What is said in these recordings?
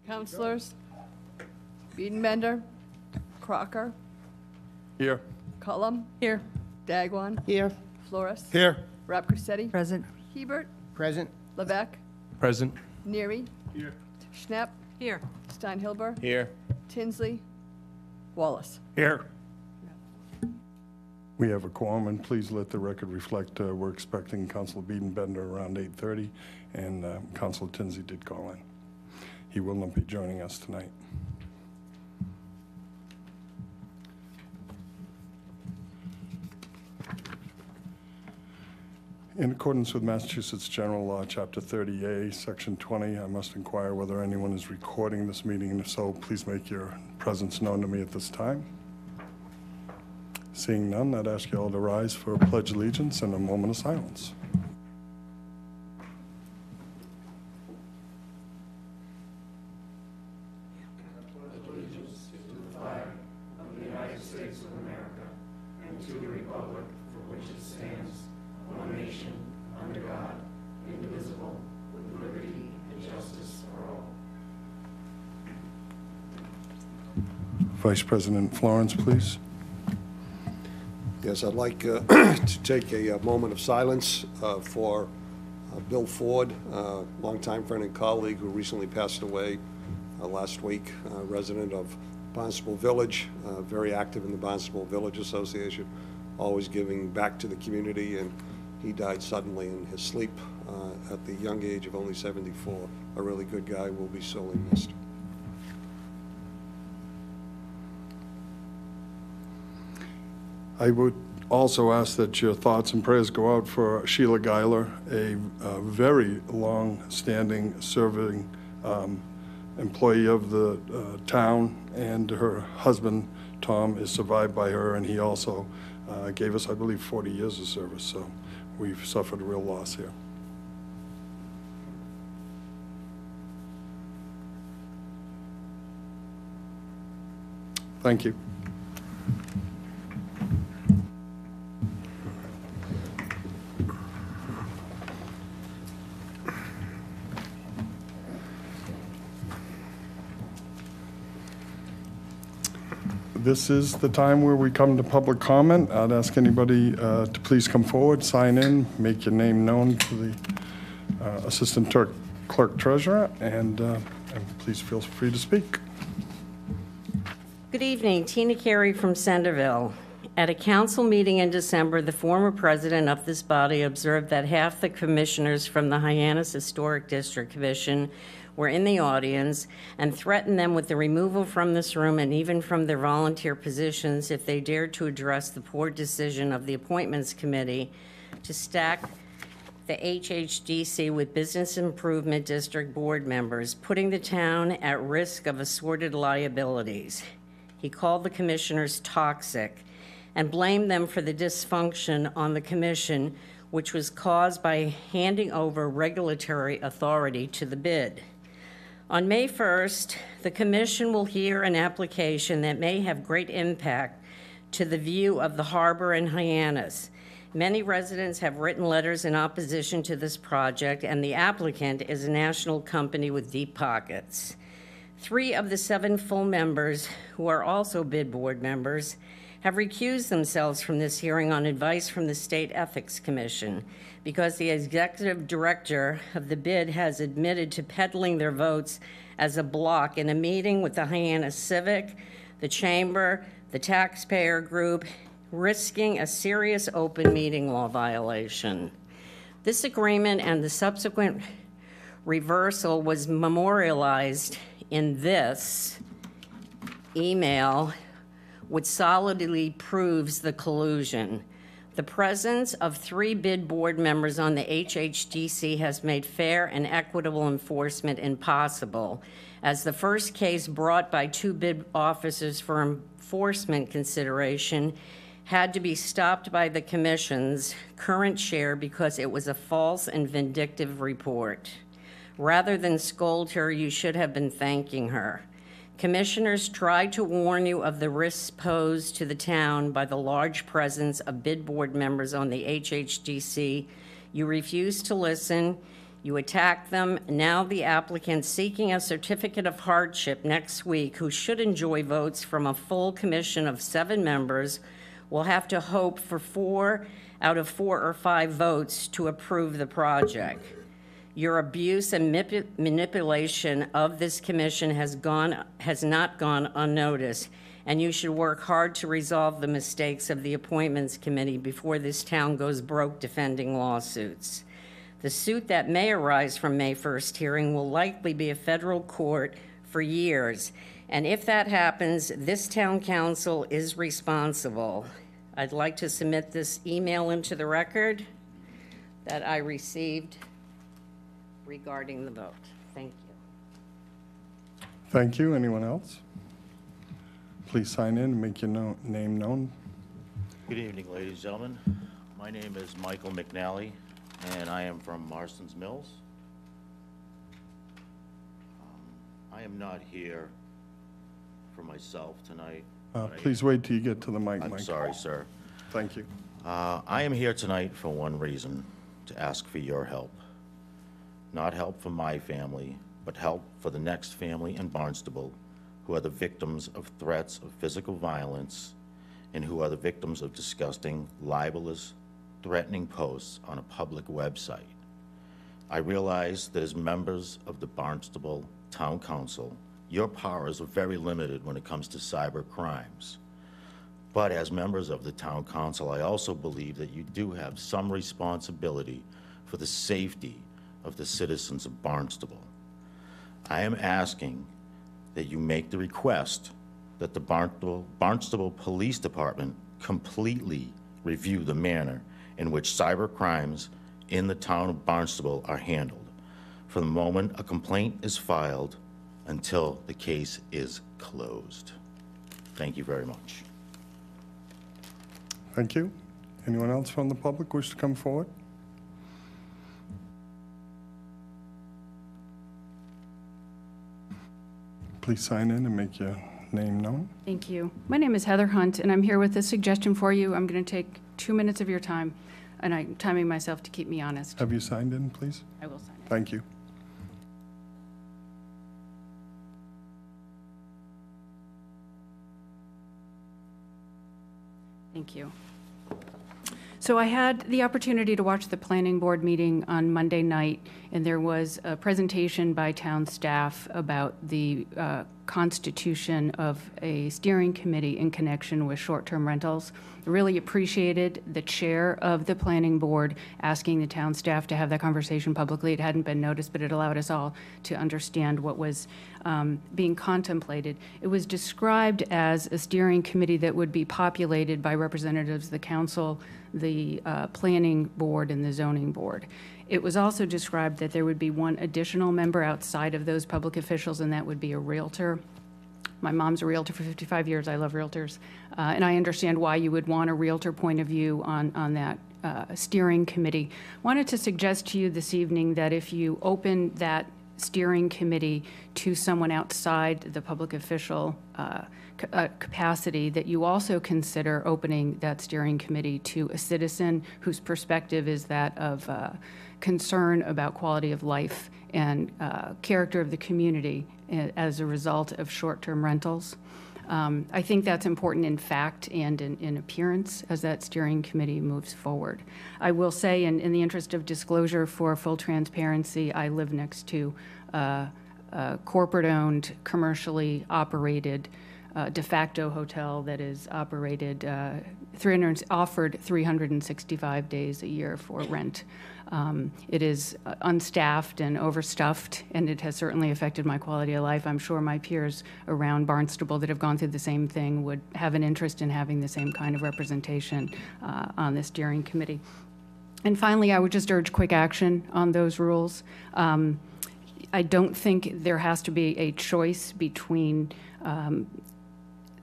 Councilors: Biedenbender, Crocker, Here. Cullum. Here. Dagwan. Here. Flores. Here. Rapcorsetti. Present. Hebert. Present. Levesque. Present. Neary. Here. Schnapp. Here. Steinhilber. Here. Tinsley. Wallace. Here. We have a quorum, and please let the record reflect we're expecting Councilor Biedenbender around 8:30, and Councilor Tinsley did call in. He will not be joining us tonight. In accordance with Massachusetts General Law, Chapter 30A, Section 20, I must inquire whether anyone is recording this meeting, and if so, please make your presence known to me at this time. Seeing none, I'd ask you all to rise for a pledge of allegiance and a moment of silence. Vice President Florence, please. Yes, I'd like to take a moment of silence for Bill Ford, longtime friend and colleague who recently passed away last week, resident of Barnstable Village, very active in the Barnstable Village Association, always giving back to the community, and he died suddenly in his sleep at the young age of only 74. A really good guy, will be sorely missed. I would also ask that your thoughts and prayers go out for Sheila Geiler, a very long-standing serving employee of the town, and her husband, Tom, is survived by her, and he also gave us, I believe, 40 years of service, so we've suffered a real loss here. Thank you. This is the time where we come to public comment. I'd ask anybody to please come forward, sign in, make your name known to the Assistant Clerk Treasurer, and please feel free to speak. Good evening, Tina Carey from Centerville. At a council meeting in December, the former president of this body observed that half the commissioners from the Hyannis Historic District Commission were in the audience and threatened them with the removal from this room and even from their volunteer positions if they dared to address the poor decision of the Appointments Committee to stack the HHDC with Business Improvement District board members, putting the town at risk of assorted liabilities. He called the commissioners toxic and blamed them for the dysfunction on the commission, which was caused by handing over regulatory authority to the bid. On May 1st, the commission will hear an application that may have great impact to the view of the harbor in Hyannis. Many residents have written letters in opposition to this project, and the applicant is a national company with deep pockets. 3 of the 7 full members, who are also bid board members, have recused themselves from this hearing on advice from the State Ethics Commission because the executive director of the bid has admitted to peddling their votes as a block in a meeting with the Hyannis Civic, the Chamber, the taxpayer group, risking a serious open meeting law violation. This agreement and the subsequent reversal was memorialized in this email, which solidly proves the collusion. The presence of 3 bid board members on the HHDC has made fair and equitable enforcement impossible, as the first case brought by 2 bid officers for enforcement consideration had to be stopped by the commission's current chair because it was a false and vindictive report. Rather than scold her, you should have been thanking her. Commissioners tried to warn you of the risks posed to the town by the large presence of bid board members on the HHDC. You refused to listen. You attacked them. Now the applicant seeking a certificate of hardship next week, who should enjoy votes from a full commission of 7 members, will have to hope for 4 out of 4 or 5 votes to approve the project. Your abuse and manipulation of this commission has not gone unnoticed, and you should work hard to resolve the mistakes of the Appointments Committee before this town goes broke defending lawsuits. The suit that may arise from May 1st hearing will likely be a federal court for years, and if that happens, this town council is responsible. I'd like to submit this email into the record that I received regarding the vote. Thank you. Thank you. Anyone else? Please sign in and make your name known. Good evening, ladies and gentlemen. My name is Michael McNally, and I am from Marston's Mills. I am not here for myself tonight. Please wait till you get to the mic, I'm Mike. sorry, sir. Thank you. I am here tonight for one reason, to ask for your help. Not help for my family, but help for the next family in Barnstable who are the victims of threats of physical violence and who are the victims of disgusting, libelous, threatening posts on a public website. I realize that as members of the Barnstable Town Council, your powers are very limited when it comes to cyber crimes. But as members of the Town Council, I also believe that you do have some responsibility for the safety of the citizens of Barnstable. I am asking that you make the request that the Barnstable Police Department completely review the manner in which cyber crimes in the town of Barnstable are handled, from the moment a complaint is filed until the case is closed. Thank you very much. Thank you. Anyone else from the public wish to come forward? Please sign in and make your name known. Thank you. My name is Heather Hunt, and I'm here with a suggestion for you. I'm going to take 2 minutes of your time, and I'm timing myself to keep me honest. Have you signed in, please? I will sign it. Thank you. Thank you. So I had the opportunity to watch the planning board meeting on Monday night, and there was a presentation by town staff about the constitution of a steering committee in connection with short-term rentals. I really appreciated the chair of the planning board asking the town staff to have that conversation publicly. It hadn't been noticed, but it allowed us all to understand what was being contemplated. It was described as a steering committee that would be populated by representatives of the council, the planning board, and the zoning board. It was also described that there would be one additional member outside of those public officials, and that would be a realtor. My mom's a realtor for 55 years. I love realtors. And I understand why you would want a realtor point of view on that steering committee. Wanted to suggest to you this evening that if you open that steering committee to someone outside the public official capacity, that you also consider opening that steering committee to a citizen whose perspective is that of concern about quality of life and character of the community as a result of short-term rentals. I think that's important in fact and in appearance as that steering committee moves forward. I will say, in the interest of disclosure for full transparency, I live next to a corporate-owned, commercially operated de facto hotel that is operated, offered 365 days a year for rent. It is unstaffed and overstuffed, and it has certainly affected my quality of life. I'm sure my peers around Barnstable that have gone through the same thing would have an interest in having the same kind of representation on the steering committee. And finally, I would just urge quick action on those rules. I don't think there has to be a choice between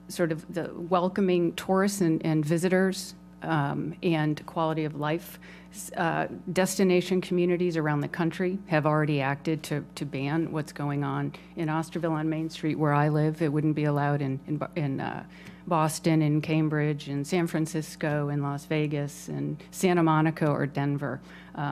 sort of the welcoming tourists and visitors and quality of life. Destination communities around the country have already acted to ban what's going on in Osterville on Main Street, where I live. It wouldn't be allowed in Boston, in Cambridge, in San Francisco, in Las Vegas, and Santa Monica or Denver.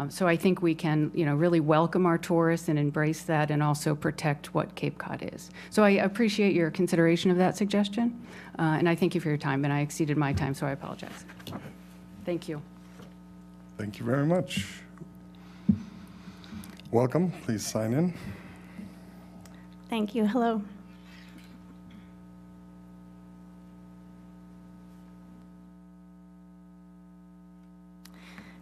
So I think we can, really welcome our tourists and embrace that, and also protect what Cape Cod is. So I appreciate your consideration of that suggestion, and I thank you for your time. And I exceeded my time, so I apologize. Thank you. Thank you very much. Welcome. Please sign in. Thank you. Hello.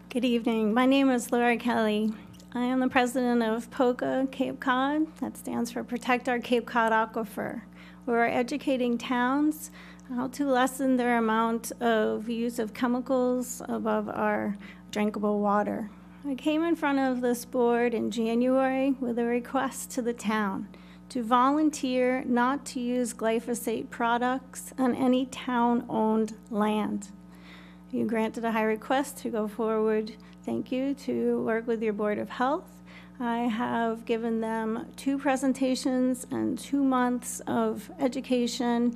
Good evening. My name is Laura Kelly. I am the president of POCA Cape Cod. That stands for Protect Our Cape Cod Aquifer. We're educating towns how to lessen their amount of use of chemicals above our drinkable water. I came in front of this board in January with a request to the town to volunteer not to use glyphosate products on any town-owned land. You granted a high request to go forward, thank you, to work with your Board of Health. I have given them 2 presentations and 2 months of education.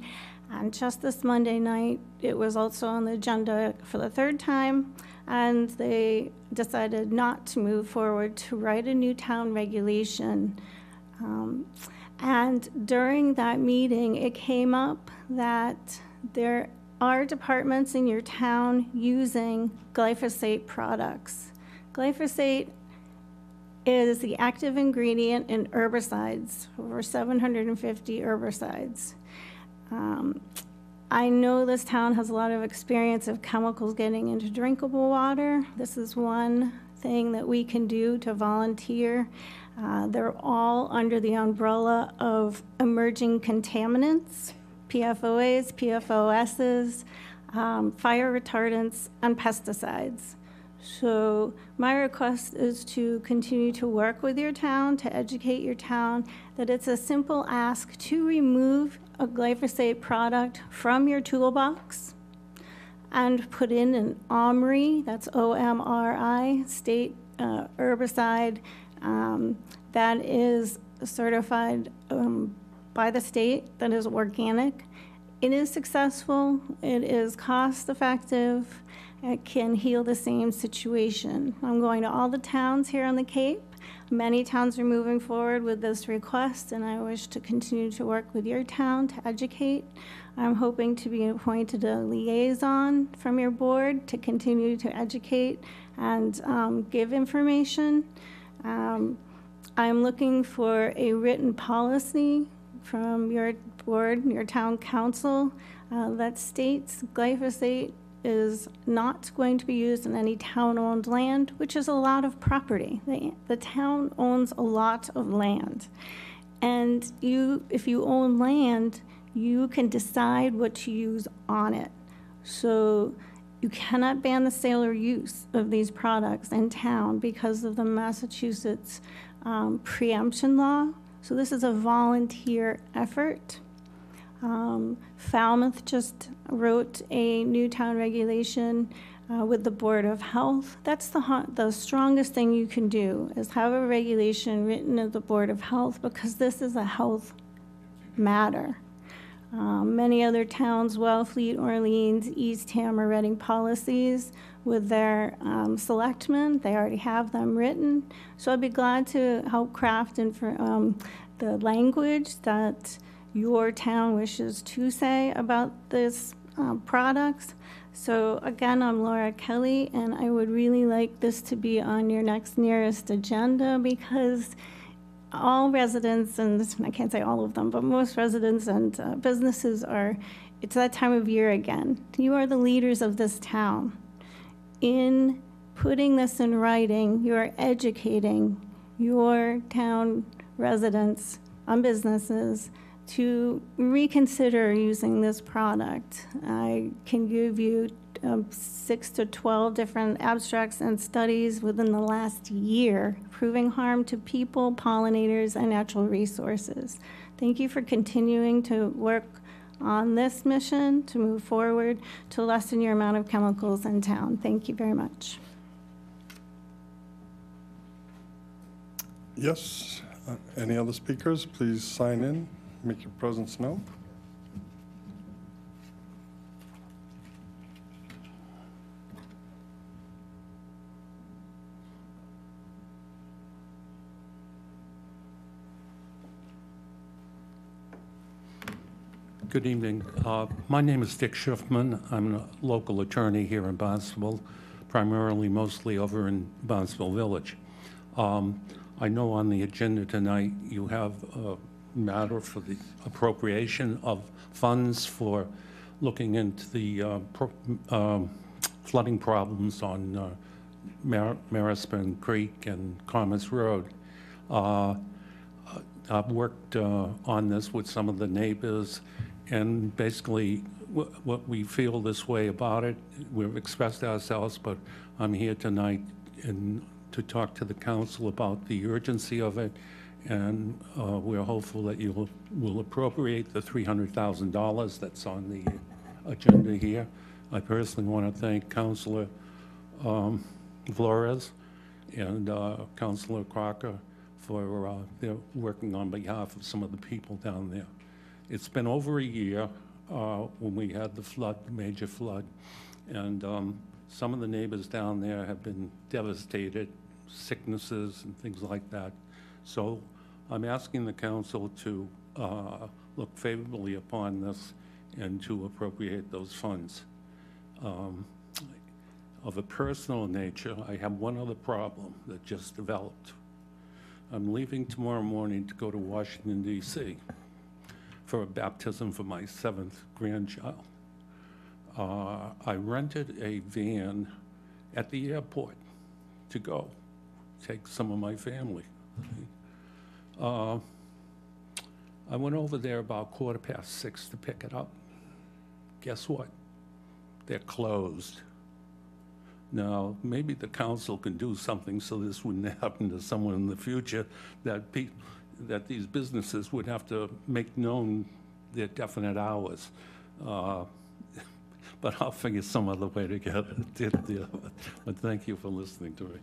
And just this Monday night, it was also on the agenda for the 3rd time, and they decided not to move forward to write a new town regulation. And during that meeting, it came up that there are departments in your town using glyphosate products. Glyphosate is the active ingredient in herbicides, over 750 herbicides. I know this town has a lot of experience of chemicals getting into drinkable water. This is one thing that we can do to volunteer. They're all under the umbrella of emerging contaminants, PFOAs, PFOSs, fire retardants, and pesticides. So my request is to continue to work with your town, to educate your town, that it's a simple ask to remove a glyphosate product from your toolbox and put in an OMRI, that's OMRI, state herbicide that is certified by the state, that is organic. It is successful, it is cost effective, it can heal the same situation. I'm going to all the towns here on the Cape. Many towns are moving forward with this request, and I wish to continue to work with your town to educate. I'm hoping to be appointed a liaison from your board to continue to educate and give information. I'm looking for a written policy from your board, your town council, that states glyphosate is not going to be used in any town-owned land, which is a lot of property. The town owns a lot of land. And if you own land, you can decide what to use on it. So you cannot ban the sale or use of these products in town because of the Massachusetts preemption law. So this is a volunteer effort. Falmouth just wrote a new town regulation with the Board of Health. That's the strongest thing you can do, is have a regulation written at the Board of Health, because this is a health matter. Many other towns, Wellfleet, Orleans, Eastham, are writing policies with their selectmen. They already have them written. So I'd be glad to help craft the language that your town wishes to say about this products. So again, I'm Laura Kelly, and I would really like this to be on your next nearest agenda, because all residents, and I can't say all of them, but most residents and businesses it's that time of year again. You are the leaders of this town. In putting this in writing, you are educating your town residents and businesses to reconsider using this product. I can give you 6 to 12 different abstracts and studies within the last year proving harm to people, pollinators, and natural resources. Thank you for continuing to work on this mission to move forward to lessen your amount of chemicals in town. Thank you very much. Yes. Any other speakers? Please sign in, make your presence known. Good evening. My name is Dick Schiffman. I'm a local attorney here in Barnstable, primarily mostly over in Barnstable Village. I know on the agenda tonight you have a matter for the appropriation of funds for looking into the flooding problems on Marispen Creek and Commerce Road. I've worked on this with some of the neighbors, and basically what we feel this way about it, we've expressed ourselves, but I'm here tonight to talk to the council about the urgency of it, and we're hopeful that you will appropriate the $300,000 that's on the agenda here. I personally want to thank Councilor Flores and Councilor Crocker for their working on behalf of some of the people down there. It's been over a year when we had the flood, the major flood, and some of the neighbors down there have been devastated, sicknesses and things like that. So I'm asking the council to look favorably upon this and to appropriate those funds. Of a personal nature, I have one other problem that just developed. I'm leaving tomorrow morning to go to Washington, D.C. for a baptism for my 7th grandchild. I rented a van at the airport to go take some of my family. I went over there about 6:15 to pick it up. Guess what? They're closed. Now, maybe the council can do something so this wouldn't happen to someone in the future, that these businesses would have to make known their definite hours. But I'll figure some other way to get it. But thank you for listening to me.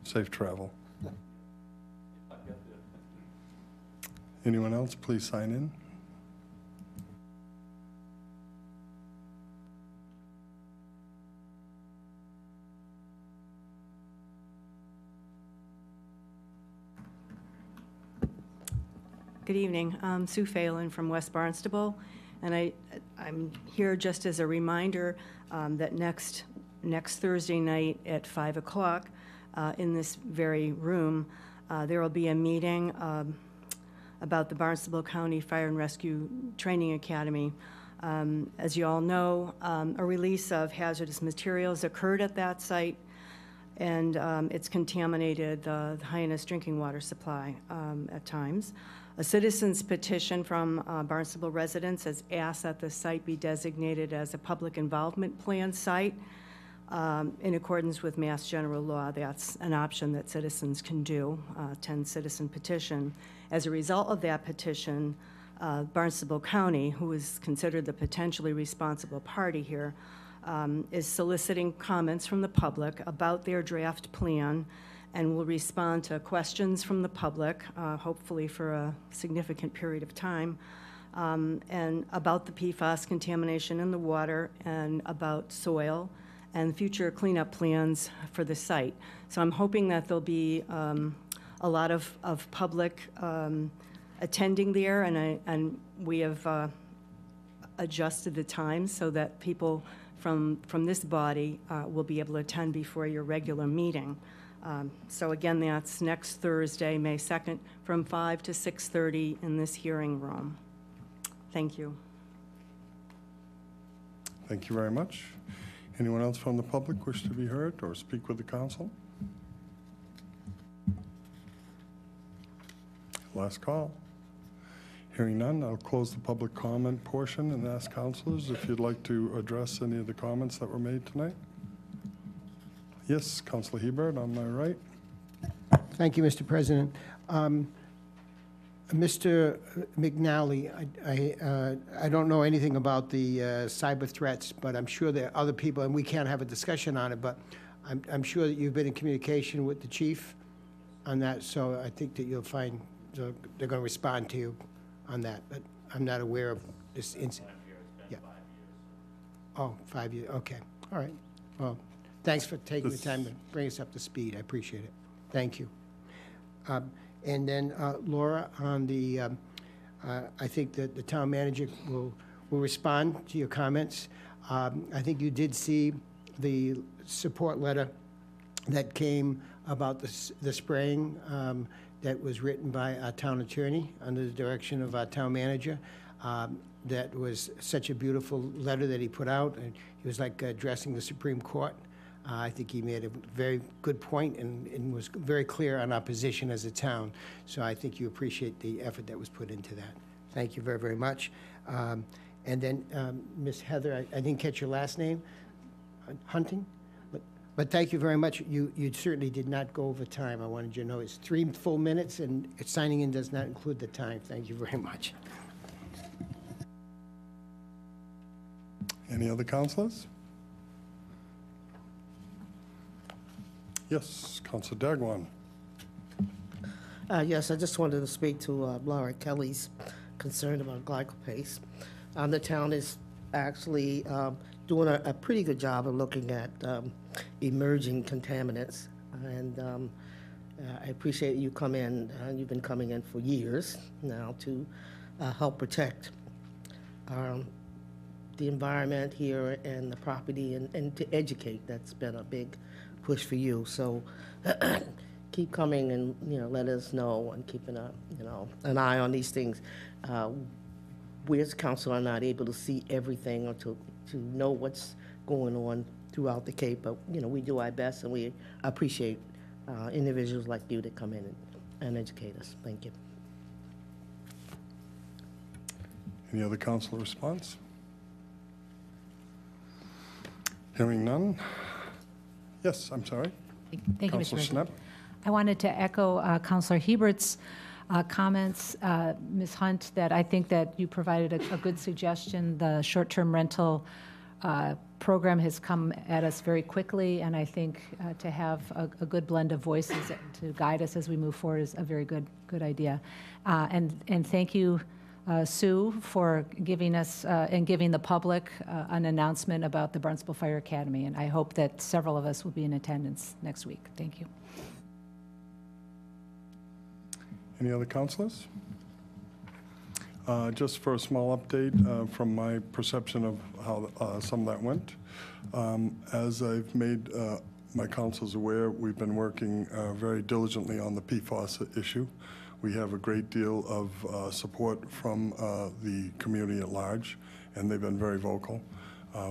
Safe travel. Anyone else, please sign in. Good evening. I'm Sue Phelan from West Barnstable, and I'm here just as a reminder that next Thursday night at 5 o'clock in this very room, there will be a meeting about the Barnstable County Fire and Rescue Training Academy. As you all know, a release of hazardous materials occurred at that site, and it's contaminated the Hyannis drinking water supply at times. A citizen's petition from Barnstable residents has asked that the site be designated as a public involvement plan site in accordance with Mass General Law. That's an option that citizens can do, 10 citizen petition. As a result of that petition, Barnstable County, who is considered the potentially responsible party here, is soliciting comments from the public about their draft plan, and will respond to questions from the public, hopefully for a significant period of time, and about the PFAS contamination in the water and about soil and future cleanup plans for the site. So I'm hoping that there'll be a lot of public attending there, and we have adjusted the time so that people from this body will be able to attend before your regular meeting. So again, that's next Thursday, May 2nd, from 5 to 6:30 in this hearing room. Thank you. Thank you very much. Anyone else from the public wish to be heard or speak with the council? Last call. Hearing none, I'll close the public comment portion and ask councilors if you'd like to address any of the comments that were made tonight. Yes, Councilor Hebert, on my right. Thank you, Mr. President. Mr. McNally, I don't know anything about the cyber threats, but I'm sure there are other people, and we can't have a discussion on it, but I'm sure that you've been in communication with the chief on that, so I think that you'll find they're going to respond to you on that, but I'm not aware of this incident. Yeah. Oh, 5 years, okay, all right. Well, thanks for taking the time to bring us up to speed, I appreciate it. Thank you. And then Laura, on the, I think that the town manager will respond to your comments. I think you did see the support letter that came about the spraying that was written by our town attorney under the direction of our town manager. That was such a beautiful letter that he put out, and he was like addressing the Supreme Court. I think he made a very good point and was very clear on our position as a town. So I think you appreciate the effort that was put into that. Thank you very, very much. And then, Ms. Heather, I didn't catch your last name, Hunting? But thank you very much. You certainly did not go over time. I wanted you to know it's 3 full minutes, and signing in does not include the time. Thank you very much. Any other councilors? Yes, Councilor Dagwan. Yes, I just wanted to speak to Laura Kelly's concern about glycopaste. The town is actually doing a pretty good job of looking at emerging contaminants, and I appreciate you come in. You've been coming in for years now to help protect the environment here and the property, and to educate. That's been a big push for you. So keep coming and let us know, and keeping an eye on these things. We as council are not able to see everything or to know what's going on throughout the Cape, but we do our best, and we appreciate individuals like you that come in and educate us. Thank you. Any other councilor response? Hearing none. Yes, I'm sorry. Thank you, Mr. Councilor President. Schnapp. I wanted to echo Councilor Hebert's comments, Ms. Hunt, that I think that you provided a good suggestion. The short-term rental program has come at us very quickly, and I think to have a good blend of voices to guide us as we move forward is a very good idea. And thank you, Sue, for giving us and giving the public an announcement about the Barnstable Fire Academy, and I hope that several of us will be in attendance next week. Thank you. Any other councilors? Just for a small update from my perception of how some of that went. As I've made my councils aware, we've been working very diligently on the PFAS issue. We have a great deal of support from the community at large, and they've been very vocal.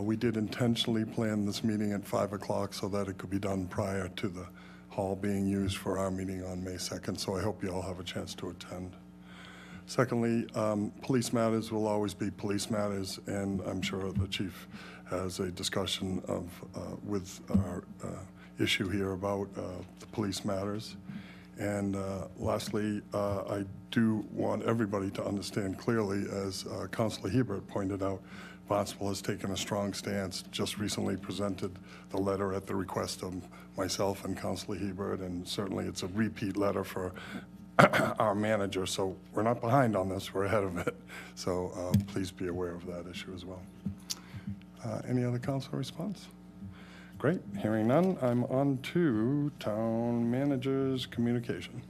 We did intentionally plan this meeting at 5 o'clock so that it could be done prior to the hall being used for our meeting on May 2nd, so I hope you all have a chance to attend. Secondly, police matters will always be police matters, and I'm sure the chief has a discussion of with our issue here about the police matters. And lastly, I do want everybody to understand clearly, as Councilor Hebert pointed out, Barnstable has taken a strong stance, just recently presented the letter at the request of myself and Councilor Hebert, and certainly it's a repeat letter for our manager, so we're not behind on this, we're ahead of it. So please be aware of that issue as well. Any other council response? Great, hearing none, I'm on to town manager's communication.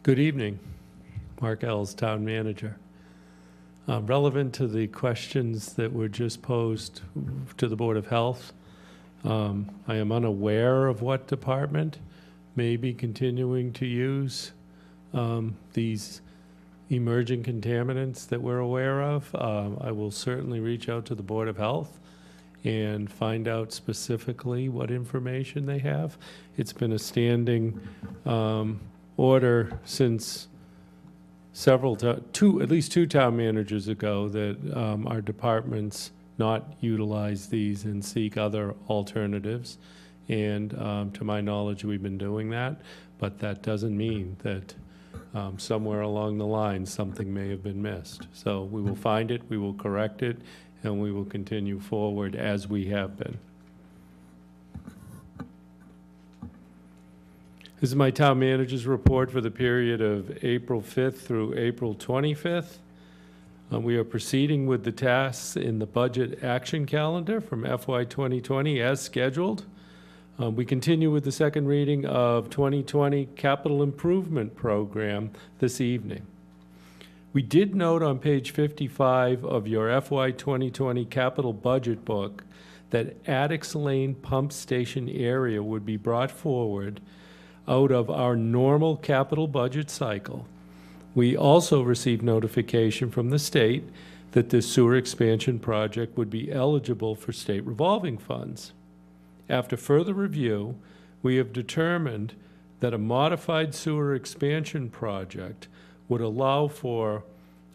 Good evening. Mark Ells, Town Manager. Relevant to the questions that were just posed to the Board of Health, I am unaware of what department may be continuing to use these emerging contaminants that we're aware of. I will certainly reach out to the Board of Health and find out specifically what information they have. It's been a standing order since at least two town managers ago that our departments not utilize these and seek other alternatives. And to my knowledge, we've been doing that, but that doesn't mean that somewhere along the line, something may have been missed. So we will find it, we will correct it, and we will continue forward as we have been. This is my town manager's report for the period of April 5th through April 25th. We are proceeding with the tasks in the budget action calendar from FY 2020 as scheduled. We continue with the second reading of 2020 Capital Improvement Program this evening. We did note on page 55 of your FY 2020 capital budget book that Addicks Lane Pump Station area would be brought forward out of our normal capital budget cycle. We also received notification from the state that the sewer expansion project would be eligible for state revolving funds. After further review, we have determined that a modified sewer expansion project would allow for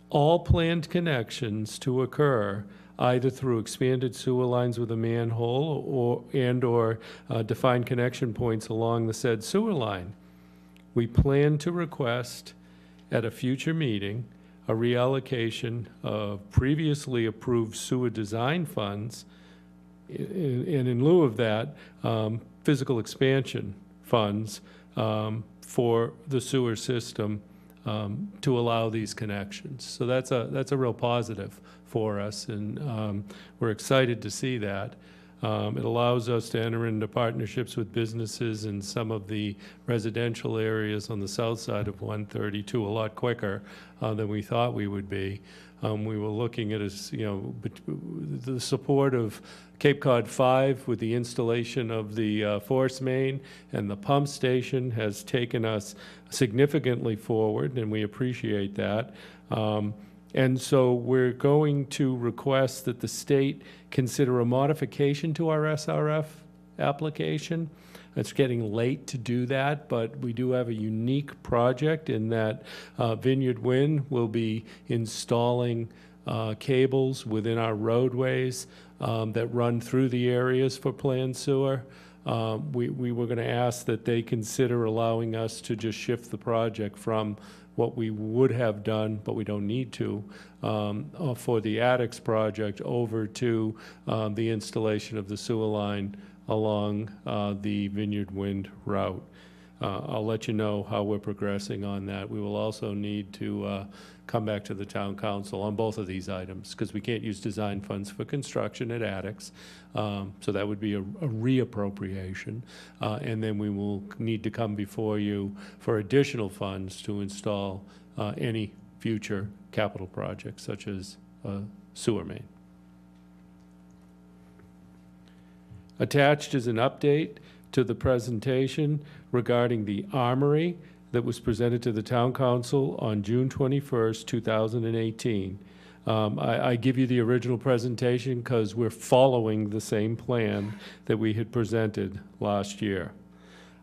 all planned connections to occur either through expanded sewer lines with a manhole or defined connection points along the said sewer line. We plan to request at a future meeting a reallocation of previously approved sewer design funds, and in lieu of that, physical expansion funds for the sewer system to allow these connections. So that's a real positive for us, and we're excited to see that. It allows us to enter into partnerships with businesses in some of the residential areas on the south side of 132 a lot quicker than we thought we would be. We were looking at, the support of Cape Cod 5 with the installation of the force main, and the pump station has taken us significantly forward, and we appreciate that. And so we're going to request that the state consider a modification to our SRF application. It's getting late to do that, but we do have a unique project in that Vineyard Wind will be installing cables within our roadways that run through the areas for planned sewer. We were going to ask that they consider allowing us to just shift the project from what we would have done, but we don't need to, for the Addicks project over to the installation of the sewer line along the Vineyard Wind route. I'll let you know how we're progressing on that. We will also need to come back to the town council on both of these items, because we can't use design funds for construction at Addicks. So that would be a reappropriation. And then we will need to come before you for additional funds to install any future capital projects, such as sewer main. Attached is an update to the presentation regarding the armory that was presented to the town council on June 21st, 2018. I give you the original presentation because we're following the same plan that we had presented last year.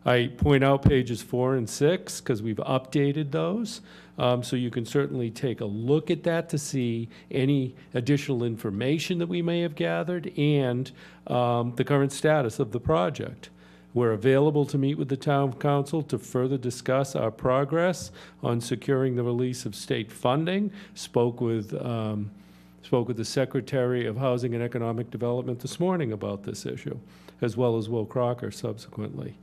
I point out pages 4 and 6 because we've updated those. So you can certainly take a look at that to see any additional information that we may have gathered and the current status of the project. We're available to meet with the town council to further discuss our progress on securing the release of state funding. Spoke with the Secretary of Housing and Economic Development this morning about this issue, as well as Will Crocker subsequently.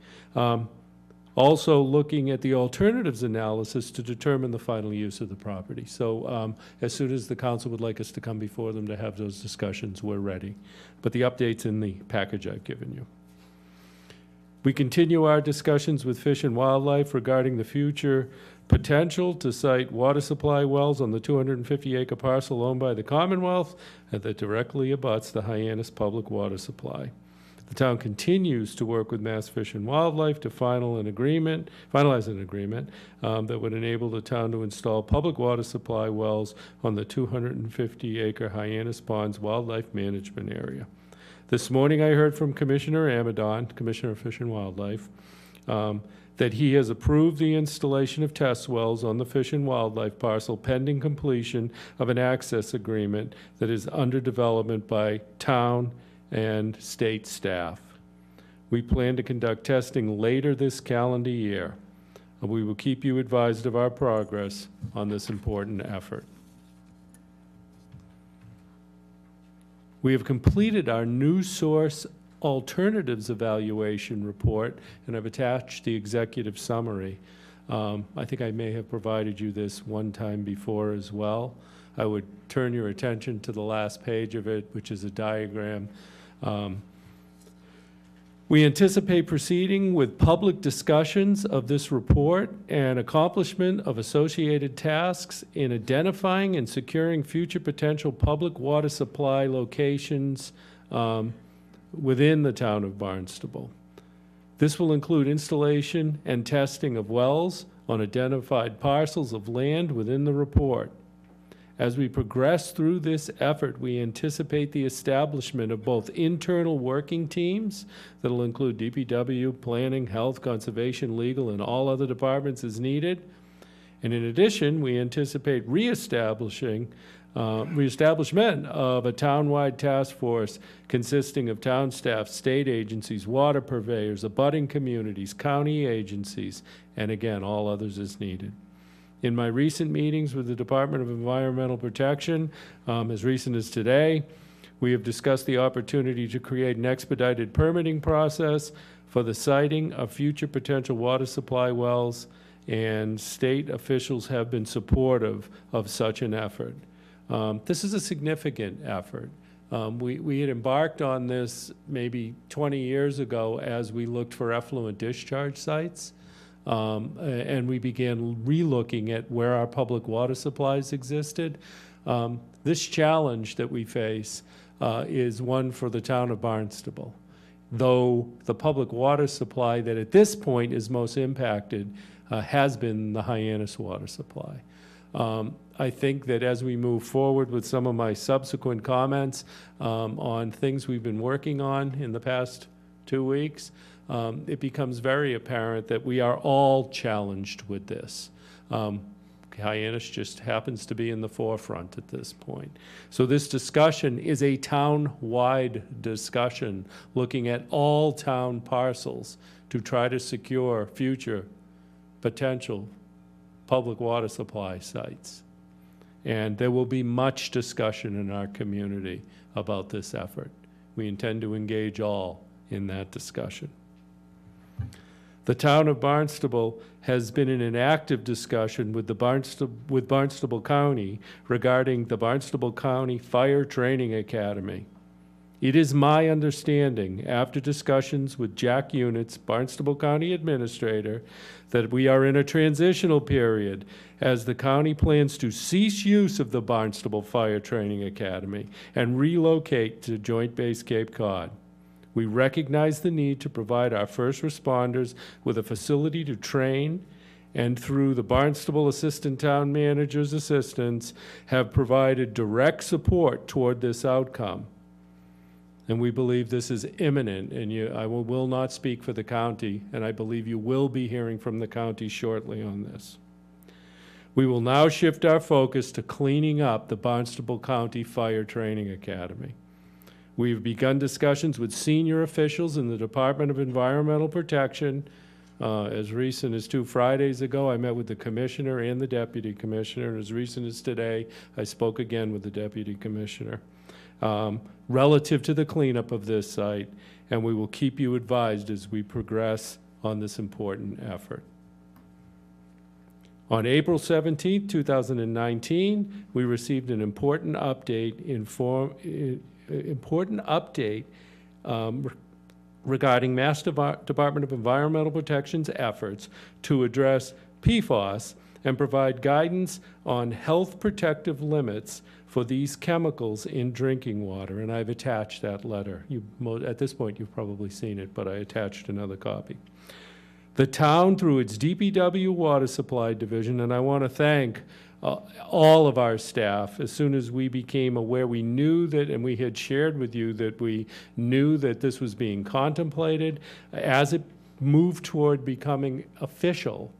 Also looking at the alternatives analysis to determine the final use of the property. So as soon as the council would like us to come before them to have those discussions, we're ready. But the update's in the package I've given you. We continue our discussions with Fish and Wildlife regarding the future potential to site water supply wells on the 250-acre parcel owned by the Commonwealth and that directly abuts the Hyannis Public Water Supply. The town continues to work with Mass Fish and Wildlife to finalize an agreement that would enable the town to install public water supply wells on the 250-acre Hyannis Ponds Wildlife Management Area. This morning I heard from Commissioner Amadon, Commissioner of Fish and Wildlife, that he has approved the installation of test wells on the Fish and Wildlife parcel pending completion of an access agreement that is under development by town and state staff. We plan to conduct testing later this calendar year, and we will keep you advised of our progress on this important effort. We have completed our new source alternatives evaluation report, and I've attached the executive summary. I think I may have provided you this one time before as well. I would turn your attention to the last page of it, which is a diagram. We anticipate proceeding with public discussions of this report and accomplishment of associated tasks in identifying and securing future potential public water supply locations within the town of Barnstable. This will include installation and testing of wells on identified parcels of land within the report. As we progress through this effort, we anticipate the establishment of both internal working teams that will include DPW, planning, health, conservation, legal, and all other departments as needed. And in addition, we anticipate reestablishment of a town-wide task force consisting of town staff, state agencies, water purveyors, abutting communities, county agencies, and again, all others as needed. In my recent meetings with the Department of Environmental Protection, as recent as today, we have discussed the opportunity to create an expedited permitting process for the siting of future potential water supply wells, and state officials have been supportive of such an effort. This is a significant effort. We had embarked on this maybe 20 years ago as we looked for effluent discharge sites. And we began relooking at where our public water supplies existed. This challenge that we face is one for the town of Barnstable, though the public water supply that at this point is most impacted has been the Hyannis water supply. I think that as we move forward with some of my subsequent comments on things we've been working on in the past 2 weeks, it becomes very apparent that we are all challenged with this. Hyannis just happens to be in the forefront at this point. So this discussion is a town-wide discussion looking at all town parcels to try to secure future potential public water supply sites. And there will be much discussion in our community about this effort. We intend to engage all in that discussion. The town of Barnstable has been in an active discussion with Barnstable County regarding the Barnstable County Fire Training Academy. It is my understanding, after discussions with Jack Units, Barnstable County Administrator, that we are in a transitional period as the county plans to cease use of the Barnstable Fire Training Academy and relocate to Joint Base Cape Cod. We recognize the need to provide our first responders with a facility to train, and through the Barnstable Assistant Town Manager's assistance, have provided direct support toward this outcome. And we believe this is imminent, and I will not speak for the county, and I believe you will be hearing from the county shortly on this. We will now shift our focus to cleaning up the Barnstable County Fire Training Academy. We've begun discussions with senior officials in the Department of Environmental Protection. As recent as 2 Fridays ago, I met with the commissioner and the deputy commissioner. And as recent as today, I spoke again with the deputy commissioner relative to the cleanup of this site, and we will keep you advised as we progress on this important effort. On April 17, 2019, we received an important update regarding Mass Department of Environmental Protection's efforts to address PFAS and provide guidance on health protective limits for these chemicals in drinking water. And I've attached that letter. At this point, you've probably seen it, but I attached another copy. The town, through its DPW Water Supply Division, and I want to thank all of our staff, as soon as we became aware, we knew that, and we had shared with you that we knew that this was being contemplated. As it moved toward becoming official,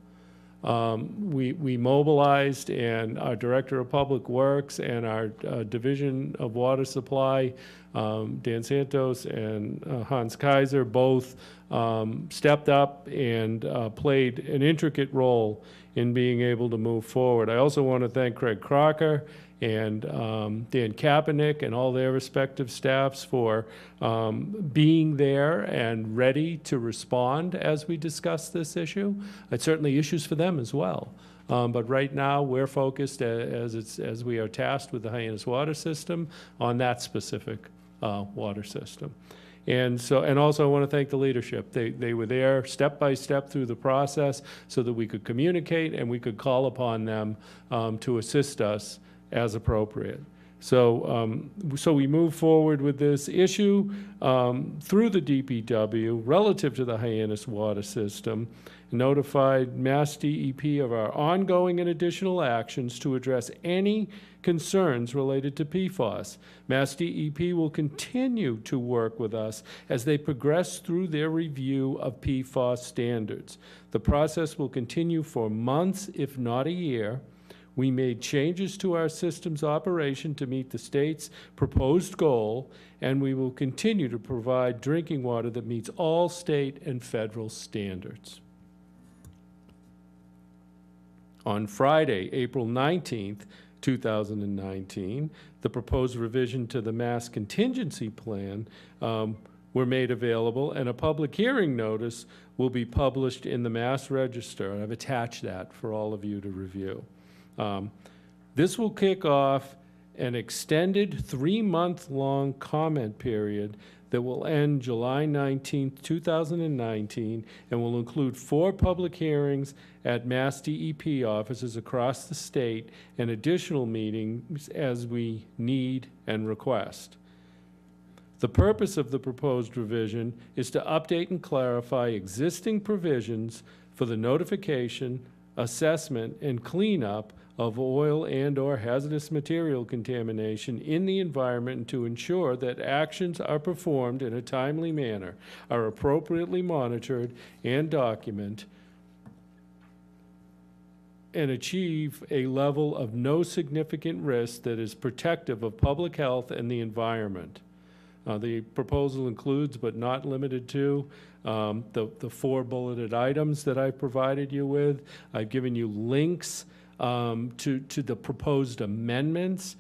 we mobilized, and our Director of Public Works and our Division of Water Supply Dan Santos and Hans Kaiser both stepped up and played an intricate role in being able to move forward. I also want to thank Craig Crocker and Dan Kaepernick and all their respective staffs for being there and ready to respond as we discuss this issue. It's certainly issues for them as well. But right now, we're focused, as we are tasked with the Hyannis water system, on that specific water system. And also I want to thank the leadership. They were there step by step through the process so that we could communicate and we could call upon them to assist us as appropriate. So we move forward with this issue through the DPW relative to the Hyannis water system, notified Mass DEP of our ongoing and additional actions to address any concerns related to PFAS. Mass DEP will continue to work with us as they progress through their review of PFAS standards. The process will continue for months, if not a year. We made changes to our system's operation to meet the state's proposed goal, and we will continue to provide drinking water that meets all state and federal standards. On Friday, April 19th, 2019, the proposed revision to the Mass Contingency Plan were made available, and a public hearing notice will be published in the Mass Register, and I've attached that for all of you to review. This will kick off an extended 3-month-long comment period that will end July 19th, 2019, and will include 4 public hearings at Mass DEP offices across the state and additional meetings as we need and request. The purpose of the proposed revision is to update and clarify existing provisions for the notification, assessment, and cleanup of oil and/or hazardous material contamination in the environment, and to ensure that actions are performed in a timely manner, are appropriately monitored and documented, and achieve a level of no significant risk that is protective of public health and the environment. The proposal includes, but not limited to, the 4 bulleted items that I provided you with. I've given you links to the proposed amendments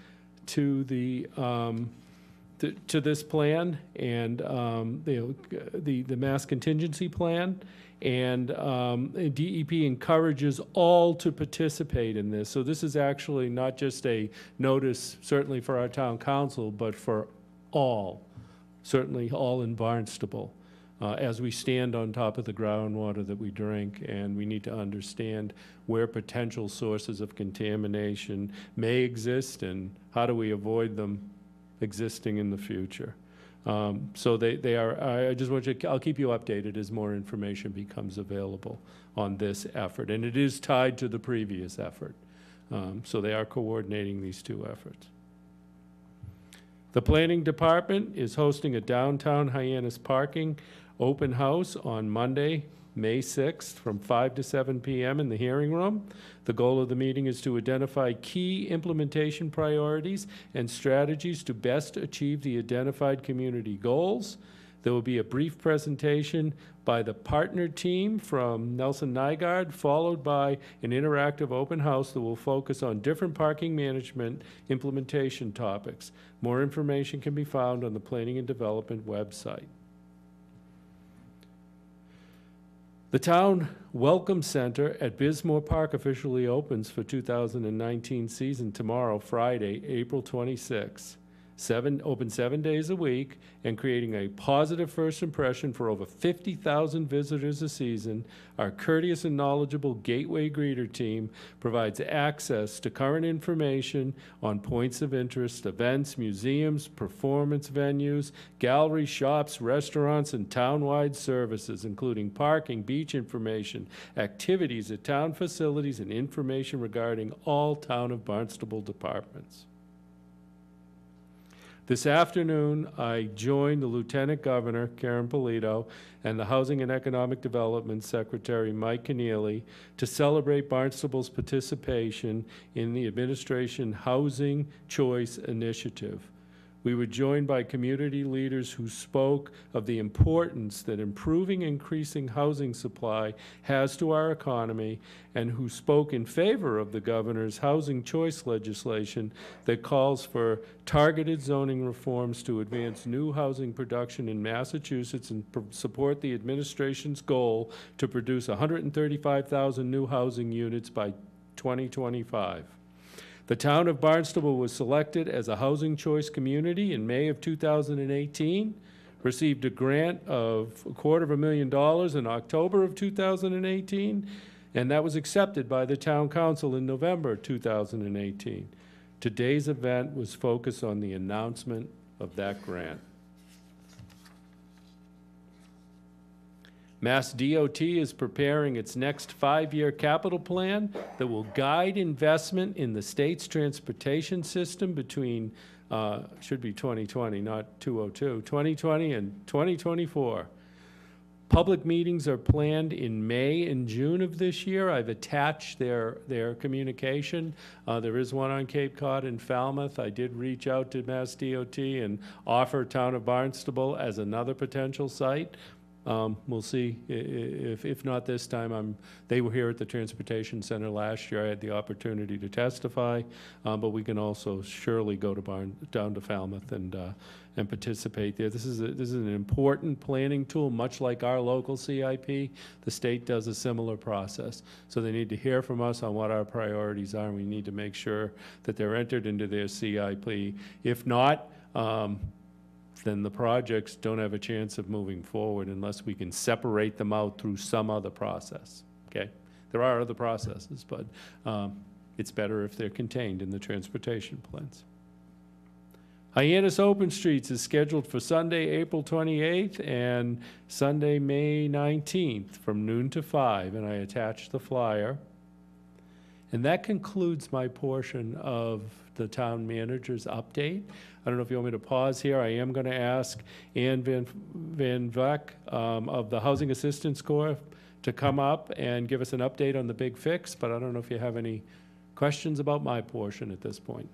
to the to this plan and the Mass Contingency Plan, and DEP encourages all to participate in this. So this is actually not just a notice, certainly for our town council, but for all, certainly all in Barnstable. As we stand on top of the groundwater that we drink, and we need to understand where potential sources of contamination may exist and how do we avoid them existing in the future. So they are, I just want you, I'll keep you updated as more information becomes available on this effort. And it is tied to the previous effort. So they are coordinating these 2 efforts. The Planning Department is hosting a downtown Hyannis parking open house on Monday, May 6th, from 5 to 7 p.m. in the hearing room. The goal of the meeting is to identify key implementation priorities and strategies to best achieve the identified community goals. There will be a brief presentation by the partner team from Nelson Nygaard, followed by an interactive open house that will focus on different parking management implementation topics. More information can be found on the Planning and Development website. The Town Welcome Center at Bismore Park officially opens for 2019 season tomorrow, Friday, April 26th. Open 7 days a week, and creating a positive first impression for over 50,000 visitors a season. Our courteous and knowledgeable Gateway Greeter team provides access to current information on points of interest, events, museums, performance venues, galleries, shops, restaurants, and town-wide services, including parking, beach information, activities at town facilities, and information regarding all Town of Barnstable departments. This afternoon, I joined the Lieutenant Governor, Karen Polito, and the Housing and Economic Development Secretary, Mike Keneally, to celebrate Barnstable's participation in the Administration Housing Choice Initiative. We were joined by community leaders who spoke of the importance that improving and increasing housing supply has to our economy, and who spoke in favor of the governor's housing choice legislation that calls for targeted zoning reforms to advance new housing production in Massachusetts and support the administration's goal to produce 135,000 new housing units by 2025. The town of Barnstable was selected as a housing choice community in May of 2018, received a grant of $250,000 in October of 2018, and that was accepted by the town council in November 2018. Today's event was focused on the announcement of that grant. Mass DOT is preparing its next 5-year capital plan that will guide investment in the state's transportation system between, should be 2020, not 202, 2020 and 2024. Public meetings are planned in May and June of this year. I've attached their communication. There is one on Cape Cod and Falmouth. I did reach out to Mass DOT and offer town of Barnstable as another potential site. We'll see if not this time. They were here at the Transportation Center last year. I had the opportunity to testify, but we can also surely go down to Falmouth and participate there. This is an important planning tool, much like our local CIP. The state does a similar process. So they need to hear from us on what our priorities are, and we need to make sure that they're entered into their CIP. If not, then the projects don't have a chance of moving forward unless we can separate them out through some other process, okay? There are other processes, but it's better if they're contained in the transportation plans. Hyannis Open Streets is scheduled for Sunday, April 28th and Sunday, May 19th from noon to 5, and I attached the flyer. And that concludes my portion of the town manager's update. I don't know if you want me to pause here. I am going to ask Ann Van Vleck of the Housing Assistance Corps to come up and give us an update on the big fix, but I don't know if you have any questions about my portion at this point.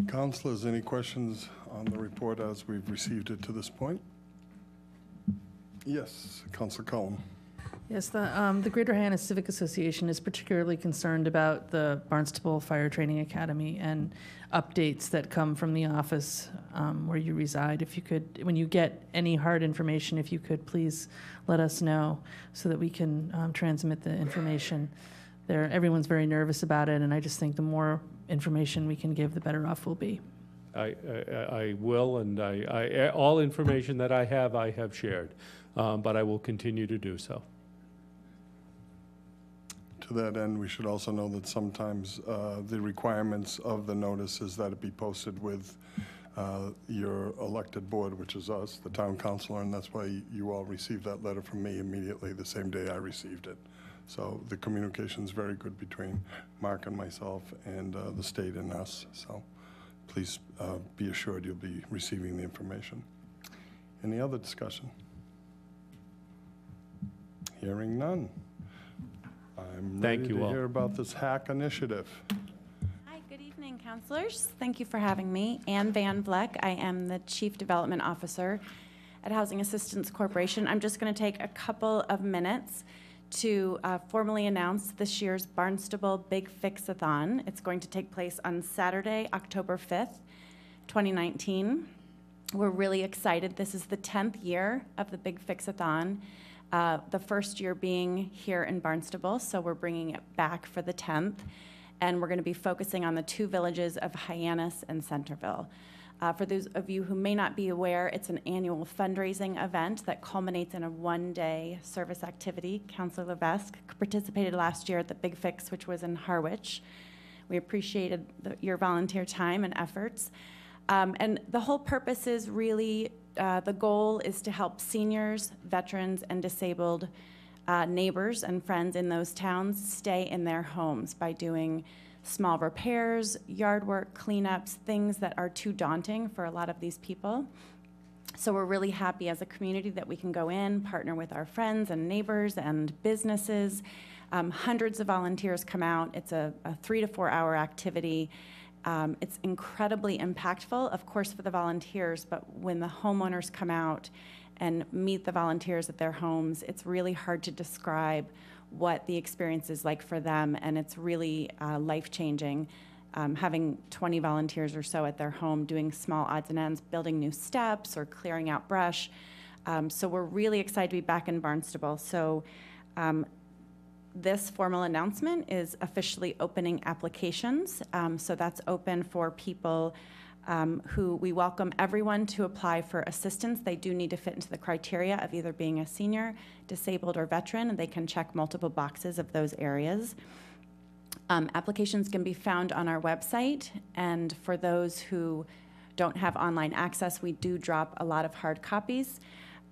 Councilors, any questions on the report as we've received it to this point? Yes, Councilor Cullen. Yes, the Greater Hyannis Civic Association is particularly concerned about the Barnstable Fire Training Academy and updates that come from the office where you reside. If you could, when you get any hard information, if you could please let us know so that we can transmit the information. Everyone's very nervous about it, and I just think the more information we can give, the better off we'll be. I will, and all information that I have shared, but I will continue to do so. To that end, we should also know that sometimes the requirements of the notice is that it be posted with your elected board, which is us, the town councilor, and that's why you all received that letter from me immediately the same day I received it. So the communication is very good between Mark and myself and the state and us. So please be assured you'll be receiving the information. Any other discussion? Hearing none. I'm ready to hear about this hack initiative. Hi, good evening, councilors. Thank you for having me. Ann Van Vleck. I am the Chief Development Officer at Housing Assistance Corporation. I'm just going to take a couple of minutes to formally announce this year's Barnstable Big Fix-a-thon. It's going to take place on Saturday, October 5th, 2019. We're really excited. This is the 10th year of the Big Fix-a-thon. The first year being here in Barnstable, so we're bringing it back for the 10th, and we're going to be focusing on the two villages of Hyannis and Centerville. For those of you who may not be aware, it's an annual fundraising event that culminates in a one-day service activity. Councilor Levesque participated last year at the Big Fix, which was in Harwich. We appreciated your volunteer time and efforts. And the whole purpose is really the goal is to help seniors, veterans, and disabled neighbors and friends in those towns stay in their homes by doing small repairs, yard work, cleanups, things that are too daunting for a lot of these people. So we're really happy as a community that we can go in, partner with our friends and neighbors and businesses. Hundreds of volunteers come out. It's a 3 to 4 hour activity. It's incredibly impactful, of course, for the volunteers, but when the homeowners come out and meet the volunteers at their homes, it's really hard to describe what the experience is like for them, and it's really life-changing. Having 20 volunteers or so at their home doing small odds and ends, building new steps or clearing out brush. So we're really excited to be back in Barnstable. So this formal announcement is officially opening applications. So that's open for people who we welcome everyone to apply for assistance. They do need to fit into the criteria of either being a senior, disabled, or veteran, and they can check multiple boxes of those areas. Applications can be found on our website, and for those who don't have online access, we do drop a lot of hard copies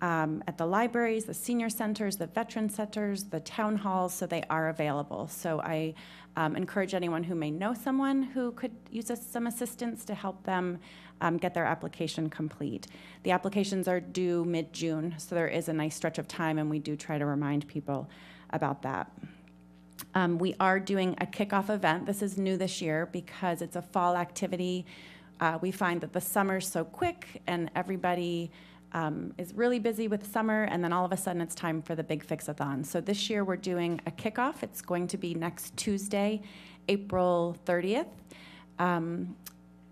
at the libraries, the senior centers, the veteran centers, the town halls, so they are available. So I encourage anyone who may know someone who could use some assistance to help them get their application complete. The applications are due mid-June, so there is a nice stretch of time, and we do try to remind people about that. We are doing a kickoff event. This is new this year because it's a fall activity. We find that the summer's so quick and everybody is really busy with summer, and then all of a sudden it's time for the big fix-a-thon. So this year we're doing a kickoff. It's going to be next Tuesday, April 30th,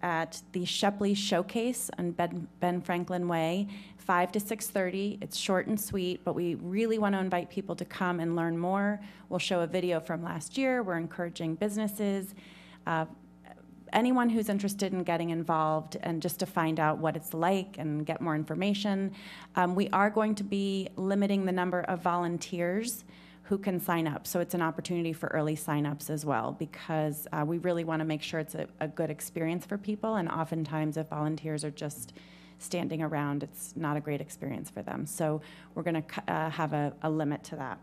at the Shepley Showcase on Ben Franklin Way, 5 to 6:30. It's short and sweet, but we really want to invite people to come and learn more. We'll show a video from last year. We're encouraging businesses, anyone who's interested in getting involved and just to find out what it's like and get more information. We are going to be limiting the number of volunteers who can sign up. So it's an opportunity for early signups as well, because we really want to make sure it's a good experience for people. And oftentimes if volunteers are just standing around, it's not a great experience for them. So we're going to have a limit to that.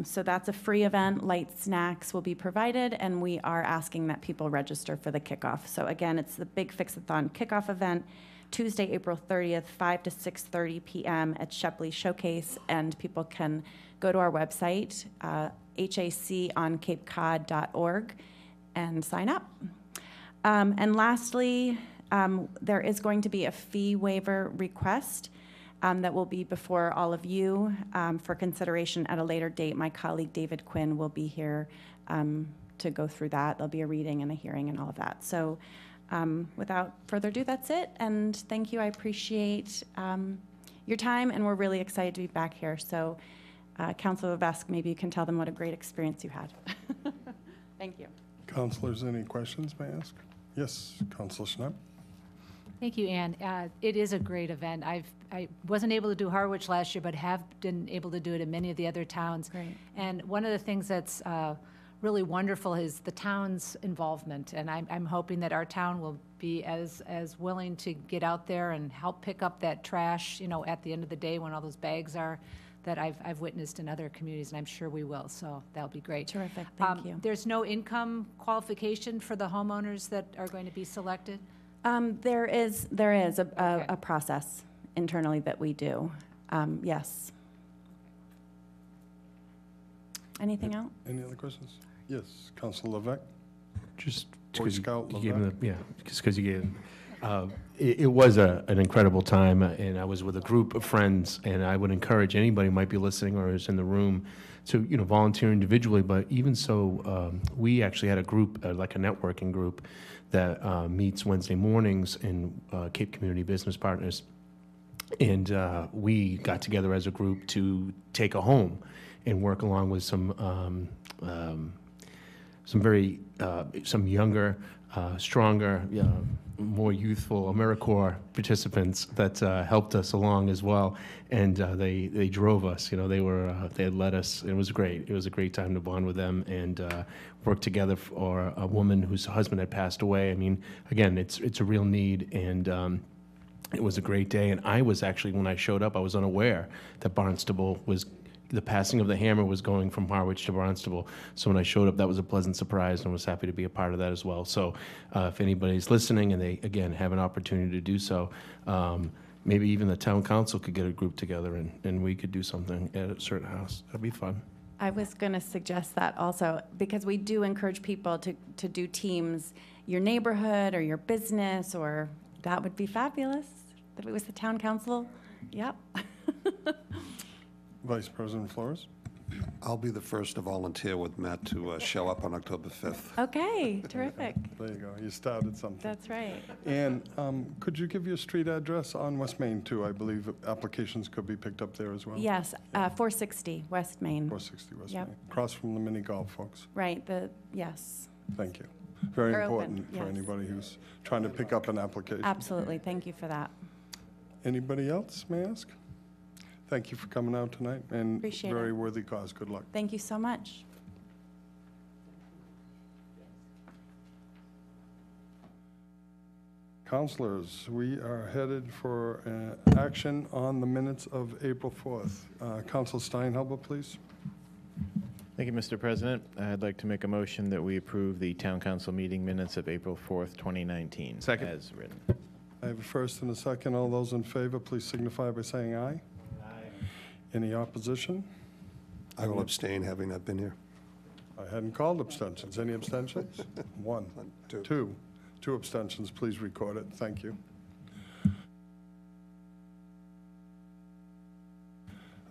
So that's a free event. Light snacks will be provided, and we are asking that people register for the kickoff. So again, it's the Big Fix-a-thon kickoff event, Tuesday, April 30th, 5 to 6:30 p.m. at Shepley Showcase, and people can go to our website, haconcapecod.org, and sign up. And lastly, there is going to be a fee waiver request that will be before all of you for consideration at a later date. My colleague David Quinn will be here to go through that. There'll be a reading and a hearing and all of that. So without further ado, that's it. And thank you. I appreciate your time, and we're really excited to be back here. So Councilor Levesque, maybe you can tell them what a great experience you had. Thank you. Councilors, any questions, may I ask? Yes, Councilor Schnapp. Thank you, Ann. It is a great event. I wasn't able to do Harwich last year, but have been able to do it in many of the other towns. Great. And one of the things that's really wonderful is the town's involvement. And I'm hoping that our town will be as willing to get out there and help pick up that trash, you know, at the end of the day when all those bags are, that I've witnessed in other communities, and I'm sure we will. So that'll be great. Terrific. Thank you. There's no income qualification for the homeowners that are going to be selected? There is a process internally that we do. Yes. Anything else? Any other questions? Yes, Councilor Levesque. Just Boy because Scout you gave him Levesque. the, yeah, just because you gave him. It was an incredible time, and I was with a group of friends, and I would encourage anybody who might be listening or is in the room to, you know, volunteer individually, but even so, we actually had a group, like a networking group, that meets Wednesday mornings in Cape Community Business Partners, and we got together as a group to take a home and work along with some younger, stronger, more youthful AmeriCorps participants that helped us along as well, and they drove us. You know, they had led us. It was great. It was a great time to bond with them and work together for a woman whose husband had passed away. I mean, again, it's a real need, and it was a great day. And I was actually, when I showed up, I was unaware that Barnstable was. The passing of the hammer was going from Harwich to Barnstable. So when I showed up, that was a pleasant surprise, and was happy to be a part of that as well. So if anybody's listening and they, again, have an opportunity to do so, maybe even the town council could get a group together and we could do something at a certain house. That'd be fun. I was going to suggest that also, because we do encourage people to do teams, your neighborhood or your business, or that would be fabulous if it was the town council. Yep. Vice President Flores? I'll be the first to volunteer with Matt to show up on October 5th. Okay, terrific. There you go. You started something. That's right. And could you give your street address on West Main, too? I believe applications could be picked up there as well. Yes, 460 West Main. 460 West Yep. Main. Across from the mini golf, folks. Right, yes. Thank you. Very They're important open, for yes. anybody who's trying to pick up an application. Absolutely, thank you for that. Anybody else, may I ask? Thank you for coming out tonight, and Appreciate very it. worthy cause. Good luck. Thank you so much. Counselors, we are headed for action on the minutes of April 4th. Counsel Steinhuber, please. Thank you, Mr. President. I'd like to make a motion that we approve the Town Council meeting minutes of April 4th, 2019. Second. As written. I have a first and a second. All those in favor, please signify by saying aye. Aye. Any opposition? I will abstain, having not been here. I hadn't called abstentions. Any abstentions? One. Two. Two abstentions. Please record it. Thank you.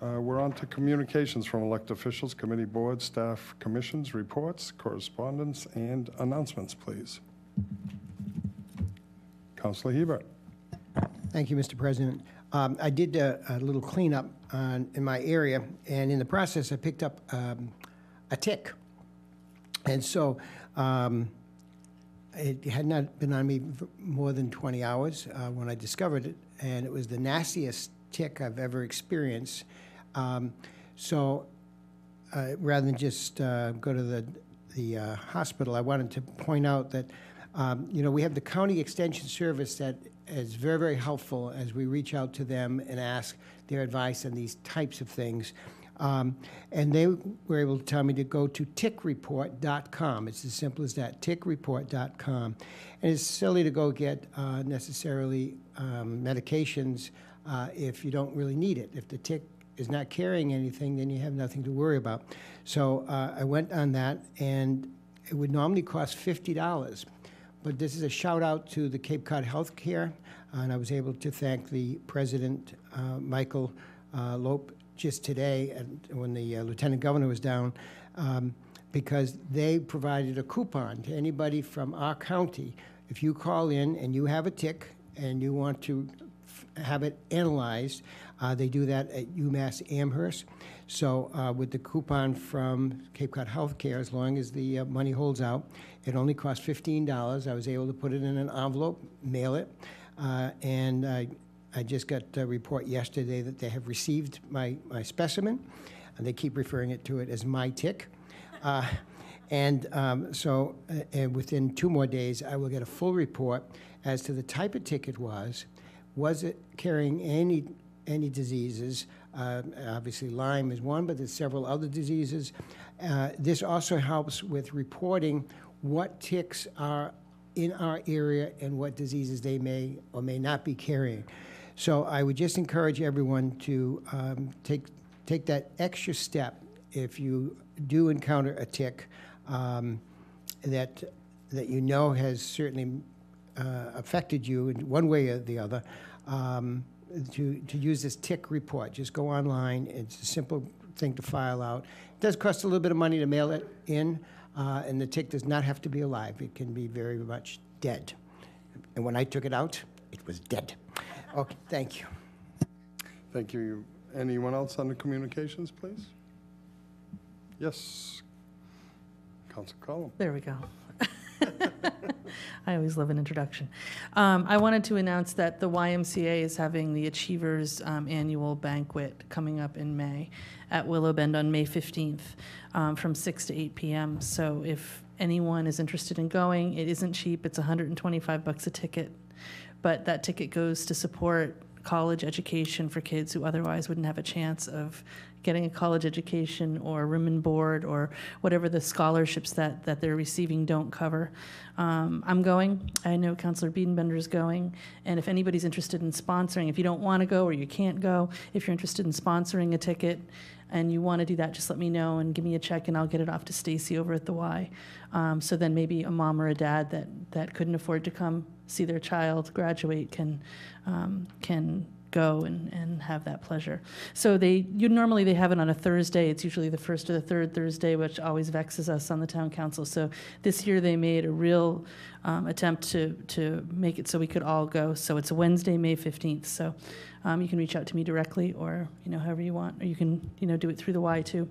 We're on to communications from elected officials, committee boards, staff, commissions, reports, correspondence, and announcements, please. Councilor Hebert. Thank you, Mr. President. I did a little cleanup in my area, and in the process, I picked up a tick. And so it had not been on me for more than 20 hours when I discovered it, and it was the nastiest tick I've ever experienced. So rather than just go to the hospital, I wanted to point out that, we have the County Extension Service that is very, very helpful as we reach out to them and ask their advice on these types of things. And they were able to tell me to go to tickreport.com. It's as simple as that, tickreport.com. And it's silly to go get necessarily medications if you don't really need it. If the tick is not carrying anything, then you have nothing to worry about. So I went on that, and it would normally cost $50. But this is a shout out to the Cape Cod Healthcare, and I was able to thank the president, Michael Lope, just today when the lieutenant governor was down, because they provided a coupon to anybody from our county. If you call in and you have a tick and you want to have it analyzed, they do that at UMass Amherst. So with the coupon from Cape Cod Healthcare, as long as the money holds out, it only costs $15. I was able to put it in an envelope, mail it, and I just got a report yesterday that they have received my specimen, and they keep referring to it as my tick. So within 2 more days, I will get a full report as to the type of tick it was it carrying any diseases. Obviously, Lyme is one, but there's several other diseases. This also helps with reporting what ticks are in our area and what diseases they may or may not be carrying. So I would just encourage everyone to take that extra step if you do encounter a tick that you know has certainly affected you in one way or the other. To use this tick report. Just go online. It's a simple thing to file out. It does cost a little bit of money to mail it in, and the tick does not have to be alive. It can be very much dead. And when I took it out, it was dead. Okay, thank you. Thank you. Anyone else on the communications, please? Yes. Council Collins. There we go. I always love an introduction. I wanted to announce that the YMCA is having the Achievers Annual Banquet coming up in May at Willow Bend on May 15th from 6 to 8 p.m. So if anyone is interested in going, it isn't cheap. It's $125 a ticket, but that ticket goes to support college education for kids who otherwise wouldn't have a chance of getting a college education or room and board or whatever the scholarships that they're receiving don't cover. I'm going. I know Councilor Biedenbender is going. And if anybody's interested in sponsoring, if you don't want to go or you can't go, if you're interested in sponsoring a ticket and you want to do that, just let me know and give me a check and I'll get it off to Stacy over at the Y. So then maybe a mom or a dad that couldn't afford to come see their child graduate can go and have that pleasure. So normally they have it on a Thursday. It's usually the first or the third Thursday, which always vexes us on the town council. So this year they made a real attempt to make it so we could all go. So it's Wednesday, May 15th. So you can reach out to me directly or, however you want, or you can, do it through the Y too.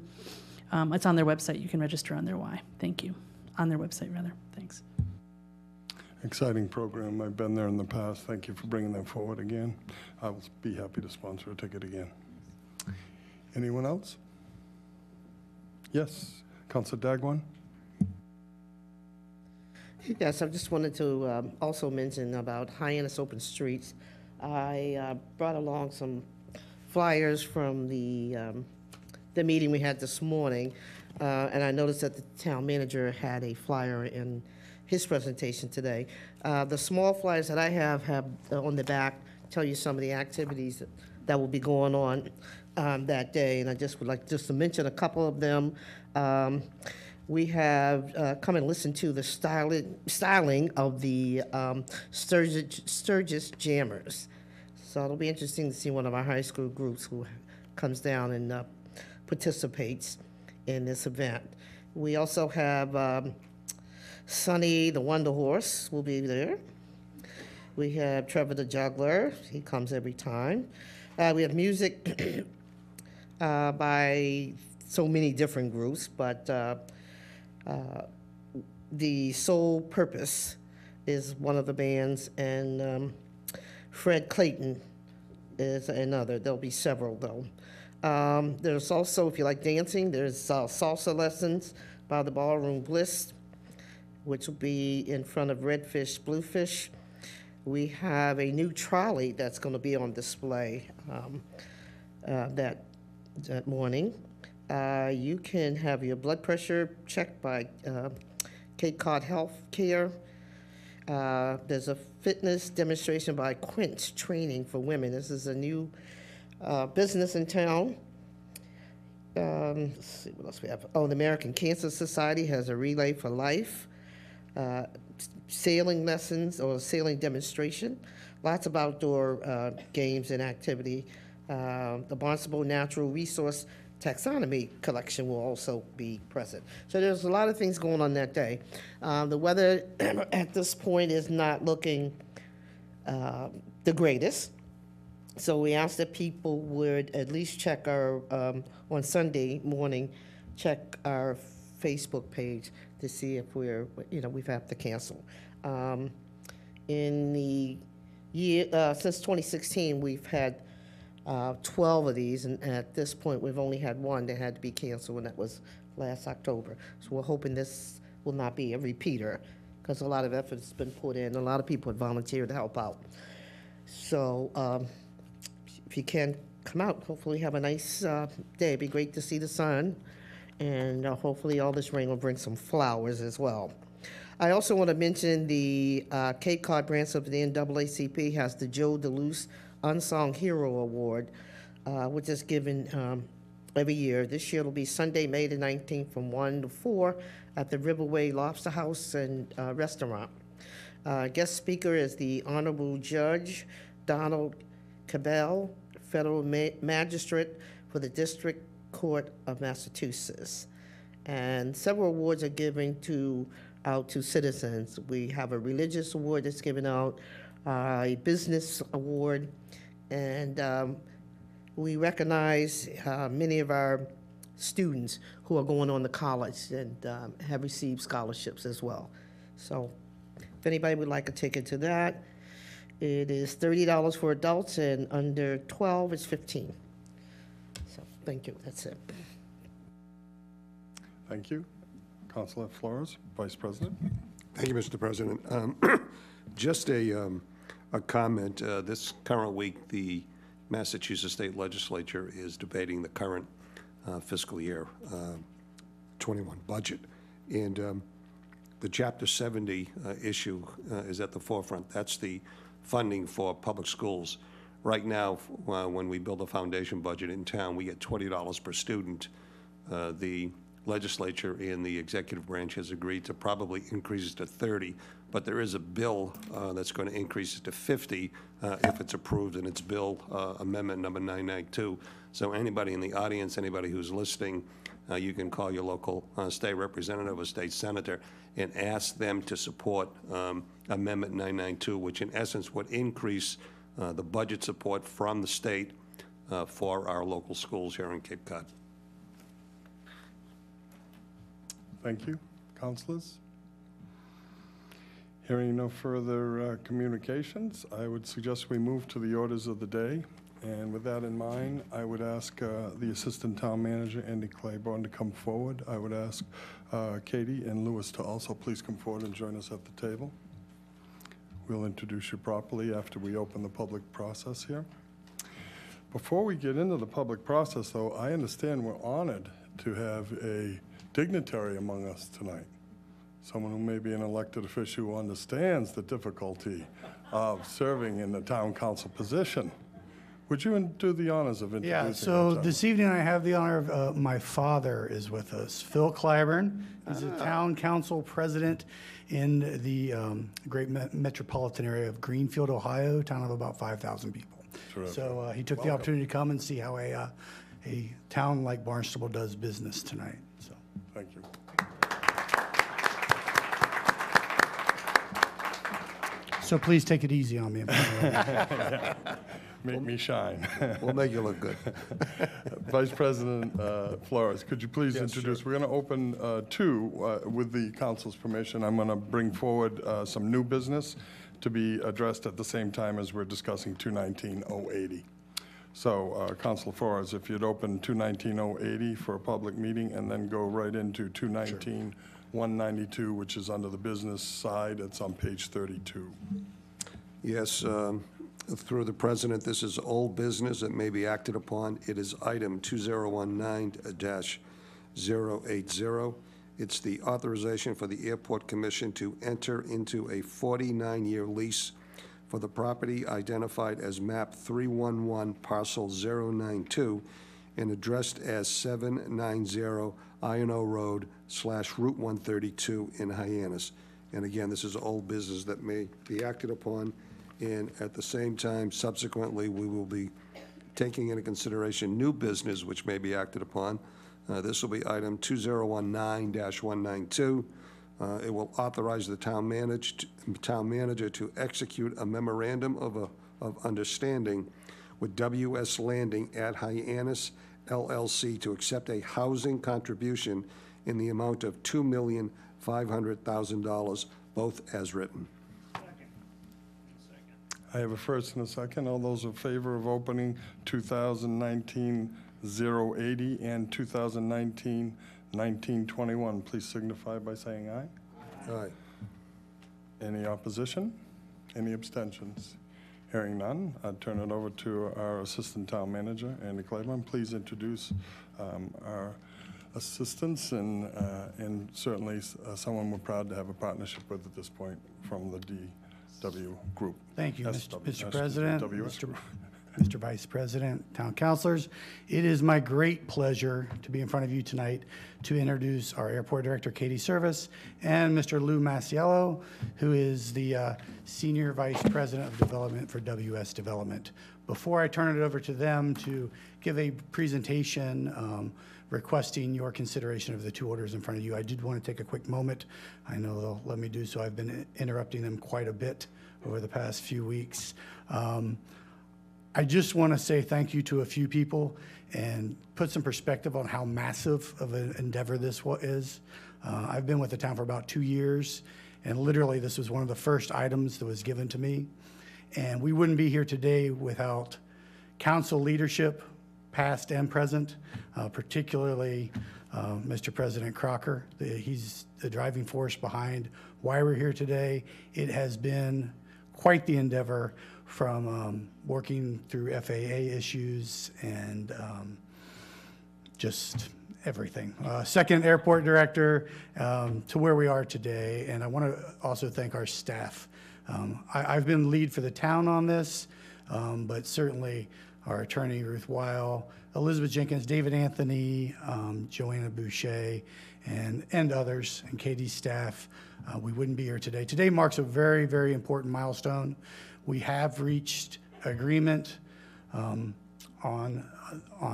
It's on their website. You can register on their Y. Thank you. On their website, rather. Thanks. Exciting program. I've been there in the past. Thank you for bringing that forward again. I will be happy to sponsor a ticket again. Anyone else? Yes, Councilor Dagwan. Yes, I just wanted to also mention about Hyannis Open Streets. I brought along some flyers from the meeting we had this morning, and I noticed that the town manager had a flyer in his presentation today. The small flyers that I have on the back tell you some of the activities that will be going on that day, and I just would like just to mention a couple of them. We have come and listened to the styling of the Sturgis Jammers. So it'll be interesting to see one of our high school groups who comes down and participates in this event. We also have Sonny the Wonder Horse will be there. We have Trevor the Juggler. He comes every time. We have music by so many different groups, but the Soul Purpose is one of the bands, and Fred Clayton is another. There'll be several, though. There's also, if you like dancing, there's salsa lessons by the Ballroom Bliss, which will be in front of Redfish Bluefish. We have a new trolley that's going to be on display that morning. You can have your blood pressure checked by Cape Cod Health Care. There's a fitness demonstration by Quince Training for Women. This is a new business in town. Let's see what else we have. Oh, the American Cancer Society has a Relay for Life. Sailing lessons or sailing demonstration, lots of outdoor games and activity. The Barnstable Natural Resource Taxonomy Collection will also be present. So there's a lot of things going on that day. The weather at this point is not looking the greatest. So we asked that people would at least check our, on Sunday morning, check our Facebook page to see if we've had to cancel. In the year, since 2016, we've had 12 of these, and at this point, we've only had one that had to be canceled, and that was last October. So we're hoping this will not be a repeater, because a lot of effort's been put in, a lot of people have volunteered to help out. So if you can come out, hopefully have a nice day. It'd be great to see the sun. And hopefully all this rain will bring some flowers as well. I also want to mention the Cape Cod branch of the NAACP has the Joe DeLuce Unsung Hero Award, which is given every year. This year it'll be Sunday, May the 19th from 1 to 4 at the Riverway Lobster House and Restaurant. Guest speaker is the Honorable Judge Donald Cabell, Federal Magistrate for the District Court of Massachusetts. And several awards are given out to citizens. We have a religious award that's given out, a business award, and we recognize many of our students who are going on to college and have received scholarships as well. So if anybody would like a ticket to that, it is $30 for adults, and under 12 is $15. So thank you. That's it. Thank you. Councilor Flores, Vice President. Thank you, Mr. President. Just a a comment. This current week, the Massachusetts State Legislature is debating the current fiscal year 21 budget. And the Chapter 70 issue is at the forefront. That's the funding for public schools. Right now, when we build a foundation budget in town, we get $20 per student. The legislature and the executive branch has agreed to probably increase it to 30, but there is a bill that's going to increase it to 50 if it's approved, and it's bill amendment number 992. So anybody in the audience, anybody who's listening, you can call your local state representative or state senator and ask them to support amendment 992, which in essence would increase the budget support from the state for our local schools here in Cape Cod. Thank you. Councilors? Hearing no further communications, I would suggest we move to the orders of the day. And with that in mind, I would ask the Assistant Town Manager, Andy Claiborne, to come forward. I would ask Katie and Louis to also please come forward and join us at the table. We'll introduce you properly after we open the public process here. Before we get into the public process, though, I understand we're honored to have a dignitary among us tonight, someone who may be an elected official who understands the difficulty of serving in the town council position. Would you do the honors of introducing? Yeah, so this evening I have the honor of my father is with us, Phil Clyburn. He's a town council president in the great metropolitan area of Greenfield, Ohio, town of about 5,000 people. Terrific. So he took the opportunity to come and see how a town like Barnstable does business tonight. So. Thank you. So please take it easy on me. Make me shine. We'll make you look good. Vice President Flores, could you please introduce? Sure. We're going to open two with the council's permission. I'm going to bring forward some new business to be addressed at the same time as we're discussing 219-080. So, Councilor Flores, if you'd open 219-080 for a public meeting and then go right into 219-192, which is under the business side. It's on page 32. Yes, through the president, this is old business that may be acted upon. It is item 2019-080. It's the authorization for the Airport Commission to enter into a 49-year lease for the property identified as map 311 parcel 092 and addressed as 790 I&O Road / Route 132 in Hyannis. And again, this is old business that may be acted upon. And at the same time, subsequently, we will be taking into consideration new business which may be acted upon. This will be item 2019-192. It will authorize the town manager to execute a memorandum of understanding with WS Landing at Hyannis LLC to accept a housing contribution in the amount of $2,500,000, both as written. I have a first and a second. All those in favor of opening 2019-080 and 2019-1921, please signify by saying aye. Aye. Any opposition? Any abstentions? Hearing none, I'll turn it over to our Assistant Town Manager, Andy Claiborne. Please introduce our assistants and certainly someone we're proud to have a partnership with at this point from the DW Group. Thank you, Mr. President, Mr. Vice President, Town Councilors. It is my great pleasure to be in front of you tonight to introduce our Airport Director, Katie Service, and Mr. Lou Masiello, who is the Senior Vice President of Development for WS Development. Before I turn it over to them to give a presentation requesting your consideration of the two orders in front of you, I did want to take a quick moment. I know they'll let me do so. I've been interrupting them quite a bit over the past few weeks. I just want to say thank you to a few people and put some perspective on how massive of an endeavor this is. I've been with the town for about 2 years, and literally this was one of the first items that was given to me. And we wouldn't be here today without council leadership, past and present, particularly Mr. President Crocker. He's the driving force behind why we're here today. It has been quite the endeavor from working through FAA issues and just everything. Second airport director to where we are today, and I want to also thank our staff. I've been lead for the town on this, but certainly our attorney Ruth Weil, Elizabeth Jenkins, David Anthony, Joanna Boucher, and others, and Katie's staff. We wouldn't be here today. Today marks a very, very important milestone. We have reached agreement on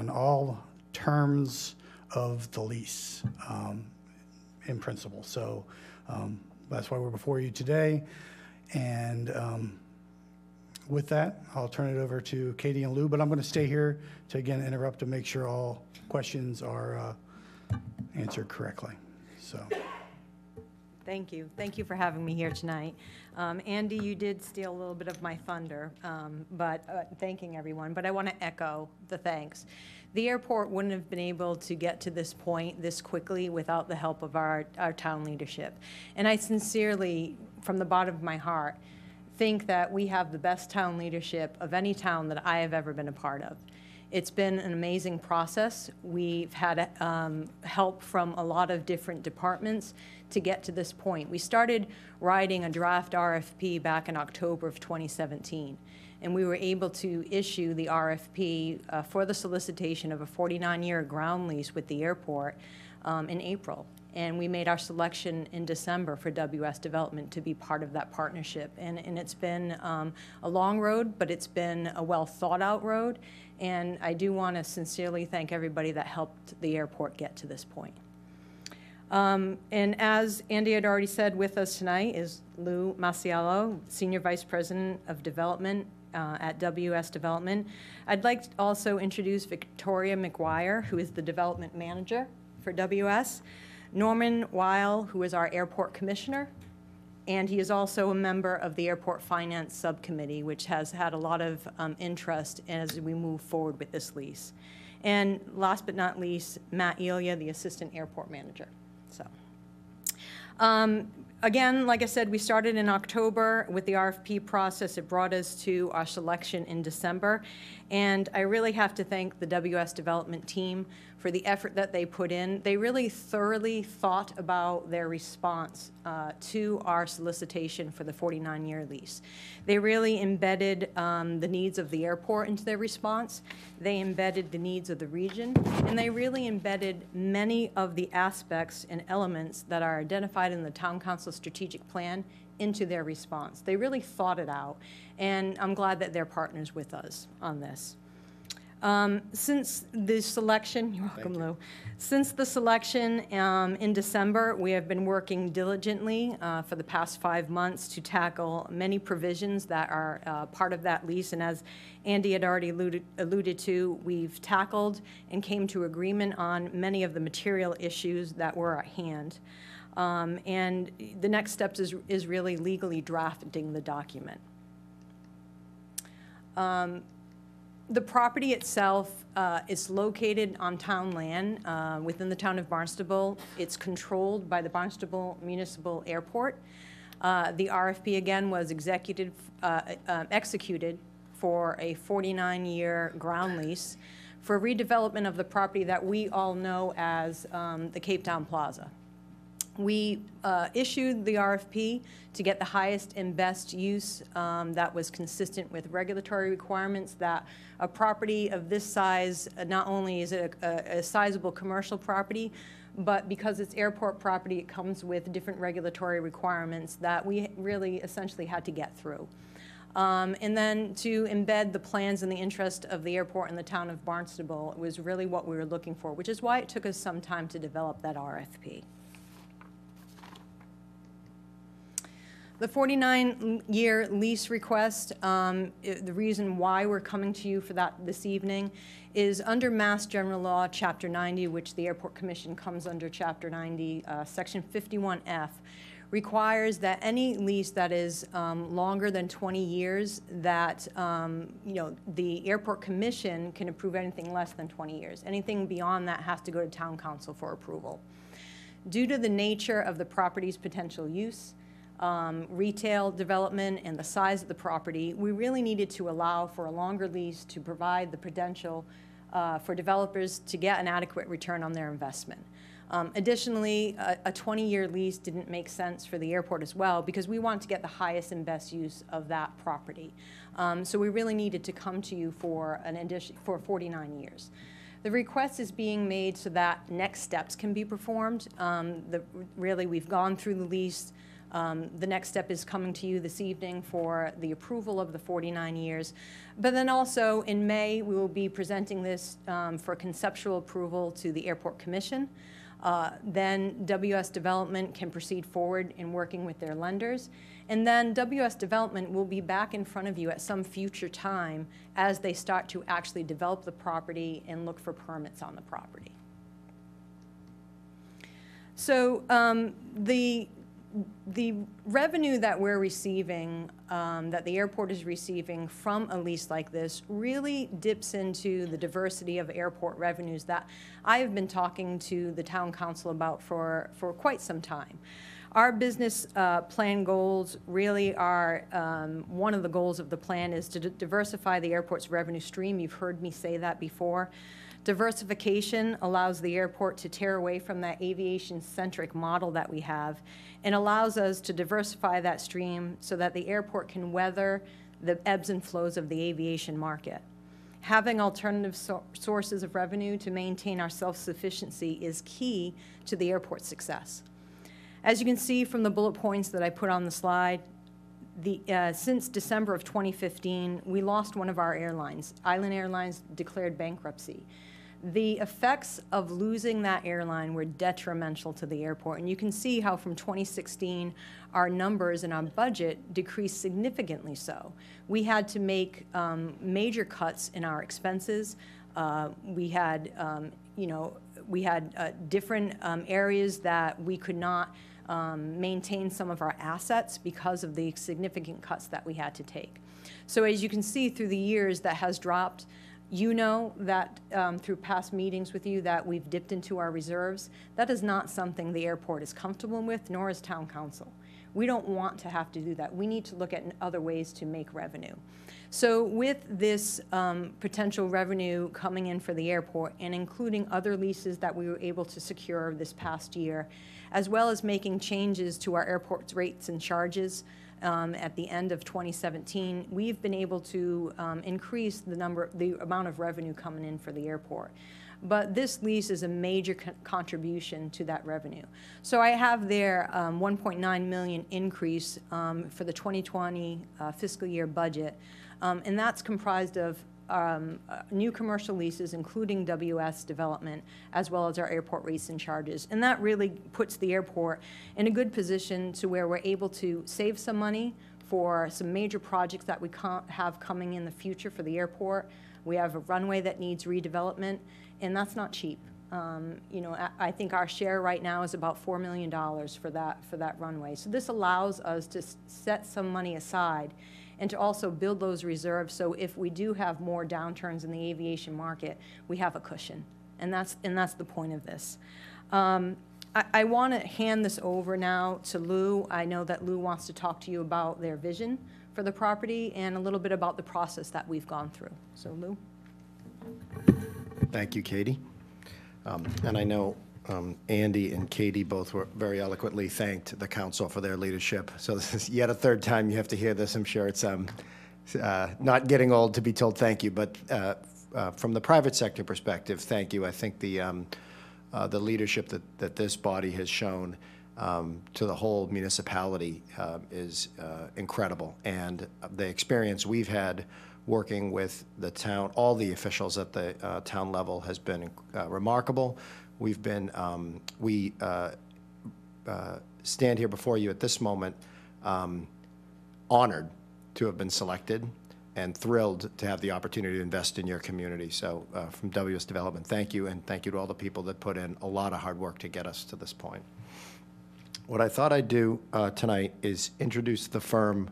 all terms of the lease in principle. So that's why we're before you today. And with that, I'll turn it over to Katie and Lou, but I'm going to stay here to again interrupt to make sure all questions are answered correctly. So. Thank you. Thank you for having me here tonight. Andy, you did steal a little bit of my thunder, but thanking everyone. But I want to echo the thanks. The airport wouldn't have been able to get to this point this quickly without the help of our town leadership. And I sincerely, from the bottom of my heart, think that we have the best town leadership of any town that I have ever been a part of. It's been an amazing process. We've had help from a lot of different departments to get to this point. We started writing a draft RFP back in October of 2017, and we were able to issue the RFP for the solicitation of a 49-year ground lease with the airport in April. And we made our selection in December for WS Development to be part of that partnership. And it's been a long road, but it's been a well-thought-out road. And I do want to sincerely thank everybody that helped the airport get to this point. And as Andy had already said, with us tonight is Lou Masiello, Senior Vice President of Development at WS Development. I'd like to also introduce Victoria McGuire, who is the Development Manager for WS. Norman Weil, who is our Airport Commissioner, and he is also a member of the Airport Finance Subcommittee, which has had a lot of interest as we move forward with this lease. And last but not least, Matt Elia, the Assistant Airport Manager. So, again, like I said, we started in October with the RFP process. It brought us to our selection in December. And I really have to thank the WS Development team for the effort that they put in. They really thoroughly thought about their response to our solicitation for the 49-year lease. They really embedded the needs of the airport into their response. They embedded the needs of the region, and they really embedded many of the aspects and elements that are identified in the Town Council strategic plan into their response. They really thought it out, and I'm glad that they're partners with us on this. Since the selection, you're welcome, Lou. Since the selection in December, we have been working diligently for the past 5 months to tackle many provisions that are part of that lease. And as Andy had already alluded to, we've tackled and came to agreement on many of the material issues that were at hand. And the next steps is really legally drafting the document. The property itself is located on town land within the town of Barnstable. It's controlled by the Barnstable Municipal Airport. The RFP, again, was executed for a 49-year ground lease for redevelopment of the property that we all know as the Cape Town Plaza. We issued the RFP to get the highest and best use that was consistent with regulatory requirements, that a property of this size, not only is it a sizable commercial property, but because it's airport property, it comes with different regulatory requirements that we really essentially had to get through. And then to embed the plans in the interest of the airport and the town of Barnstable was really what we were looking for, which is why it took us some time to develop that RFP. The 49-year lease request, the reason why we're coming to you for that this evening is under Mass General Law, Chapter 90, which the Airport Commission comes under Chapter 90, Section 51F, requires that any lease that is longer than 20 years, that the Airport Commission can approve anything less than 20 years. Anything beyond that has to go to Town Council for approval. Due to the nature of the property's potential use, retail development and the size of the property, we really needed to allow for a longer lease to provide the potential for developers to get an adequate return on their investment. Additionally, a 20-year lease didn't make sense for the airport as well because we want to get the highest and best use of that property. So we really needed to come to you for an addition for 49 years. The request is being made so that next steps can be performed. Really, we've gone through the lease. The next step is coming to you this evening for the approval of the 49 years. But then also in May, we will be presenting this for conceptual approval to the Airport Commission. Then WS Development can proceed forward in working with their lenders. And then WS Development will be back in front of you at some future time as they start to actually develop the property and look for permits on the property. So the revenue that we're receiving, that the airport is receiving from a lease like this really dips into the diversity of airport revenues that I have been talking to the town council about for quite some time. Our business plan goals really are, one of the goals of the plan is to diversify the airport's revenue stream. You've heard me say that before. Diversification allows the airport to tear away from that aviation-centric model that we have and allows us to diversify that stream so that the airport can weather the ebbs and flows of the aviation market. Having alternative sources of revenue to maintain our self-sufficiency is key to the airport's success. As you can see from the bullet points that I put on the slide, since December of 2015, we lost one of our airlines. Island Airlines declared bankruptcy. The effects of losing that airline were detrimental to the airport. And you can see how from 2016, our numbers and our budget decreased significantly so. We had to make major cuts in our expenses. We had, different areas that we could not maintain some of our assets because of the significant cuts that we had to take. So as you can see through the years, that has dropped. You know that through past meetings with you that we've dipped into our reserves. That is not something the airport is comfortable with, nor is town council. We don't want to have to do that. We need to look at other ways to make revenue. So with this potential revenue coming in for the airport and including other leases that we were able to secure this past year, as well as making changes to our airport's rates and charges at the end of 2017, we've been able to increase the amount of revenue coming in for the airport. But this lease is a major contribution to that revenue. So I have there $1.9 million increase for the 2020 fiscal year budget, and that's comprised of new commercial leases, including WS Development, as well as our airport rates and charges. And that really puts the airport in a good position to where we're able to save some money for some major projects that we have coming in the future for the airport. We have a runway that needs redevelopment, and that's not cheap. I think our share right now is about $4 million for that runway. So this allows us to set some money aside and to also build those reserves so if we do have more downturns in the aviation market, we have a cushion. And that's the point of this. I want to hand this over now to Lou. I know that Lou wants to talk to you about their vision for the property and a little bit about the process that we've gone through. So Lou. Thank you, Katie. And I know Andy and Katie both were very eloquently thanked the council for their leadership. So this is yet a third time you have to hear this. I'm sure it's not getting old to be told thank you, but from the private sector perspective, thank you. I think the leadership that this body has shown to the whole municipality is incredible. And the experience we've had working with the town, all the officials at the town level has been remarkable. We've been, we stand here before you at this moment honored to have been selected and thrilled to have the opportunity to invest in your community. So from WS Development, thank you, and thank you to all the people that put in a lot of hard work to get us to this point. What I thought I'd do tonight is introduce the firm.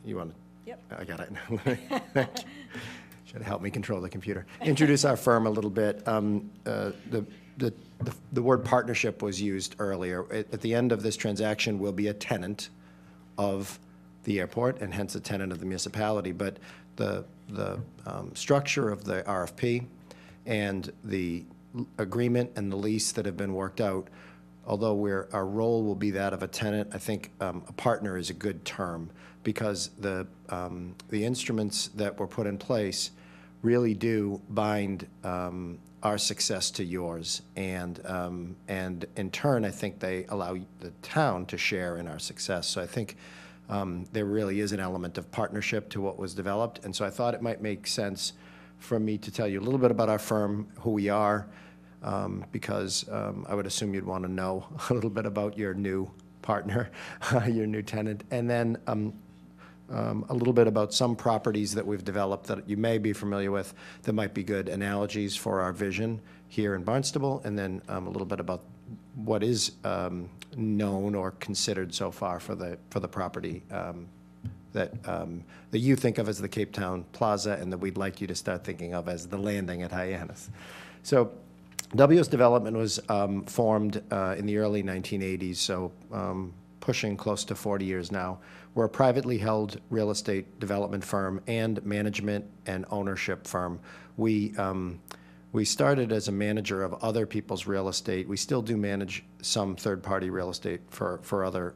You want to? Yep. I got it. Thank you. Should help me control the computer. Introduce our firm a little bit. The the word partnership was used earlier. At the end of this transaction, we'll be a tenant of the airport and hence a tenant of the municipality. But the structure of the RFP and the agreement and the lease that have been worked out, although our role will be that of a tenant, I think a partner is a good term, because the instruments that were put in place really do bind our success to yours, and in turn, I think they allow the town to share in our success. So I think there really is an element of partnership to what was developed, and so I thought it might make sense for me to tell you a little bit about our firm, who we are, because I would assume you'd want to know a little bit about your new partner, your new tenant, and then a little bit about some properties that we've developed that you may be familiar with that might be good analogies for our vision here in Barnstable, and then a little bit about what is known or considered so far for the property that you think of as the Cape Town Plaza, and that we'd like you to start thinking of as the landing at Hyannis. So WS Development was formed in the early 1980s, so pushing close to 40 years now. We're a privately held real estate development firm and management and ownership firm. We started as a manager of other people's real estate. We still do manage some third-party real estate for other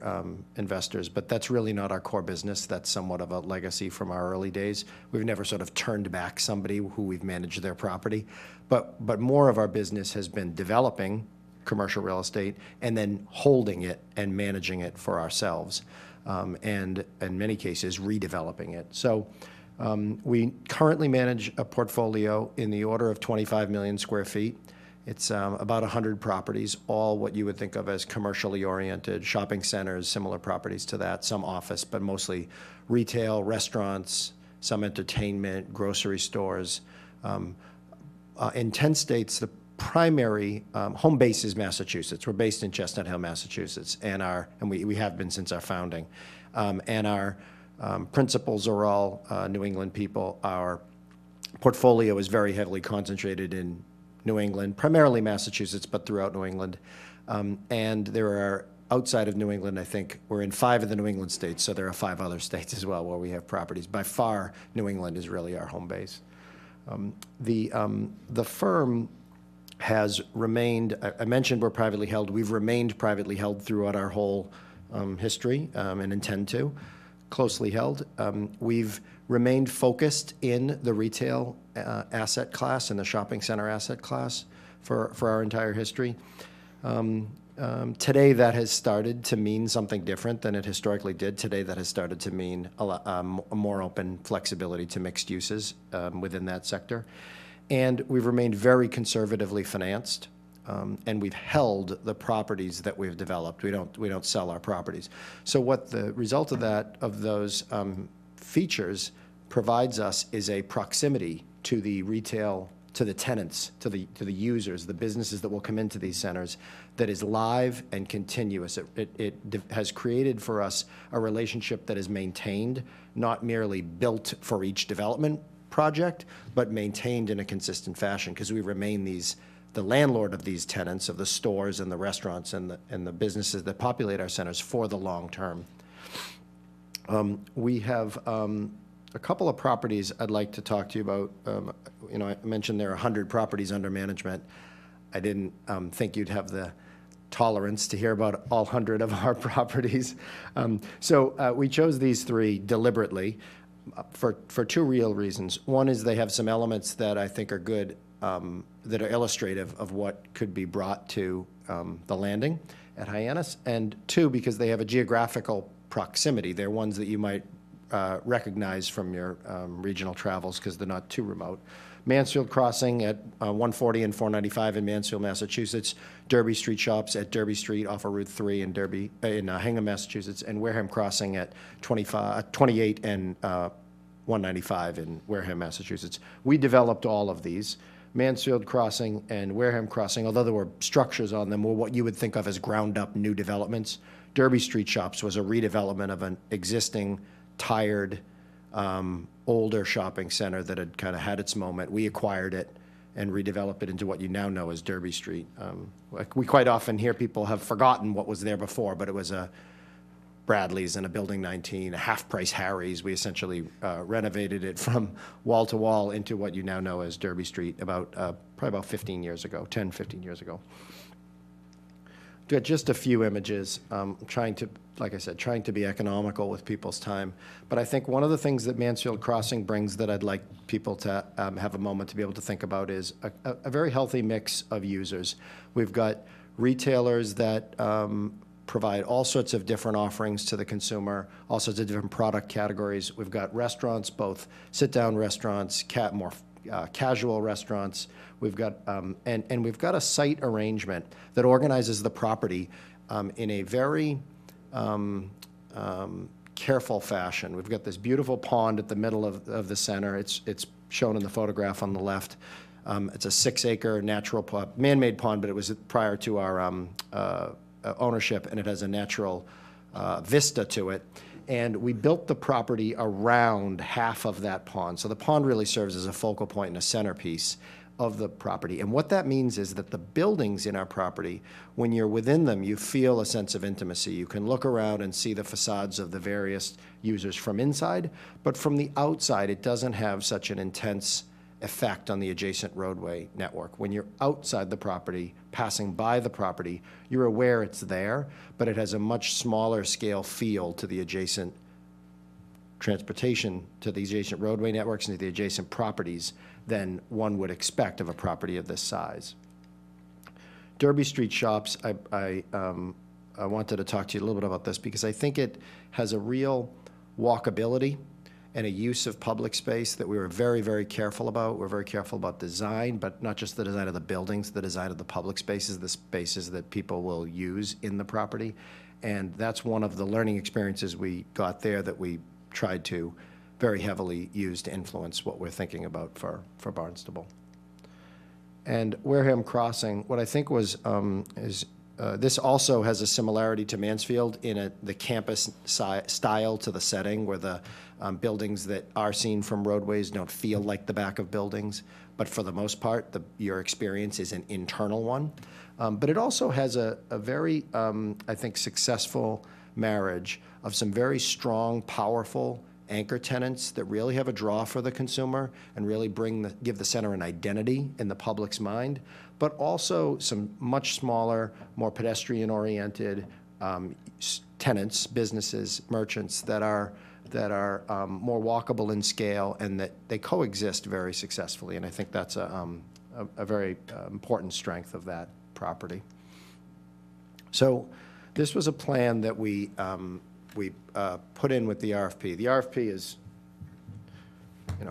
investors, but that's really not our core business. That's somewhat of a legacy from our early days. We've never sort of turned back somebody who we've managed their property. But more of our business has been developing commercial real estate and then holding it and managing it for ourselves, and in many cases, redeveloping it. So we currently manage a portfolio in the order of 25 million square feet. It's about 100 properties, all what you would think of as commercially oriented, shopping centers, similar properties to that, some office, but mostly retail, restaurants, some entertainment, grocery stores. In 10 states, the primary home base is Massachusetts. We're based in Chestnut Hill, Massachusetts, and we have been since our founding. And our principals are all New England people. Our portfolio is very heavily concentrated in New England, primarily Massachusetts, but throughout New England. And there are, outside of New England, I think, we're in 5 of the New England states, so there are 5 other states as well where we have properties. By far, New England is really our home base. The firm has remained, I mentioned we're privately held. We've remained privately held throughout our whole history and intend to, closely held. We've remained focused in the retail asset class and the shopping center asset class for our entire history. Today, that has started to mean something different than it historically did. Today, that has started to mean a more open flexibility to mixed uses within that sector. And we've remained very conservatively financed, and we've held the properties that we've developed. We don't sell our properties. So what the result of those features provides us is a proximity to the retail, to the tenants, to the users, the businesses that will come into these centers, that is live and continuous. It has created for us a relationship that is maintained, not merely built for each development project, but maintained in a consistent fashion, because we remain the landlord of these tenants, of the stores and the restaurants and the businesses that populate our centers for the long term. We have a couple of properties I'd like to talk to you about. I mentioned there are 100 properties under management. I didn't think you'd have the tolerance to hear about all 100 of our properties. So we chose these 3 deliberately for 2 real reasons. One is they have some elements that I think are good, that are illustrative of what could be brought to the landing at Hyannis, and 2, because they have a geographical proximity. They're ones that you might recognize from your regional travels because they're not too remote. Mansfield Crossing at 140 and 495 in Mansfield, Massachusetts. Derby Street Shops at Derby Street off of Route 3 in Hingham, Massachusetts. And Wareham Crossing at 28 and 195 in Wareham, Massachusetts. We developed all of these. Mansfield Crossing and Wareham Crossing, although there were structures on them, were what you would think of as ground-up new developments. Derby Street Shops was a redevelopment of an existing, tired, older shopping center that had kind of had its moment. We acquired it and redevelop it into what you now know as Derby Street. We quite often hear people have forgotten what was there before, but it was a Bradley's and a Building 19, a half-price Harry's. We essentially renovated it from wall to wall into what you now know as Derby Street probably about 15 years ago, 10, 15 years ago. Got just a few images, trying to, like I said, trying to be economical with people's time. But I think one of the things that Mansfield Crossing brings that I'd like people to have a moment to be able to think about is a very healthy mix of users. We've got retailers that provide all sorts of different offerings to the consumer, all sorts of different product categories. We've got restaurants, both sit-down restaurants, more casual restaurants. We've got and we've got a site arrangement that organizes the property in a very careful fashion. We've got this beautiful pond at the middle of the center. It's shown in the photograph on the left. It's a 6-acre natural man-made pond, but it was prior to our ownership, and it has a natural vista to it. And we built the property around half of that pond. So the pond really serves as a focal point and a centerpiece of the property. And what that means is that the buildings in our property, when you're within them, you feel a sense of intimacy. You can look around and see the facades of the various users from inside, but from the outside, it doesn't have such an intense effect on the adjacent roadway network. When you're outside the property, passing by the property, you're aware it's there, but it has a much smaller scale feel to the adjacent transportation, to the adjacent roadway networks and to the adjacent properties than one would expect of a property of this size. Derby Street Shops, I wanted to talk to you a little bit about this because I think it has a real walkability and a use of public space that we were very, very careful about. We're very careful about design, but not just the design of the buildings, the design of the public spaces, the spaces that people will use in the property. And that's one of the learning experiences we got there that we tried to very heavily use to influence what we're thinking about for Barnstable. And Wareham Crossing, what I think was, this also has a similarity to Mansfield in the campus style to the setting, where the buildings that are seen from roadways don't feel like the back of buildings, but for the most part, your experience is an internal one. But it also has a very, I think, successful marriage of some very strong, powerful anchor tenants that really have a draw for the consumer and really give the center an identity in the public's mind, but also some much smaller, more pedestrian-oriented tenants, businesses, merchants that are more walkable in scale and that they coexist very successfully. And I think that's a very important strength of that property. So this was a plan that we put in with the RFP. The RFP is,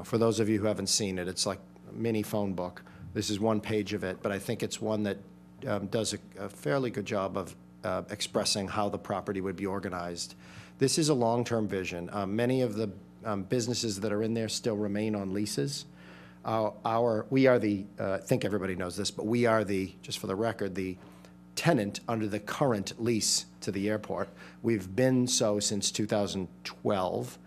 for those of you who haven't seen it, it's like a mini phone book. This is one page of it, but I think it's one that does a fairly good job of expressing how the property would be organized. This is a long-term vision. Many of the businesses that are in there still remain on leases. We are the, I think everybody knows this, but we are the, just for the record, the tenant under the current lease to the airport. We've been so since 2012,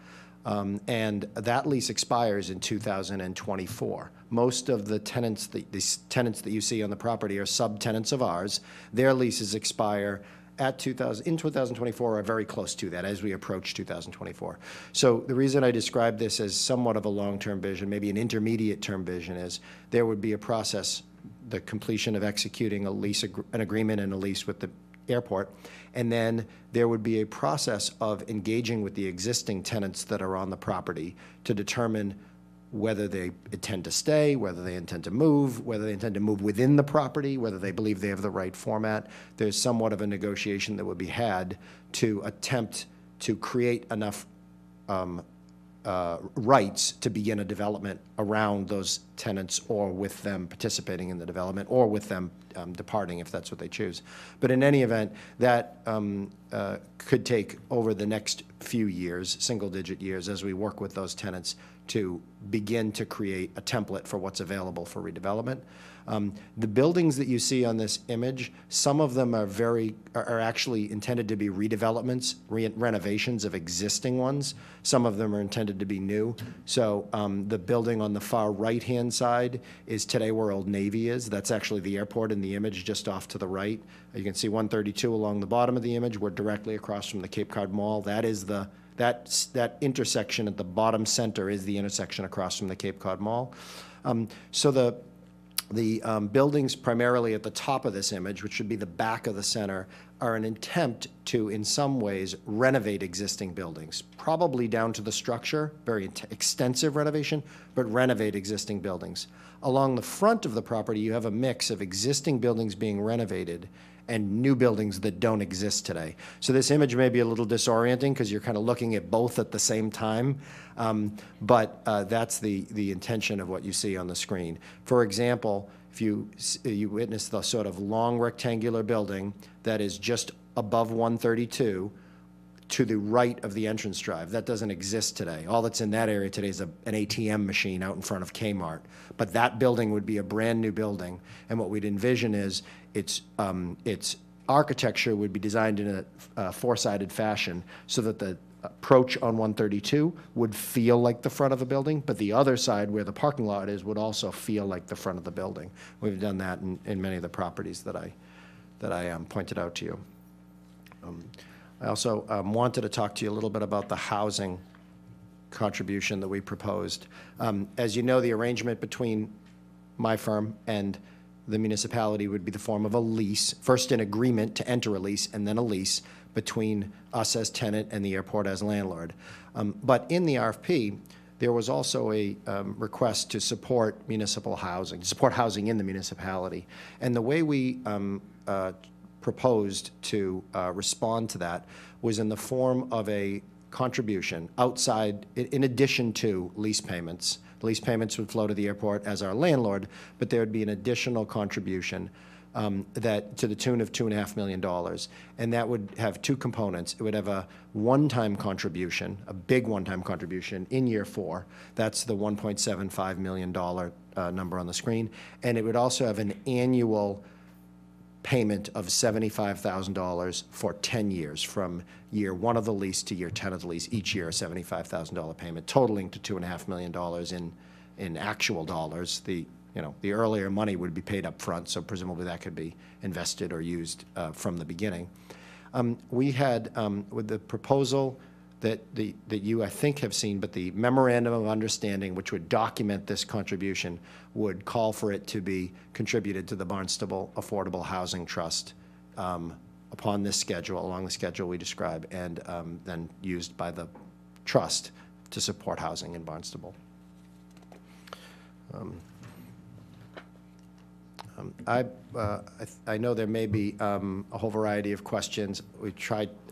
and that lease expires in 2024. Most of the tenants, these tenants that you see on the property are subtenants of ours. Their leases expire in 2024 or very close to that as we approach 2024. So the reason I describe this as somewhat of a long-term vision, maybe an intermediate-term vision, is there would be a process, the completion of executing an agreement and a lease with the airport, and then there would be a process of engaging with the existing tenants that are on the property to determine whether they intend to stay, whether they intend to move, whether they intend to move within the property, whether they believe they have the right format. There's somewhat of a negotiation that would be had to attempt to create enough rights to begin a development around those tenants or with them participating in the development or with them departing if that's what they choose. But in any event, that could take over the next few years, single-digit years, as we work with those tenants to begin to create a template for what's available for redevelopment. The buildings that you see on this image, some of them are actually intended to be redevelopments, renovations of existing ones. Some of them are intended to be new. So the building on the far right-hand side is today where Old Navy is. That's actually the airport in the image just off to the right. You can see 132 along the bottom of the image. We're directly across from the Cape Cod Mall. That is that intersection at the bottom center is the intersection across from the Cape Cod Mall. So the buildings primarily at the top of this image, which should be the back of the center, are an attempt to, in some ways, renovate existing buildings, probably down to the structure, very extensive renovation, but renovate existing buildings. Along the front of the property, you have a mix of existing buildings being renovated and new buildings that don't exist today. So this image may be a little disorienting because you're kind of looking at both at the same time, but that's the intention of what you see on the screen. For example, if you witness the sort of long rectangular building that is just above 132 to the right of the entrance drive, that doesn't exist today. All that's in that area today is an ATM machine out in front of Kmart. But that building would be a brand new building, and what we'd envision is its architecture would be designed in a four-sided fashion so that the approach on 132 would feel like the front of the building, but the other side where the parking lot is would also feel like the front of the building. We've done that in many of the properties that I pointed out to you. I also wanted to talk to you a little bit about the housing contribution that we proposed. As you know, the arrangement between my firm and the municipality would be the form of a lease, first an agreement to enter a lease, and then a lease between us as tenant and the airport as landlord. But in the RFP, there was also a request to support municipal housing, to support housing in the municipality. And the way we proposed to respond to that was in the form of a contribution outside, in addition to lease payments. The lease payments would flow to the airport as our landlord, but there would be an additional contribution that to the tune of $2.5 million. And that would have two components. It would have a one-time contribution, a big one-time contribution in year 4. That's the $1.75 million number on the screen. And it would also have an annual payment of $75,000 for 10 years, from year 1 of the lease to year 10 of the lease, each year a $75,000 payment, totaling to $2.5 million in actual dollars. The earlier money would be paid up front, so presumably that could be invested or used from the beginning. We had, with the proposal that you, I think, have seen, but the memorandum of understanding, which would document this contribution, would call for it to be contributed to the Barnstable Affordable Housing Trust upon this schedule, along the schedule we describe, and then used by the trust to support housing in Barnstable. I know there may be a whole variety of questions. I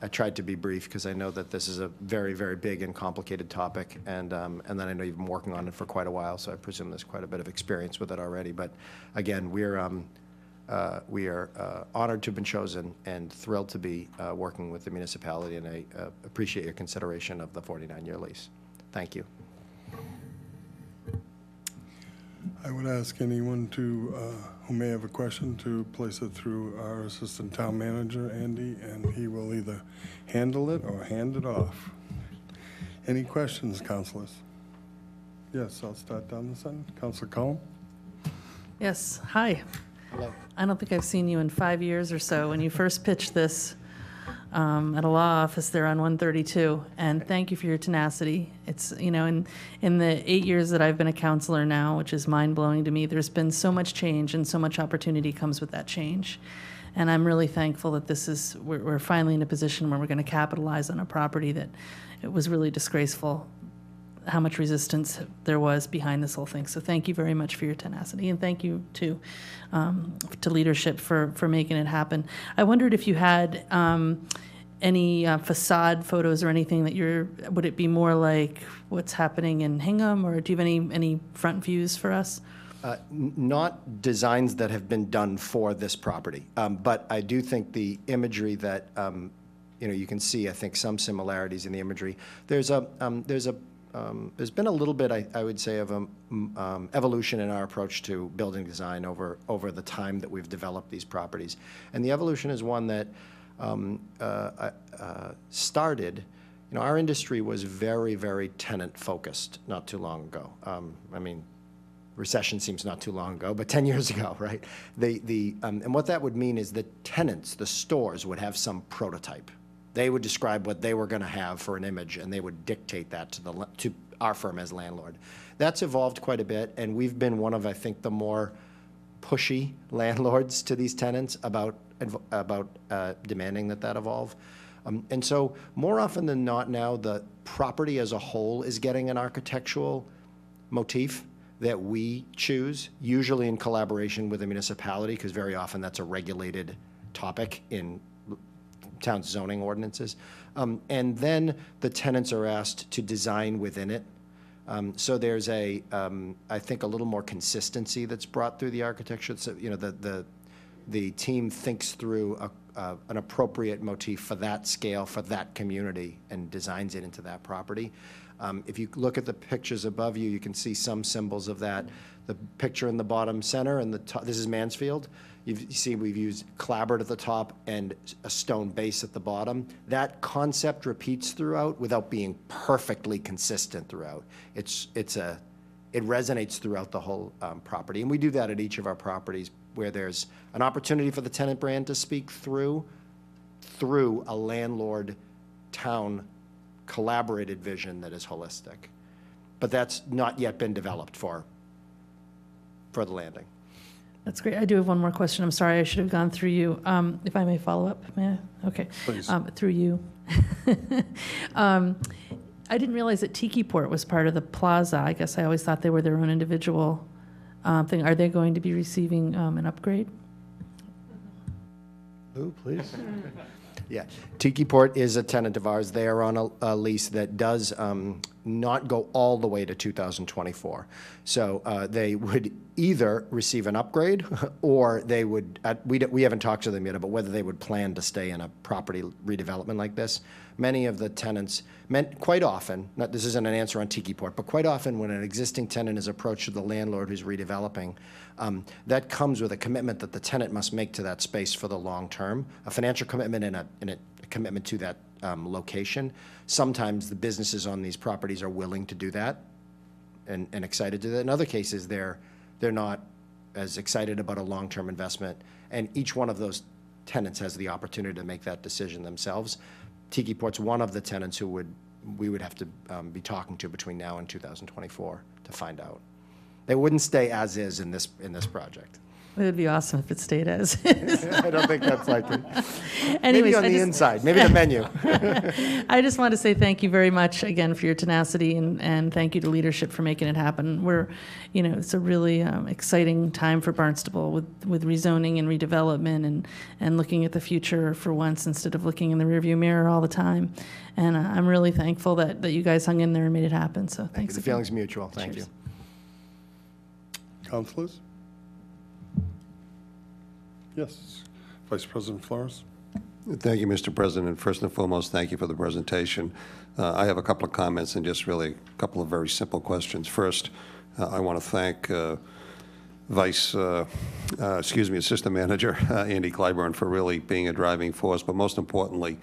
tried to be brief because I know that this is a very, very big and complicated topic, and then I know you've been working on it for quite a while, so I presume there's quite a bit of experience with it already. But again, we are honored to have been chosen and thrilled to be working with the municipality, and I appreciate your consideration of the 49-year lease. Thank you. I would ask anyone who may have a question to place it through our Assistant Town Manager, Andy, and he will either handle it or hand it off. Any questions, councilors? Yes, I'll start down this end. Councilor Cullen? Yes, hi. Hello. I don't think I've seen you in 5 years or so. When you first pitched this at a law office there on 132, and thank you for your tenacity. It's, in the 8 years that I've been a counselor now, which is mind-blowing to me, there's been so much change and so much opportunity comes with that change. And I'm really thankful that we're finally in a position where we're going to capitalize on a property that it was really disgraceful how much resistance there was behind this whole thing. So thank you very much for your tenacity, and thank you to leadership for making it happen. I wondered if you had any facade photos or anything that would it be more like what's happening in Hingham, or do you have any front views for us? Not designs that have been done for this property, but I do think the imagery that, you can see, I think, some similarities in the imagery. There's been a little bit, I would say, of evolution in our approach to building design over the time that we've developed these properties. And the evolution is one that started, our industry was very, very tenant-focused not too long ago. Recession seems not too long ago, but 10 years ago, right? And what that would mean is the tenants, the stores, would have some prototype. They would describe what they were going to have for an image, and they would dictate that to our firm as landlord. That's evolved quite a bit, and we've been one of, I think, the more pushy landlords to these tenants about demanding that evolve. And so more often than not now, the property as a whole is getting an architectural motif that we choose, usually in collaboration with the municipality, because very often that's a regulated topic in town's zoning ordinances. And then the tenants are asked to design within it. So there's I think, a little more consistency that's brought through the architecture. So, the team thinks through an appropriate motif for that scale, for that community, and designs it into that property. If you look at the pictures above you, you can see some symbols of that. The picture in the bottom center, and this is Mansfield. You see we've used clapboard at the top and a stone base at the bottom. That concept repeats throughout without being perfectly consistent throughout. It resonates throughout the whole property. And we do that at each of our properties where there's an opportunity for the tenant brand to speak through a landlord-town collaborated vision that is holistic. But that's not yet been developed for the landing. That's great. I do have one more question. I'm sorry, I should have gone through you. If I may follow up, may I? Okay. Please. Through you. I didn't realize that Tiki Port was part of the plaza. I guess I always thought they were their own individual thing. Are they going to be receiving an upgrade? Lou, please. Yeah, Tiki Port is a tenant of ours. They are on a lease that does not go all the way to 2024. So they would either receive an upgrade, or they would, we haven't talked to them yet about whether they would plan to stay in a property redevelopment like this. Many of the tenants, quite often, this isn't an answer on Tiki Port, but quite often when an existing tenant is approached to the landlord who's redeveloping, that comes with a commitment that the tenant must make to that space for the long term, a financial commitment and a commitment to that location. Sometimes the businesses on these properties are willing to do that and excited to do that. In other cases, they're not as excited about a long-term investment, and each one of those tenants has the opportunity to make that decision themselves. Tiki Port's one of the tenants who we would have to be talking to between now and 2024 to find out. They wouldn't stay as is in this project. It would be awesome if it stayed as is. I don't think that's likely. Anyways, maybe on the inside, maybe the menu. I just want to say thank you very much again for your tenacity, and thank you to leadership for making it happen. It's a really exciting time for Barnstable with rezoning and redevelopment and looking at the future for once instead of looking in the rearview mirror all the time. And I'm really thankful that you guys hung in there and made it happen. So thanks. The feeling's mutual. Thank you. Councilors? Yes, Vice President Flores. Thank you, Mr. President. First and foremost, thank you for the presentation. I have a couple of comments and just really a couple of very simple questions. First, I want to thank Assistant Manager Andy Clyburn for really being a driving force, but most importantly,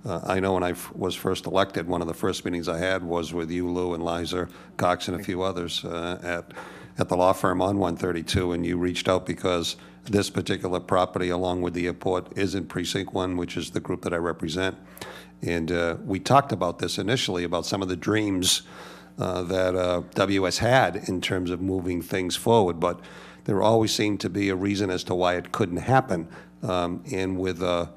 I know when I was first elected, one of the first meetings I had was with you, Lou, and Liza Cox, and a few others at the law firm on 132, and you reached out because this particular property, along with the airport, is in Precinct 1, which is the group that I represent. And we talked about this initially, about some of the dreams that WS had in terms of moving things forward, but there always seemed to be a reason as to why it couldn't happen. And with a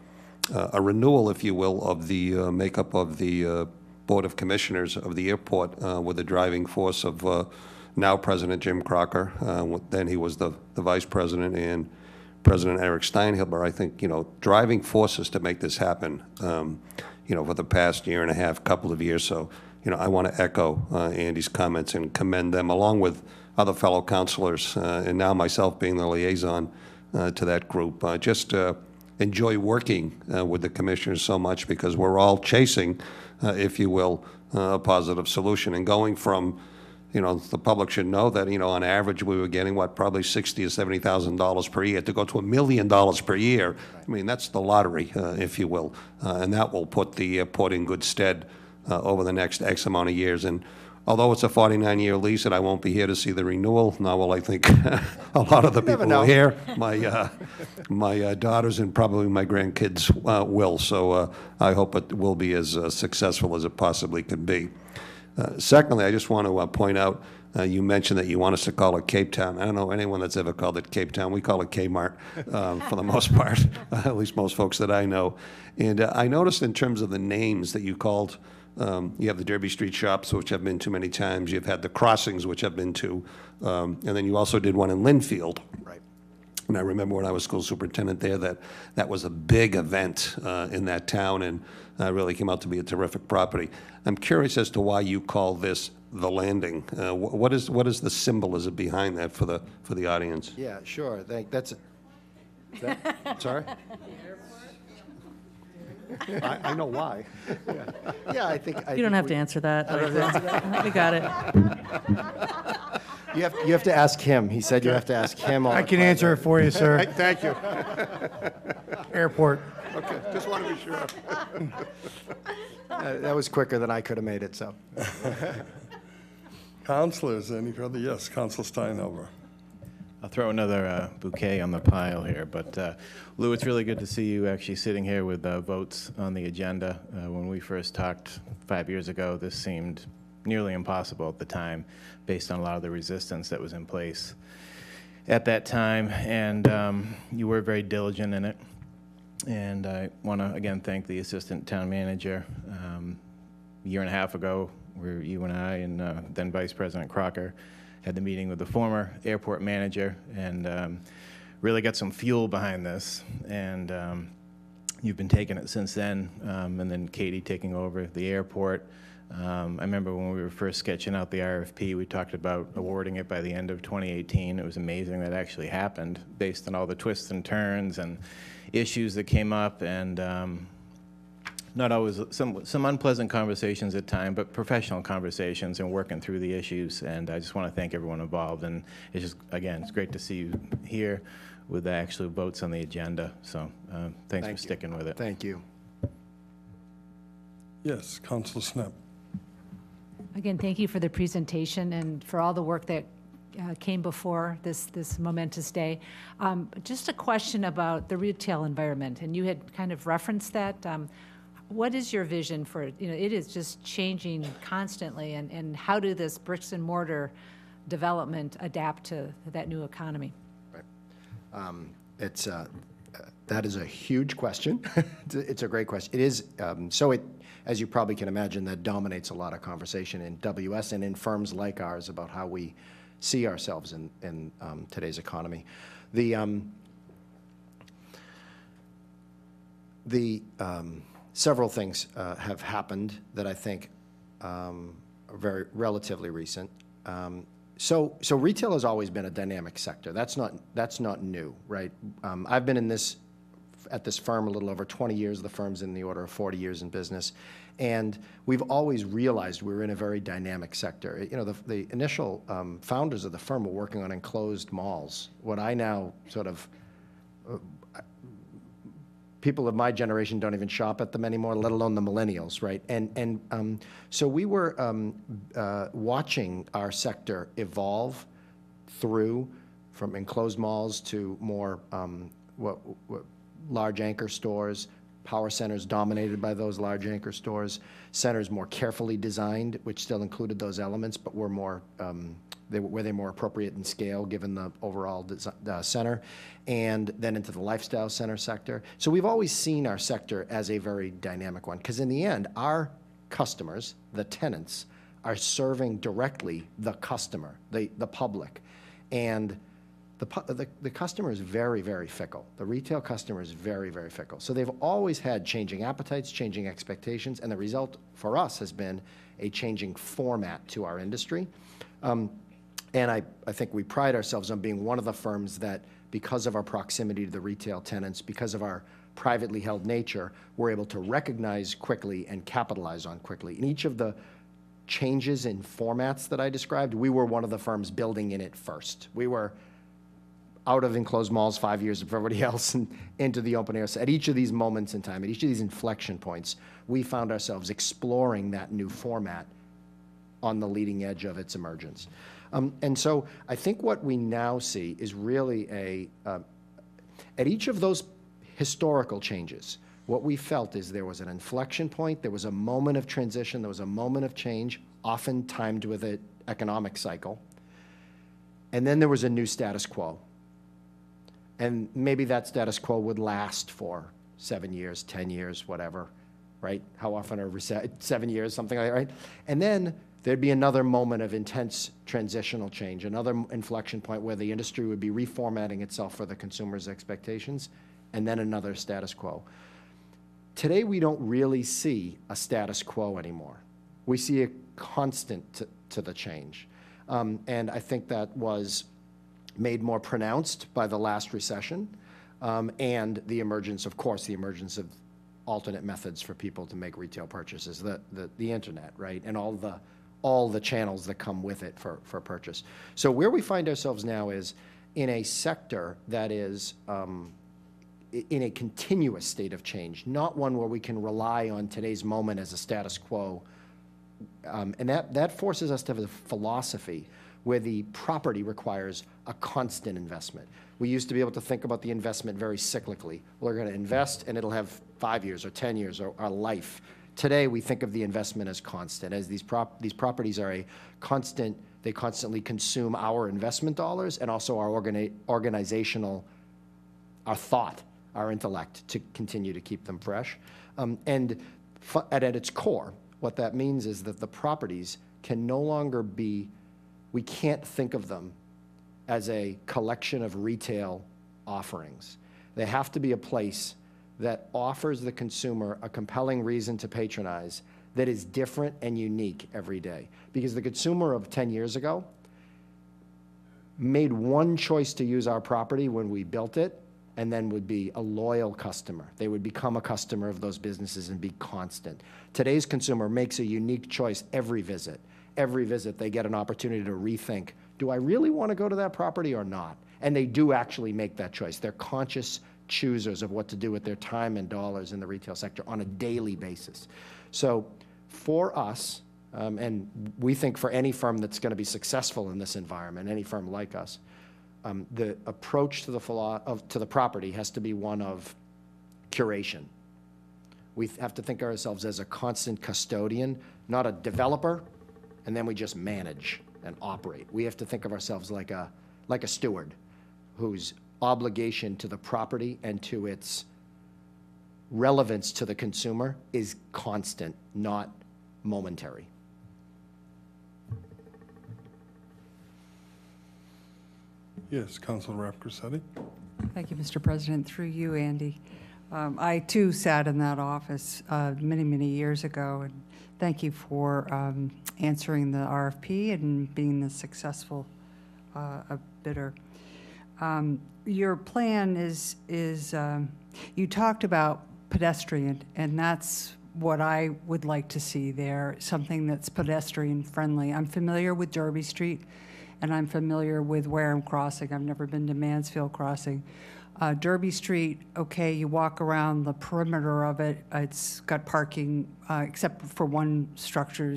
renewal, if you will, of the makeup of the Board of Commissioners of the airport, with the driving force of now President Jim Crocker, then he was the Vice President, and President Eric Steinhilber, I think, driving forces to make this happen, for the past year and a half, couple of years. So, I want to echo Andy's comments and commend them, along with other fellow councilors, and now myself being the liaison to that group. Just enjoy working with the commissioners so much because we're all chasing, if you will, a positive solution. And going from, the public should know that, on average, we were getting, probably $60,000 or $70,000 per year. To go to $1 million per year, I mean, that's the lottery, if you will. And that will put the port in good stead over the next X amount of years. And although it's a 49-year lease and I won't be here to see the renewal, now will I think a lot of the people who are here, my daughters and probably my grandkids will. So I hope it will be as successful as it possibly can be. Secondly, I just want to point out, you mentioned that you want us to call it Cape Town. I don't know anyone that's ever called it Cape Town. We call it Kmart for the most part, at least most folks that I know. And I noticed in terms of the names that you called, you have the Derby Street shops, which I've been to many times. You've had the crossings, which I've been to. And then you also did one in Linfield. Right. And I remember when I was school superintendent there that was a big event in that town and really came out to be a terrific property. I'm curious as to why you call this the Landing. What is the symbolism behind that for the audience? Yeah, sure. Sorry? I know why. Yeah, I think. You don't have to answer that. We got it. You have to ask him. He said you have to ask him. I can answer it for you, sir. Thank you. Airport. Okay, just want to be sure. That was quicker than I could have made it, so. Councilors, any further? Yes, Councilor Steinhauer. I'll throw another bouquet on the pile here, but Lou, it's really good to see you actually sitting here with votes on the agenda. When we first talked 5 years ago, this seemed nearly impossible at the time, based on a lot of the resistance that was in place at that time, and you were very diligent in it. And I want to again thank the assistant town manager. A year and a half ago, where you and I and then Vice President Crocker had the meeting with the former airport manager and really got some fuel behind this. And you've been taking it since then, and then Katie taking over the airport. I remember when we were first sketching out the RFP, we talked about awarding it by the end of 2018. It was amazing that actually happened based on all the twists and turns and issues that came up, and not always some unpleasant conversations at times, but professional conversations and working through the issues. And I just want to thank everyone involved. And it's just, again, it's great to see you here with the actual votes on the agenda. So thanks for sticking with it. Thank you. Yes, Councilor Snap. Again, thank you for the presentation and for all the work that came before this momentous day. Just a question about the retail environment, and you had kind of referenced that. What is your vision for it? It is just changing constantly, and how do this bricks and mortar development adapt to that new economy? Right. That is a huge question. It's a great question. It is, as you probably can imagine, that dominates a lot of conversation in WS and in firms like ours about how we see ourselves in today's economy. Several things have happened that I think are very relatively recent. So retail has always been a dynamic sector. That's not new, right? I've been at this firm a little over 20 years. The firm's in the order of 40 years in business. And we've always realized we're in a very dynamic sector. The initial founders of the firm were working on enclosed malls. What I now sort of, people of my generation don't even shop at them anymore, let alone the millennials, right? And so we were watching our sector evolve through from enclosed malls to more large anchor stores, power centers dominated by those large anchor stores, centers more carefully designed, which still included those elements, but were more were they more appropriate in scale given the overall center, and then into the lifestyle center sector. So we've always seen our sector as a very dynamic one, because in the end, our customers, the tenants, are serving directly the customer, the public, and the customer is very, very fickle. The retail customer is very, very fickle. So they've always had changing appetites, changing expectations, and the result for us has been a changing format to our industry. And I think we pride ourselves on being one of the firms that, because of our proximity to the retail tenants, because of our privately held nature, we're able to recognize quickly and capitalize on quickly. In each of the changes in formats that I described, we were one of the firms building in it first. We were out of enclosed malls 5 years before everybody else and into the open air. So at each of these moments in time, at each of these inflection points, we found ourselves exploring that new format on the leading edge of its emergence. And so I think what we now see is really at each of those historical changes, what we felt is there was an inflection point, there was a moment of transition, there was a moment of change, often timed with an economic cycle, and then there was a new status quo. And maybe that status quo would last for 7 years, 10 years, whatever, right? How often are 7 years, something like that, right? And then there'd be another moment of intense transitional change, another inflection point where the industry would be reformatting itself for the consumer's expectations, and then another status quo. Today, we don't really see a status quo anymore. We see a constant to the change. And I think that was made more pronounced by the last recession, and the emergence, of course, the emergence of alternate methods for people to make retail purchases, the internet, right, and all the channels that come with it for purchase. So where we find ourselves now is in a sector that is in a continuous state of change, not one where we can rely on today's moment as a status quo. And that forces us to have a philosophy where the property requires a constant investment. We used to be able to think about the investment very cyclically. We're going to invest, and it'll have 5 years or 10 years or our life. Today, we think of the investment as constant, as these properties are a constant, they constantly consume our investment dollars and also our organizational, our thought, our intellect, to continue to keep them fresh. And at its core, what that means is that the properties can no longer be, we can't think of them as a collection of retail offerings. They have to be a place that offers the consumer a compelling reason to patronize that is different and unique every day. Because the consumer of 10 years ago made one choice to use our property when we built it, and then would be a loyal customer. They would become a customer of those businesses and be constant. Today's consumer makes a unique choice every visit. Every visit, they get an opportunity to rethink, do I really want to go to that property or not? And they do actually make that choice. They're conscious choosers of what to do with their time and dollars in the retail sector on a daily basis. So for us, and we think for any firm that's going to be successful in this environment, any firm like us, the approach to the property has to be one of curation. We have to think of ourselves as a constant custodian, not a developer, and then we just manage and operate. We have to think of ourselves like a steward whose obligation to the property and to its relevance to the consumer is constant, not momentary. Yes, Councilor Rafferty. Thank you, Mr. President. Through you, Andy. I, too, sat in that office many, many years ago, and thank you for answering the RFP and being the successful bidder. Your plan is you talked about pedestrian, and that's what I would like to see there, something that's pedestrian friendly. I'm familiar with Derby Street, and I'm familiar with Wareham Crossing. I've never been to Mansfield Crossing. Derby Street, okay, you walk around the perimeter of it. It's got parking, except for one section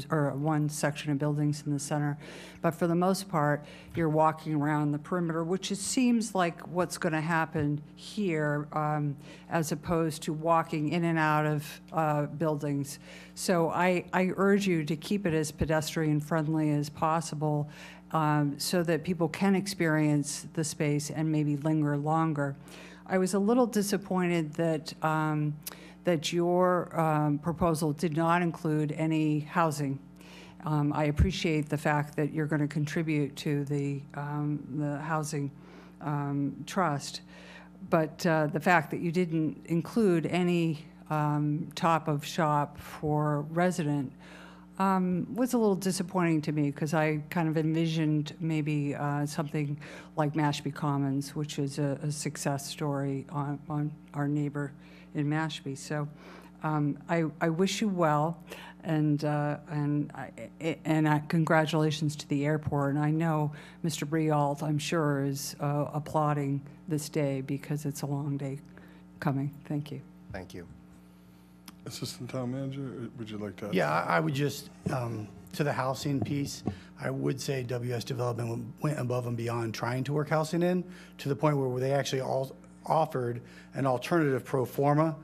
of buildings in the center. But for the most part, you're walking around the perimeter, which seems like what's going to happen here, as opposed to walking in and out of buildings. So I urge you to keep it as pedestrian friendly as possible, so that people can experience the space and maybe linger longer. I was a little disappointed that that your proposal did not include any housing. I appreciate the fact that you're going to contribute to the housing trust, but the fact that you didn't include any top of shop for resident was a little disappointing to me because I kind of envisioned maybe something like Mashpee Commons, which is a success story on our neighbor in Mashpee. So I wish you well, and congratulations to the airport. And I know Mr. Brialt, I'm sure, is applauding this day because it's a long day coming. Thank you. Thank you. Assistant Town Manager, would you like to add? Yeah, I would just, to the housing piece, I would say WS Development went above and beyond trying to work housing in, to the point where they actually all offered an alternative pro forma,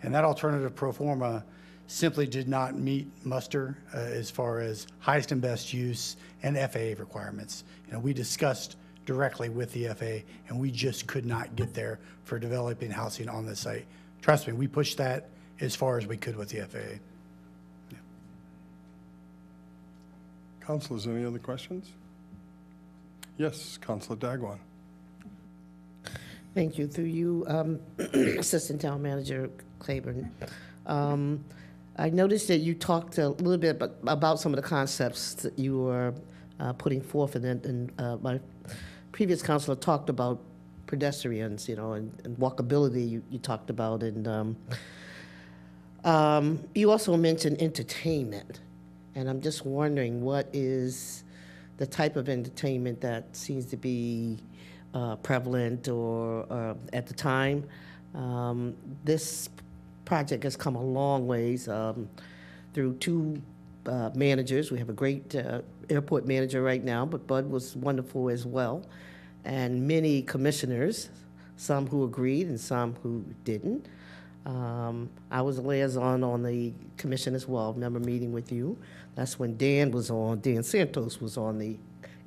and that alternative pro forma simply did not meet muster as far as highest and best use and FAA requirements. We discussed directly with the FAA, and we just could not get there for developing housing on the site. Trust me, we pushed that as far as we could with the FAA. Yeah. Councilors, any other questions? Yes, Councilor Dagwan. Thank you. Through you, Assistant Town Manager Claiborne. I noticed that you talked a little bit about some of the concepts that you were putting forth, and my previous councilor talked about pedestrians, and walkability you talked about, and you also mentioned entertainment, and I'm just wondering what is the type of entertainment that seems to be prevalent or at the time. This project has come a long ways through two managers. We have a great airport manager right now, but Bud was wonderful as well, and many commissioners, some who agreed and some who didn't. I was a liaison on the commission as well. I remember meeting with you. That's when Dan Santos was on the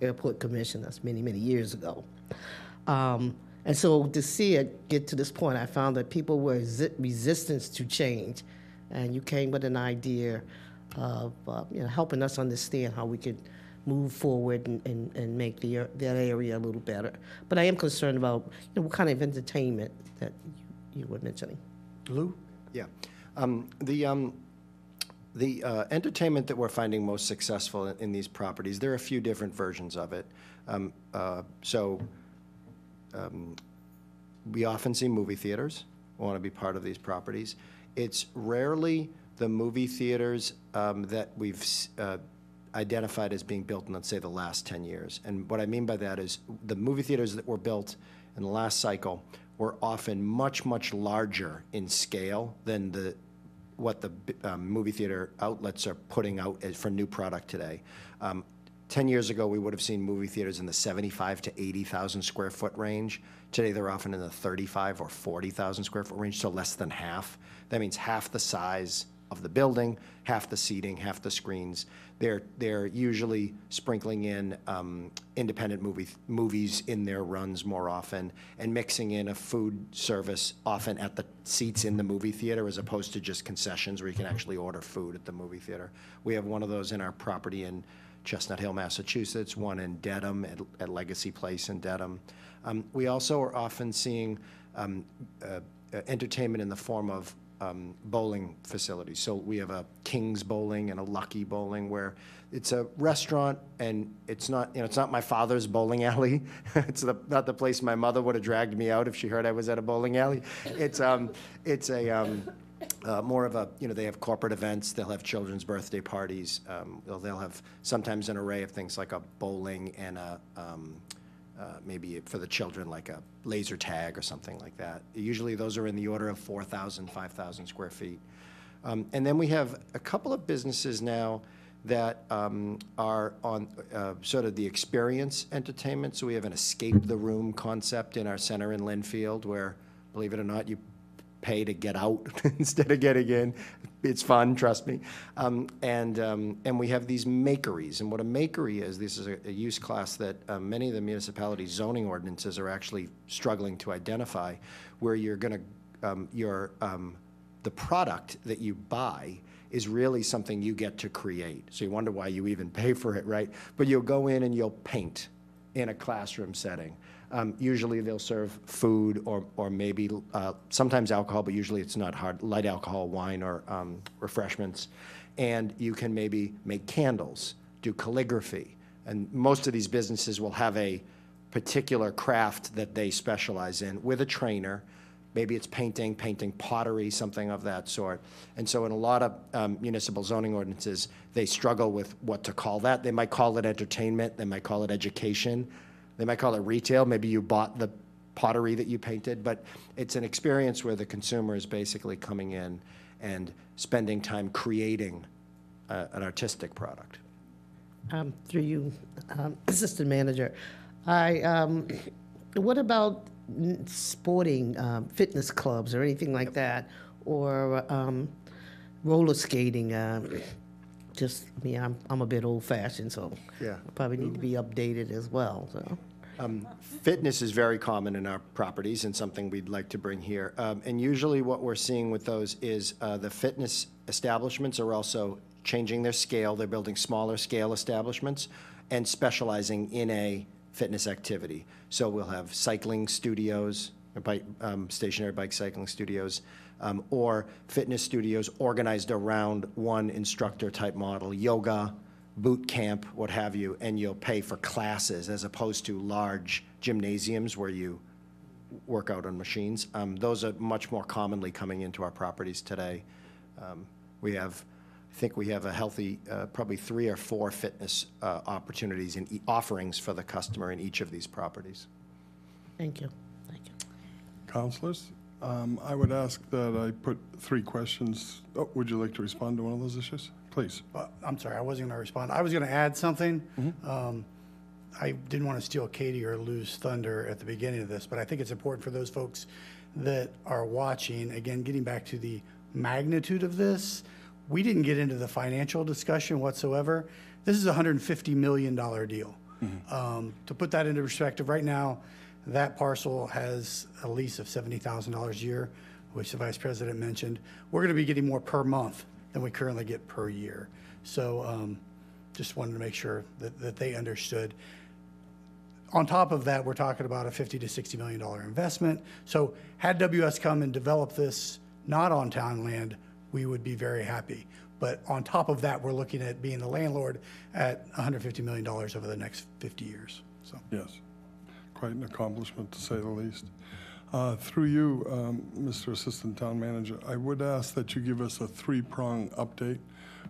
airport commission. That's many, many years ago. And so to see it get to this point, I found that people were resistant to change, and you came with an idea of helping us understand how we could move forward and make that area a little better. But I am concerned about what kind of entertainment that you were mentioning. Lou? Yeah. The entertainment that we're finding most successful in these properties, there are a few different versions of it. We often see movie theaters want to be part of these properties. It's rarely the movie theaters that we've identified as being built in, let's say, the last 10 years. And what I mean by that is the movie theaters that were built in the last cycle were often much, much larger in scale than what the movie theater outlets are putting out for new product today. 10 years ago, we would have seen movie theaters in the 75 to 80,000 square foot range. Today, they're often in the 35 or 40,000 square foot range, so less than half. That means half the size of the building, half the seating, half the screens. They're usually sprinkling in independent movies in their runs more often, and mixing in a food service often at the seats in the movie theater, as opposed to just concessions where you can actually order food at the movie theater. We have one of those in our property in Chestnut Hill, Massachusetts, one in Dedham at Legacy Place in Dedham. We also are often seeing entertainment in the form of bowling facilities. So we have a King's Bowling and a Lucky Bowling, where it's a restaurant, and it's not my father's bowling alley. It's not the place my mother would have dragged me out if she heard I was at a bowling alley. It's more of a, they have corporate events, they'll have children's birthday parties, they'll have sometimes an array of things like a bowling and maybe for the children like a laser tag or something like that. Usually those are in the order of 4,000, 5,000 square feet. And then we have a couple of businesses now that are on sort of the experience entertainment. So we have an escape the room concept in our center in Linfield, where, believe it or not, you pay to get out instead of getting in. It's fun, trust me. And we have these makeries. And what a makery is, this is a use class that many of the municipalities' zoning ordinances are actually struggling to identify, where you're going to, the product that you buy is really something you get to create. So you wonder why you even pay for it, right? But you'll go in and you'll paint in a classroom setting. Usually they'll serve food or maybe sometimes alcohol, but usually it's not hard, light alcohol, wine, or refreshments. and you can maybe make candles, do calligraphy. And most of these businesses will have a particular craft that they specialize in with a trainer. Maybe it's painting pottery, something of that sort. And so in a lot of municipal zoning ordinances, they struggle with what to call that. They might call it entertainment, they might call it education, they might call it retail. Maybe you bought the pottery that you painted, but it's an experience where the consumer is basically coming in and spending time creating an artistic product. Through you, Assistant Manager, what about sporting fitness clubs or anything like that, or roller skating? I'm a bit old-fashioned, so Yeah. I probably need to be updated as well. So. Fitness is very common in our properties and something we'd like to bring here. And usually what we're seeing with those is the fitness establishments are also changing their scale. They're building smaller scale establishments and specializing in a fitness activity. So we'll have cycling studios, stationary bike cycling studios, or fitness studios organized around one instructor type model, yoga, boot camp, what have you, and you'll pay for classes as opposed to large gymnasiums where you work out on machines. Those are much more commonly coming into our properties today. I think we have a healthy, probably 3 or 4 fitness opportunities and offerings for the customer in each of these properties. Thank you. Thank you. Councilors, I would ask that I put 3 questions. Oh, would you like to respond to one of those issues? Please. I'm sorry, I wasn't going to respond. I was going to add something. I didn't want to steal Katie or Lou's thunder at the beginning of this, but I think it's important for those folks that are watching, again, getting back to the magnitude of this. We didn't get into the financial discussion whatsoever. This is a $150 million deal. To put that into perspective, right now, that parcel has a lease of $70,000 a year, which the Vice President mentioned. We're going to be getting more per month than we currently get per year. So just wanted to make sure that they understood. On top of that, we're talking about a $50 to $60 million investment. So had WS come and develop this not on town land, we would be very happy. But on top of that, we're looking at being the landlord at $150 million over the next 50 years. So yes, quite an accomplishment to say the least. Through you, Mr. Assistant Town Manager, I would ask that you give us a 3-prong update.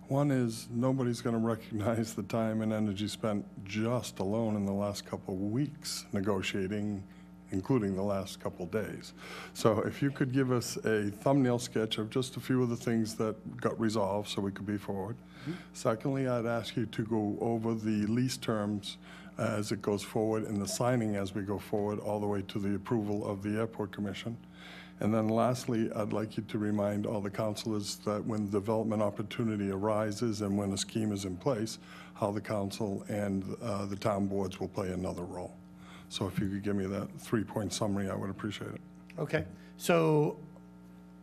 One is nobody's going to recognize the time and energy spent just alone in the last couple of weeks negotiating, including the last couple days. So if you could give us a thumbnail sketch of just a few of the things that got resolved so we could be forward. Secondly, I'd ask you to go over the lease terms as it goes forward and the signing as we go forward all the way to the approval of the Airport Commission. And then lastly, I'd like you to remind all the councilors that when development opportunity arises and when a scheme is in place, how the council and the town boards will play another role. So if you could give me that 3-point summary, I would appreciate it. okay. So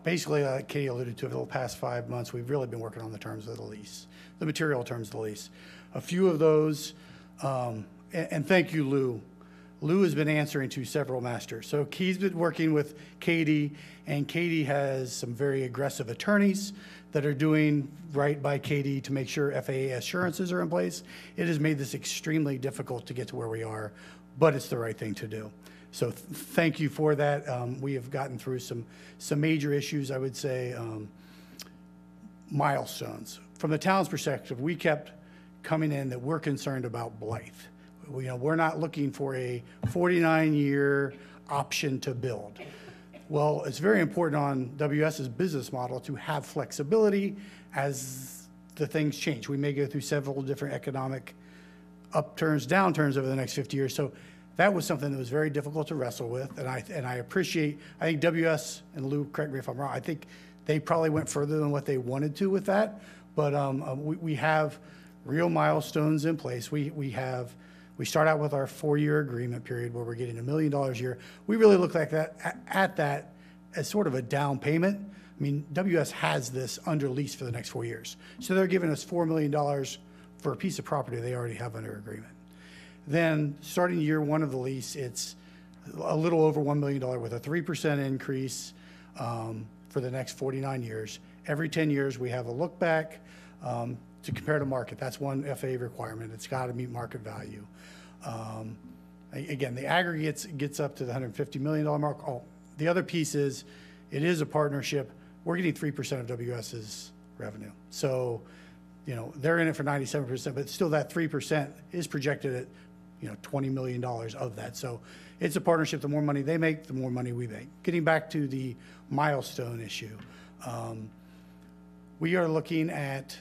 basically, like Katie alluded to, over the past 5 months, we've really been working on the terms of the lease, the material terms of the lease. A few of those, and thank you, Lou. Lou has been answering to several masters. So he's been working with Katie, and Katie has some very aggressive attorneys that are doing right by Katie to make sure FAA assurances are in place. It has made this extremely difficult to get to where we are, but it's the right thing to do. So thank you for that. We have gotten through some major issues, I would say, milestones. From the town's perspective, we kept coming in that we're concerned about Blythe. We're not looking for a 49-year option to build. Well, it's very important on WS's business model to have flexibility as the things change. We may go through several different economic upturns, downturns over the next 50 years. So that was something that was very difficult to wrestle with. And I appreciate, I think WS, and Lou, correct me if I'm wrong, I think they probably went further than what they wanted to with that. But we have real milestones in place. We start out with our 4-year agreement period where we're getting $1 million a year. We really look like that at that as sort of a down payment. I mean, WS has this under lease for the next 4 years. So they're giving us $4 million for a piece of property they already have under agreement. Then starting year 1 of the lease, it's a little over $1 million with a 3% increase for the next 49 years. Every 10 years, we have a look back. to compare to market. That's one FAA requirement. It's got to meet market value. Again, the aggregate gets up to the $150 million mark. Oh, the other piece is, it is a partnership. We're getting 3% of WS's revenue. So, you know, they're in it for 97%, but still that 3% is projected at, you know, $20 million of that. So it's a partnership. The more money they make, the more money we make. Getting back to the milestone issue, we are looking at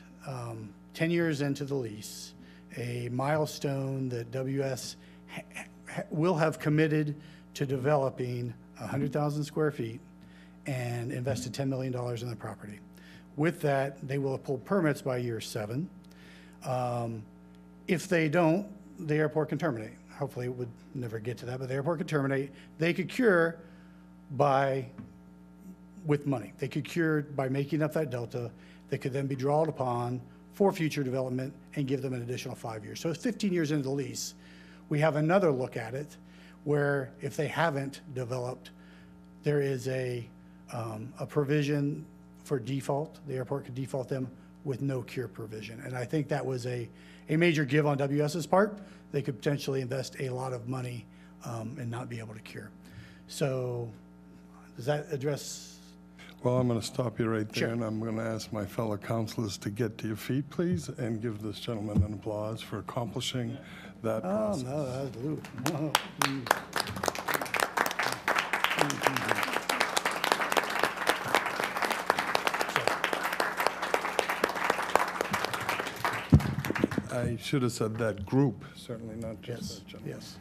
10 years into the lease, a milestone that WS will have committed to developing 100,000 square feet and invested $10 million in the property. With that, they will have pulled permits by year 7. If they don't, the airport can terminate. Hopefully it would never get to that, but the airport could terminate. They could cure with money. They could cure by making up that delta. They could then be drawn upon for future development and give them an additional 5 years. So it's 15 years into the lease. We have another look at it where if they haven't developed, there is a provision for default. The airport could default them with no cure provision. And I think that was a major give on WS's part. They could potentially invest a lot of money and not be able to cure. So does that address? Well, I'm going to stop you right there, Sure. and I'm going to ask my fellow councilors to get to your feet, please, and give this gentleman an applause for accomplishing that process. No, that's Lou. No. I should have said that group, certainly not just Yes, that gentleman. yes.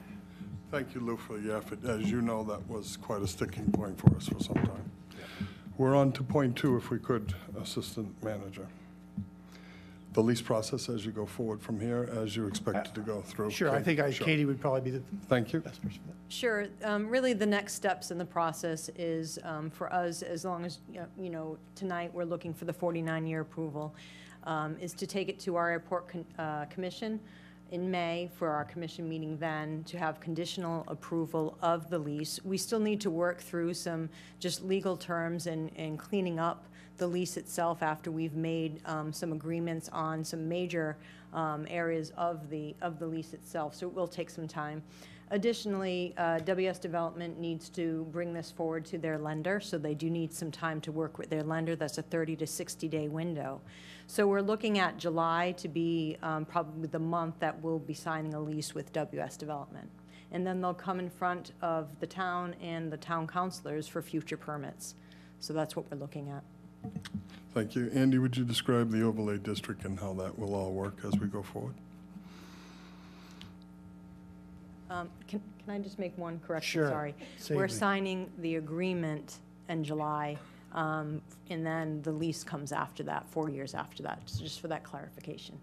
Thank you, Lou, for your effort. As you know, that was quite a sticking point for us for some time. We're on to point 2, if we could, Assistant Manager. The lease process as you go forward from here, as you expect it to go through. Sure, I think Sure. Katie would probably be the Thank you. best person for that. Sure. Really, the next steps in the process is for us, as long as, you know, tonight we're looking for the 49-year approval, is to take it to our airport commission in May for our commission meeting then to have conditional approval of the lease. We still need to work through some just legal terms and cleaning up the lease itself after we've made some agreements on some major areas of the lease itself. So it will take some time. Additionally, WS Development needs to bring this forward to their lender, so they do need some time to work with their lender. That's a 30 to 60-day window. So we're looking at July to be probably the month that we'll be signing a lease with WS Development. And then they'll come in front of the town and the town councilors for future permits. So that's what we're looking at. Thank you. Andy, would you describe the overlay district and how that will all work as we go forward? Can I just make one correction? Sure. Sorry. Save We're me. signing the agreement in July, and then the lease comes after that, 4 years after that, so just for that clarification.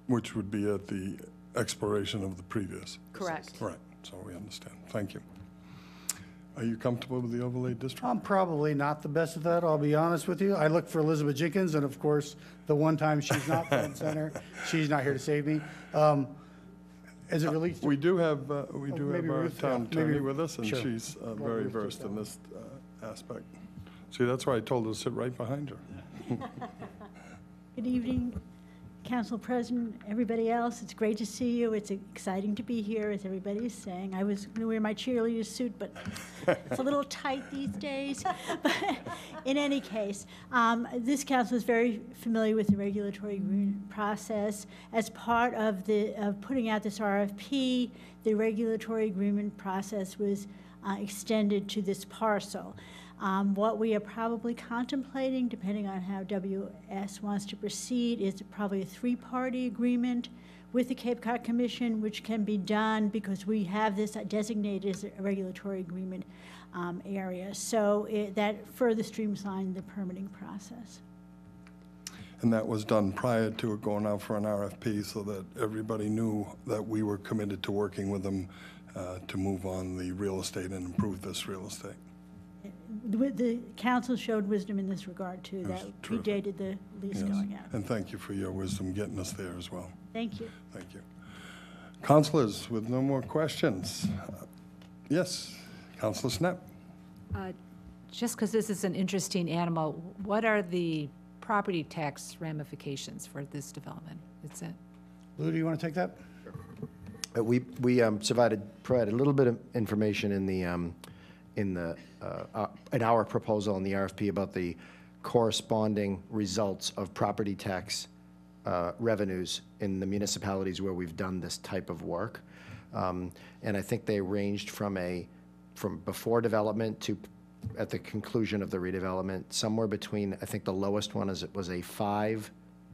Which would be at the expiration of the previous. Correct. Right, so we understand. Thank you. Are you comfortable with the overlay district? I'm probably not the best at that, I'll be honest with you. I look for Elizabeth Jenkins, and of course, the one time she's not front and center, she's not here to save me. As it relates to... We do have our maybe Ruth, town yeah, maybe- attorney with us, and sure. she's Well, very Ruth versed just in this aspect. See, that's why I told her to sit right behind her. Good evening, Council President, everybody else. It's great to see you. It's exciting to be here, as everybody is saying. I was going to wear my cheerleader suit, but it's a little tight these days. But in any case, this council is very familiar with the regulatory agreement process. As part of putting out this RFP, the regulatory agreement process was extended to this parcel. What we are probably contemplating, depending on how WS wants to proceed, is probably a 3-party agreement with the Cape Cod Commission, which can be done because we have this designated as a regulatory agreement area. So that further streamlines the permitting process. And that was done prior to it going out for an RFP so that everybody knew that we were committed to working with them to move on the real estate and improve this real estate. The council showed wisdom in this regard, too. It was That terrific. predated the lease Yes. going out. And thank you for your wisdom getting us there as well. Thank you. Thank you. Councilors, with no more questions. Yes, Councilor Snap. Just because this is an interesting animal, what are the property tax ramifications for this development. That's it. Lou, do you want to take that? We provided a little bit of information in our proposal in the RFP about the corresponding results of property tax revenues in the municipalities where we've done this type of work. And I think they ranged from before development to at the conclusion of the redevelopment, somewhere between, I think the lowest one was a 5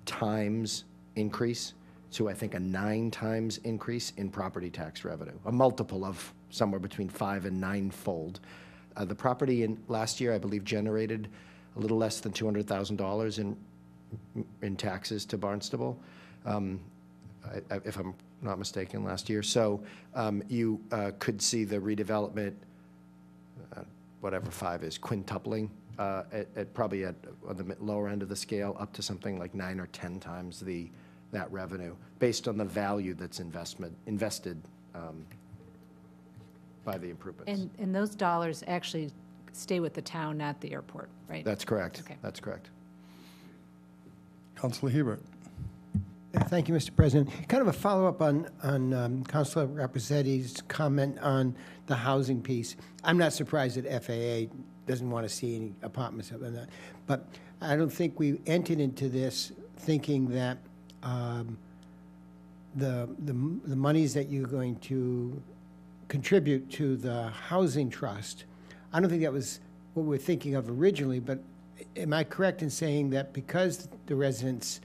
times increase to, I think, a 9 times increase in property tax revenue, a multiple of somewhere between 5 and 9-fold. The property last year, I believe, generated a little less than $200,000 in taxes to Barnstable, if I'm not mistaken, last year. So you could see the redevelopment, whatever 5 is, quintupling at probably on the lower end of the scale, up to something like 9 or 10 times that revenue, based on the value that's invested by the improvements. And those dollars actually stay with the town, not the airport, right? That's correct. Okay. That's correct. Councilor Hebert. Thank you, Mr. President. Kind of a follow-up on Councilor Raposetti's comment on the housing piece. I'm not surprised that FAA doesn't want to see any apartments up in that, but I don't think we entered into this thinking that the monies that you're going to contribute to the housing trust, I don't think that was what we were thinking of originally, but am I correct in saying that because the residents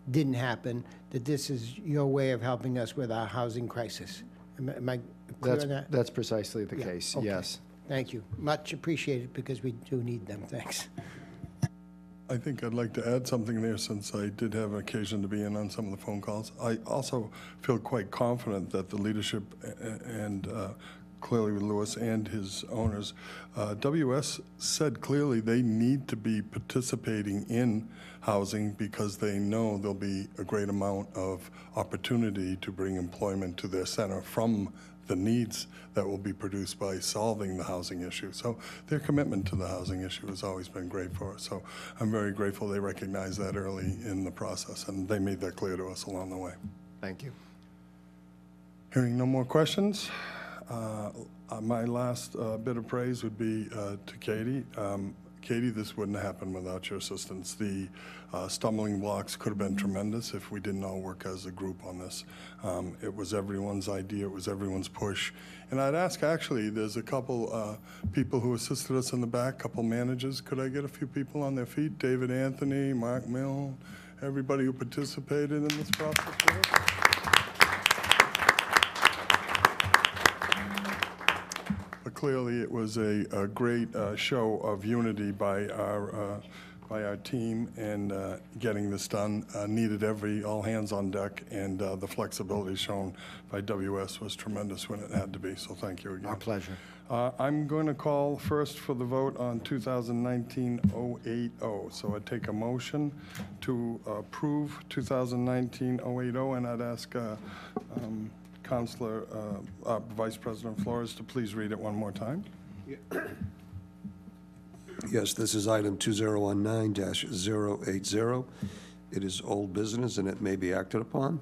didn't happen, that this is your way of helping us with our housing crisis? Am I clear on that? That's precisely the case, okay. yes. Thank you. Much appreciated, because we do need them. Thanks. I think I'd like to add something there, since I did have an occasion to be in on some of the phone calls. I also feel quite confident that the leadership and clearly with Lewis and his owners, WS said clearly they need to be participating in housing because they know there'll be a great amount of opportunity to bring employment to their center from the needs that will be produced by solving the housing issue. So their commitment to the housing issue has always been great for us. So I'm very grateful they recognized that early in the process, and they made that clear to us along the way. Thank you. Hearing no more questions, my last bit of praise would be to Katie. Katie, this wouldn't happen without your assistance. The stumbling blocks could have been tremendous if we didn't all work as a group on this. It was everyone's idea, it was everyone's push. And I'd ask, actually, there's a couple people who assisted us in the back, couple managers. Could I get a few people on their feet? David Anthony, Mark Mill, everybody who participated in this process. But clearly, it was a great show of unity by our team, and getting this done needed all hands on deck, and the flexibility shown by WS was tremendous when it had to be. So thank you again. Our pleasure. I'm going to call first for the vote on 2019-080. So I'd take a motion to approve 2019-080, and I'd ask Councilor Vice President Flores to please read it one more time. Yes, this is item 2019-080. It is old business, and it may be acted upon.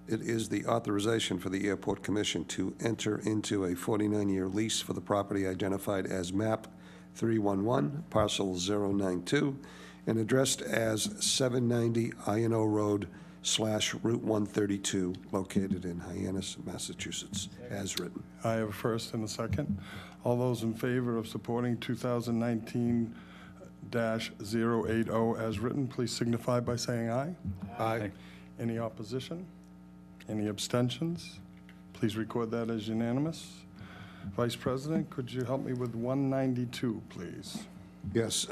It is the authorization for the Airport Commission to enter into a 49-year lease for the property identified as MAP 311, parcel 092, and addressed as 790 I&O Road / Route 132, located in Hyannis, Massachusetts, as written. I have a first and a second. All those in favor of supporting 2019-080 as written, please signify by saying aye. Aye. Any opposition? Any abstentions? Please record that as unanimous. Vice President, could you help me with 192, please? Yes,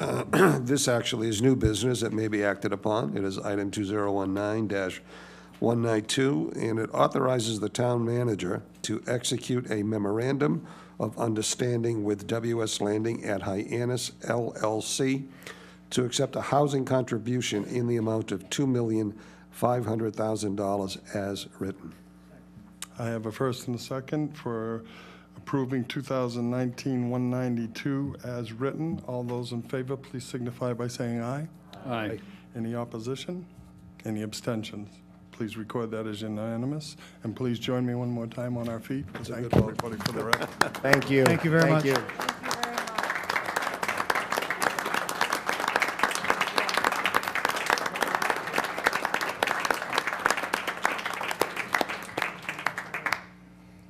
this actually is new business that may be acted upon. It is item 2019-192, and it authorizes the town manager to execute a memorandum of understanding with WS Landing at Hyannis LLC to accept a housing contribution in the amount of $2,500,000 as written. I have a first and a second for approving 2019-192 as written. All those in favor, please signify by saying aye. Aye. Any opposition? Any abstentions? Please record that as unanimous, and please join me one more time on our feet. Thank you, everybody, for their effort. Thank you. Thank you very much. you.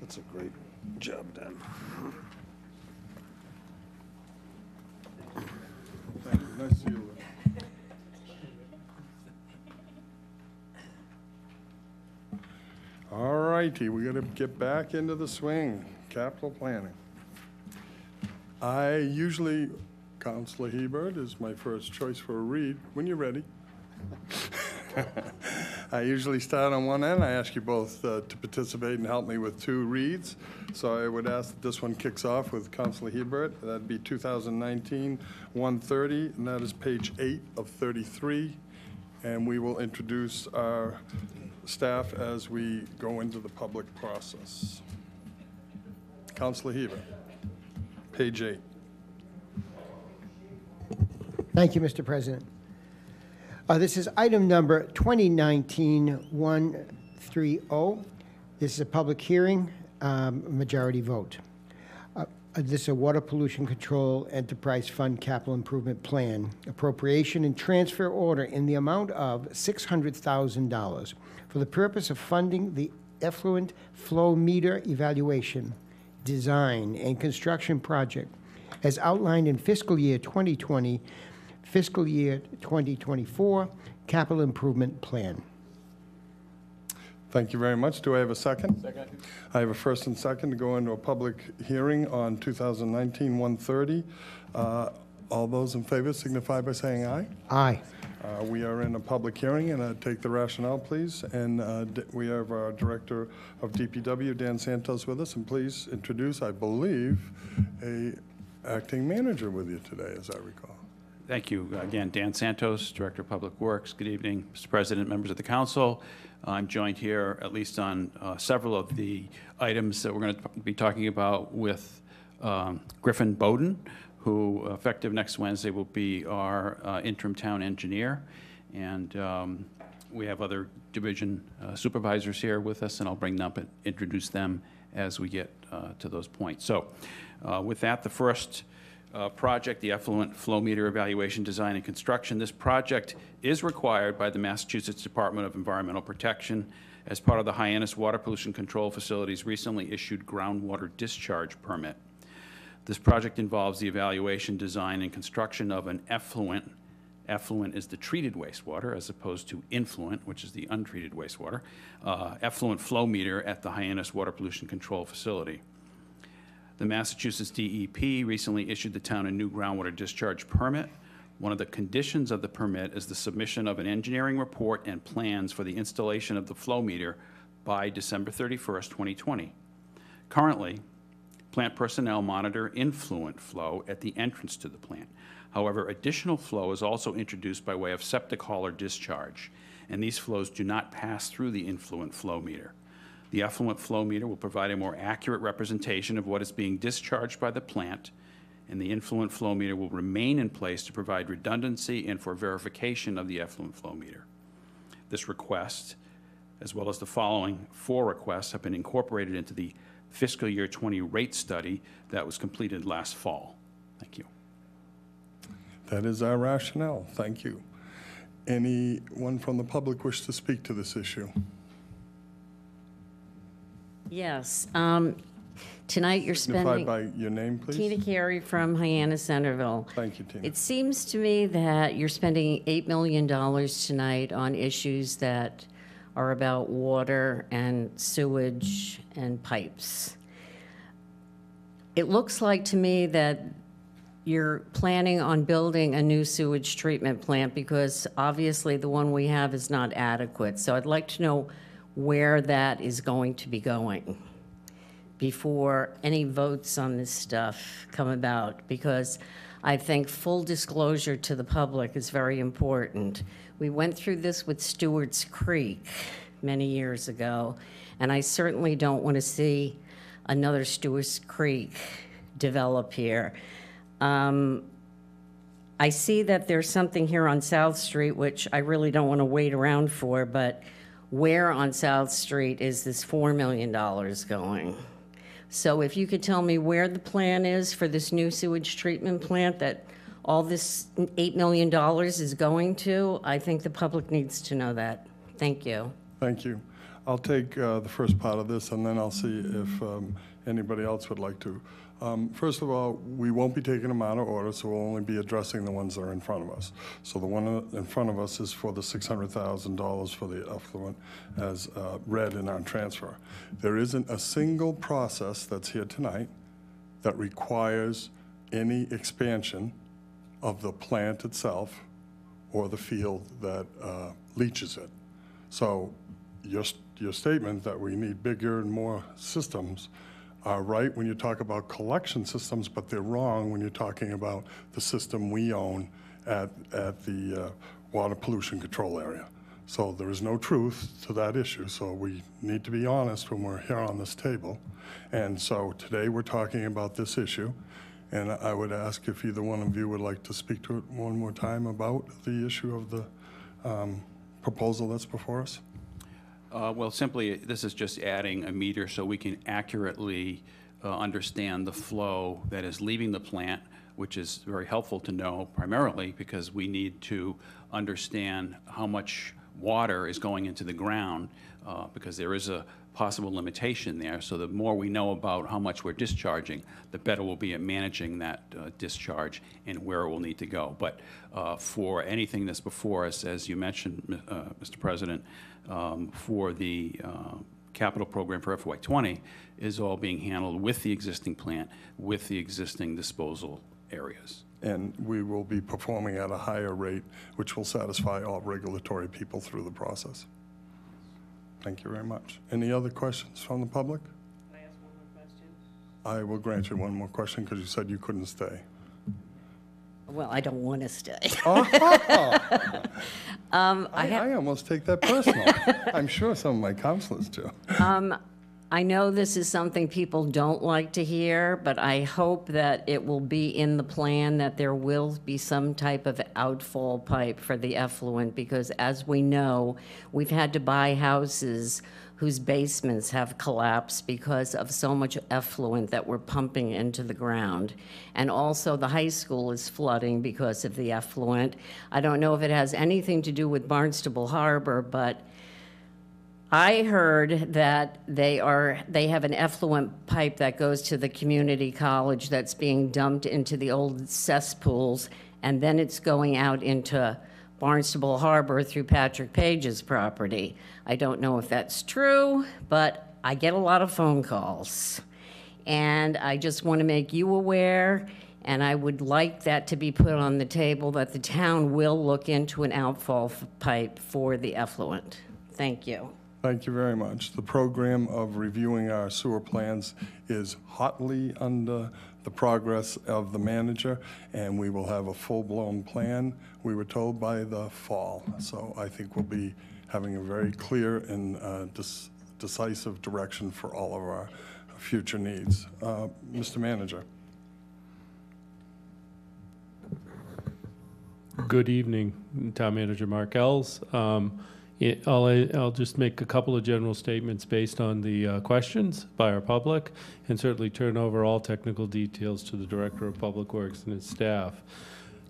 That's a great job done. Thank you. Nice to see you. All righty, we got to get back into the swing. Capital planning. I usually, Councilor Hebert is my first choice for a read. When you're ready. I usually start on one end. I ask you both to participate and help me with two reads. So I would ask that this one kicks off with Councilor Hebert. That'd be 2019-130, and that is page 8 of 33. And we will introduce our staff as we go into the public process. Councilor Hebert, page 8. Thank you, Mr. President. This is item number 2019-130. This is a public hearing, majority vote. This is a Water Pollution Control Enterprise Fund Capital Improvement Plan, appropriation and transfer order in the amount of $600,000 for the purpose of funding the effluent flow meter evaluation, design, and construction project as outlined in fiscal year 2020, fiscal year 2024 capital improvement plan. Thank you very much. Do I have a second? Second. I have a first and second to go into a public hearing on 2019-130. All those in favor signify by saying aye. Aye. We are in a public hearing, and take the rationale, please. And we have our Director of DPW, Dan Santos, with us. And please introduce, I believe, a acting manager with you today, as I recall. Thank you. Again, Dan Santos, Director of Public Works. Good evening, Mr. President, members of the council. I'm joined here, at least on several of the items that we're going to be talking about, with Griffin Bowden, who, effective next Wednesday, will be our interim town engineer. And we have other division supervisors here with us, and I'll bring them up and introduce them as we get to those points. So with that, the first project, the effluent flow meter evaluation, design, and construction. This project is required by the Massachusetts Department of Environmental Protection as part of the Hyannis Water Pollution Control Facility's recently issued groundwater discharge permit. This project involves the evaluation, design, and construction of an effluent. Effluent is the treated wastewater, as opposed to influent, which is the untreated wastewater. Effluent flow meter at the Hyannis Water Pollution Control Facility. The Massachusetts DEP recently issued the town a new groundwater discharge permit. One of the conditions of the permit is the submission of an engineering report and plans for the installation of the flow meter by December 31st, 2020. Currently, plant personnel monitor influent flow at the entrance to the plant. However, additional flow is also introduced by way of septic hauler discharge, and these flows do not pass through the influent flow meter. The effluent flow meter will provide a more accurate representation of what is being discharged by the plant, and the influent flow meter will remain in place to provide redundancy and for verification of the effluent flow meter. This request, as well as the following 4 requests, have been incorporated into the fiscal year 20 rate study that was completed last fall. Thank you. That is our rationale. Thank you. Anyone from the public wish to speak to this issue? Yes. Tonight you're Signify spending... by your name, please. Tina Carey from Hyannis Centerville. Thank you, Tina. It seems to me that you're spending $8 million tonight on issues that are about water and sewage and pipes. It looks like to me that you're planning on building a new sewage treatment plant because obviously the one we have is not adequate. So I'd like to know where that is going to be going before any votes on this stuff come about, because I think full disclosure to the public is very important. We went through this with Stewart's Creek many years ago, and I certainly don't want to see another Stewart's Creek develop here. I see that there's something here on South Street, which I really don't want to wait around for, but where on South Street is this $4 million going? So if you could tell me where the plan is for this new sewage treatment plant that all this $8 million is going to, I think the public needs to know that. Thank you. Thank you. I'll take the first part of this, and then I'll see if anybody else would like to. First of all, we won't be taking them out of order, so we'll only be addressing the ones that are in front of us. So the one in front of us is for the $600,000 for the effluent, as read in our transfer. There isn't a single process that's here tonight that requires any expansion of the plant itself or the field that leaches it. So your statement that we need bigger and more systems are right when you talk about collection systems, but they're wrong when you're talking about the system we own at the water pollution control area. So there is no truth to that issue, so we need to be honest when we're here on this table. And so today we're talking about this issue, and I would ask if either one of you would like to speak to it one more time about the issue of the proposal that's before us. Well, simply, this is just adding a meter so we can accurately understand the flow that is leaving the plant, which is very helpful to know primarily because we need to understand how much water is going into the ground because there is a possible limitation there. So the more we know about how much we're discharging, the better we'll be at managing that discharge and where it will need to go. But for anything that's before us, as you mentioned, Mr. President, for the capital program for FY20 is all being handled with the existing plant, with the existing disposal areas. And we will be performing at a higher rate, which will satisfy all regulatory people through the process. Thank you very much. Any other questions from the public? Can I ask one more question? I will grant you one more question because you said you couldn't stay. Well, I don't want to stay. I almost take that personal. I'm sure some of my counselors do. I know this is something people don't like to hear, but I hope that it will be in the plan that there will be some type of outfall pipe for the effluent, because as we know, we've had to buy houses whose basements have collapsed because of so much effluent that we're pumping into the ground. And also the high school is flooding because of the effluent. I don't know if it has anything to do with Barnstable Harbor, but I heard that they have an effluent pipe that goes to the community college that's being dumped into the old cesspools, and then it's going out into Barnstable Harbor through Patrick Page's property. I don't know if that's true, but I get a lot of phone calls. And I just want to make you aware, and I would like that to be put on the table, that the town will look into an outfall pipe for the effluent. Thank you. Thank you very much. The program of reviewing our sewer plans is hotly under the progress of the manager, and we will have a full-blown plan, we were told, by the fall. So I think we'll be having a very clear and decisive direction for all of our future needs. Mr. Manager. Good evening, Town Manager Mark Ells. I'll just make a couple of general statements based on the questions by our public, and certainly turn over all technical details to the Director of Public Works and his staff.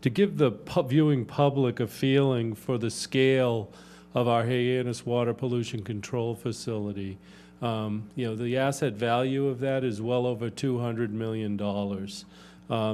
To give the viewing public a feeling for the scale of our Hyannis Water Pollution Control Facility, the asset value of that is well over $200 million.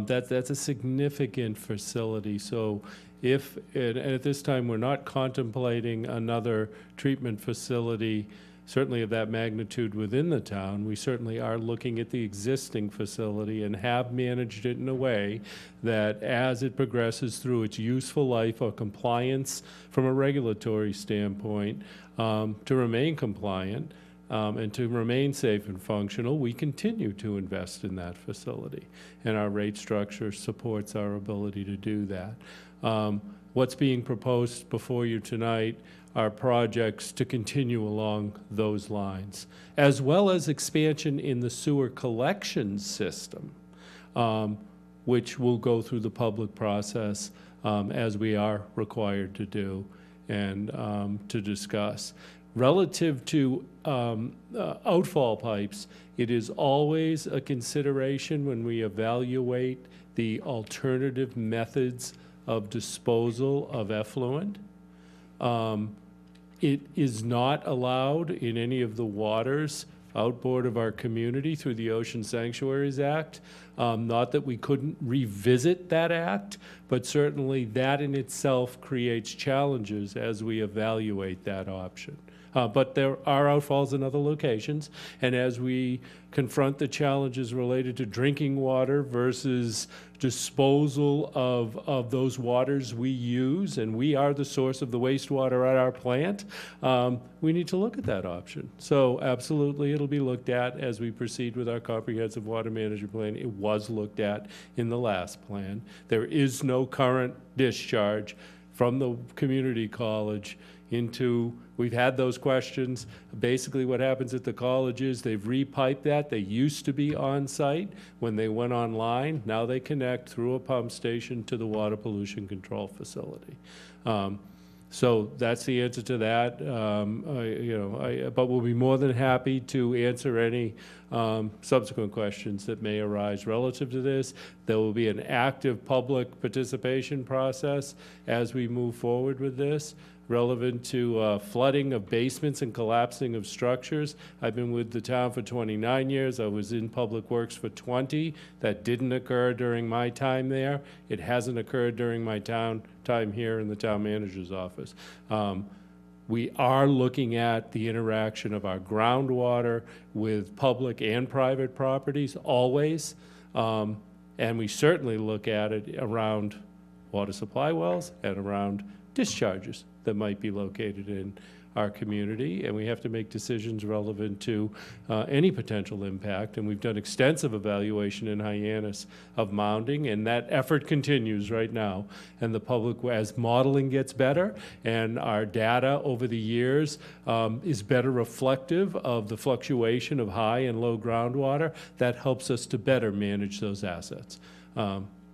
That's a significant facility. So if, and at this time, we're not contemplating another treatment facility, certainly of that magnitude within the town, we certainly are looking at the existing facility and have managed it in a way that as it progresses through its useful life or compliance from a regulatory standpoint, to remain compliant, and to remain safe and functional, we continue to invest in that facility. And our rate structure supports our ability to do that. What's being proposed before you tonight are projects to continue along those lines, as well as expansion in the sewer collection system. which will go through the public process as we are required to do and to discuss. Relative to outfall pipes, it is always a consideration when we evaluate the alternative methods of disposal of effluent. It is not allowed in any of the waters outboard of our community through the Ocean Sanctuaries Act. Not that we couldn't revisit that act, but certainly that in itself creates challenges as we evaluate that option. But there are outfalls in other locations, and as we confront the challenges related to drinking water versus disposal of those waters we use, and we are the source of the wastewater at our plant, we need to look at that option. So absolutely, it'll be looked at as we proceed with our comprehensive water management plan. It was looked at in the last plan. There is no current discharge from the community college into, we've had those questions. Basically what happens at the college is they've repiped that. They used to be on site when they went online. Now they connect through a pump station to the water pollution control facility. So that's the answer to that. But we'll be more than happy to answer any subsequent questions that may arise relative to this. There will be an active public participation process as we move forward with this. Relevant to flooding of basements and collapsing of structures. I've been with the town for 29 years. I was in Public Works for 20. That didn't occur during my time there. It hasn't occurred during my time here in the town manager's office. We are looking at the interaction of our groundwater with public and private properties always. And we certainly look at it around water supply wells and around discharges that might be located in our community, and we have to make decisions relevant to any potential impact. And we've done extensive evaluation in Hyannis of mounding, and that effort continues right now. And the public, as modeling gets better and our data over the years is better reflective of the fluctuation of high and low groundwater, that helps us to better manage those assets.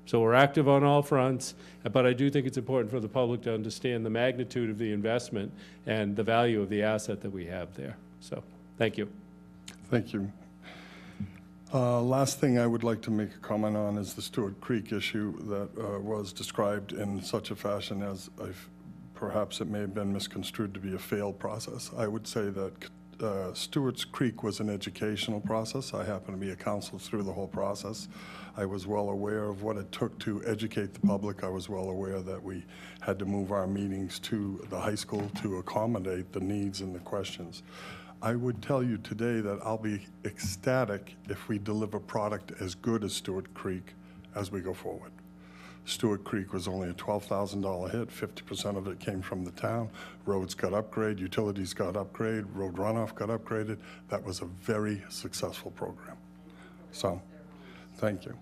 So we're active on all fronts, but I do think it's important for the public to understand the magnitude of the investment and the value of the asset that we have there. So, thank you. Thank you. Last thing I would like to make a comment on is the Stewart Creek issue that was described in such a fashion as perhaps it may have been misconstrued to be a failed process. I would say that Stewart's Creek was an educational process. I happen to be a counselor through the whole process. I was well aware of what it took to educate the public. I was well aware that we had to move our meetings to the high school to accommodate the needs and the questions. I would tell you today that I'll be ecstatic if we deliver product as good as Stewart Creek as we go forward. Stewart Creek was only a $12,000 hit. 50% of it came from the town. Roads got upgraded, utilities got upgraded, road runoff got upgraded. That was a very successful program. So, thank you.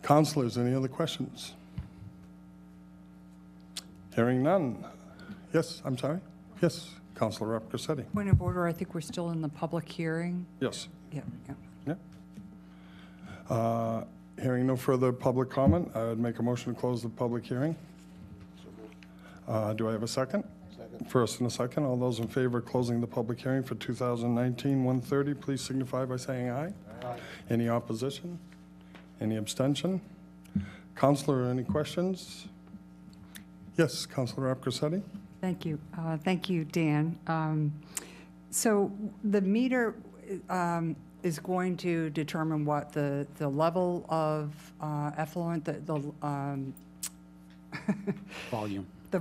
Councilors, any other questions? Hearing none. Yes, I'm sorry. Yes, Councilor Rapcorsetti. Point of order, I think we're still in the public hearing. Yes. Yeah. Hearing no further public comment, I would make a motion to close the public hearing. Do I have a second? Second. First and a second. All those in favor of closing the public hearing for 2019-130, please signify by saying aye. Aye. Any opposition? Any abstention? Councilor, any questions? Yes, Councilor Rapcorsetti. Thank you. Thank you, Dan. So the meter is going to determine what the level of effluent, Volume. the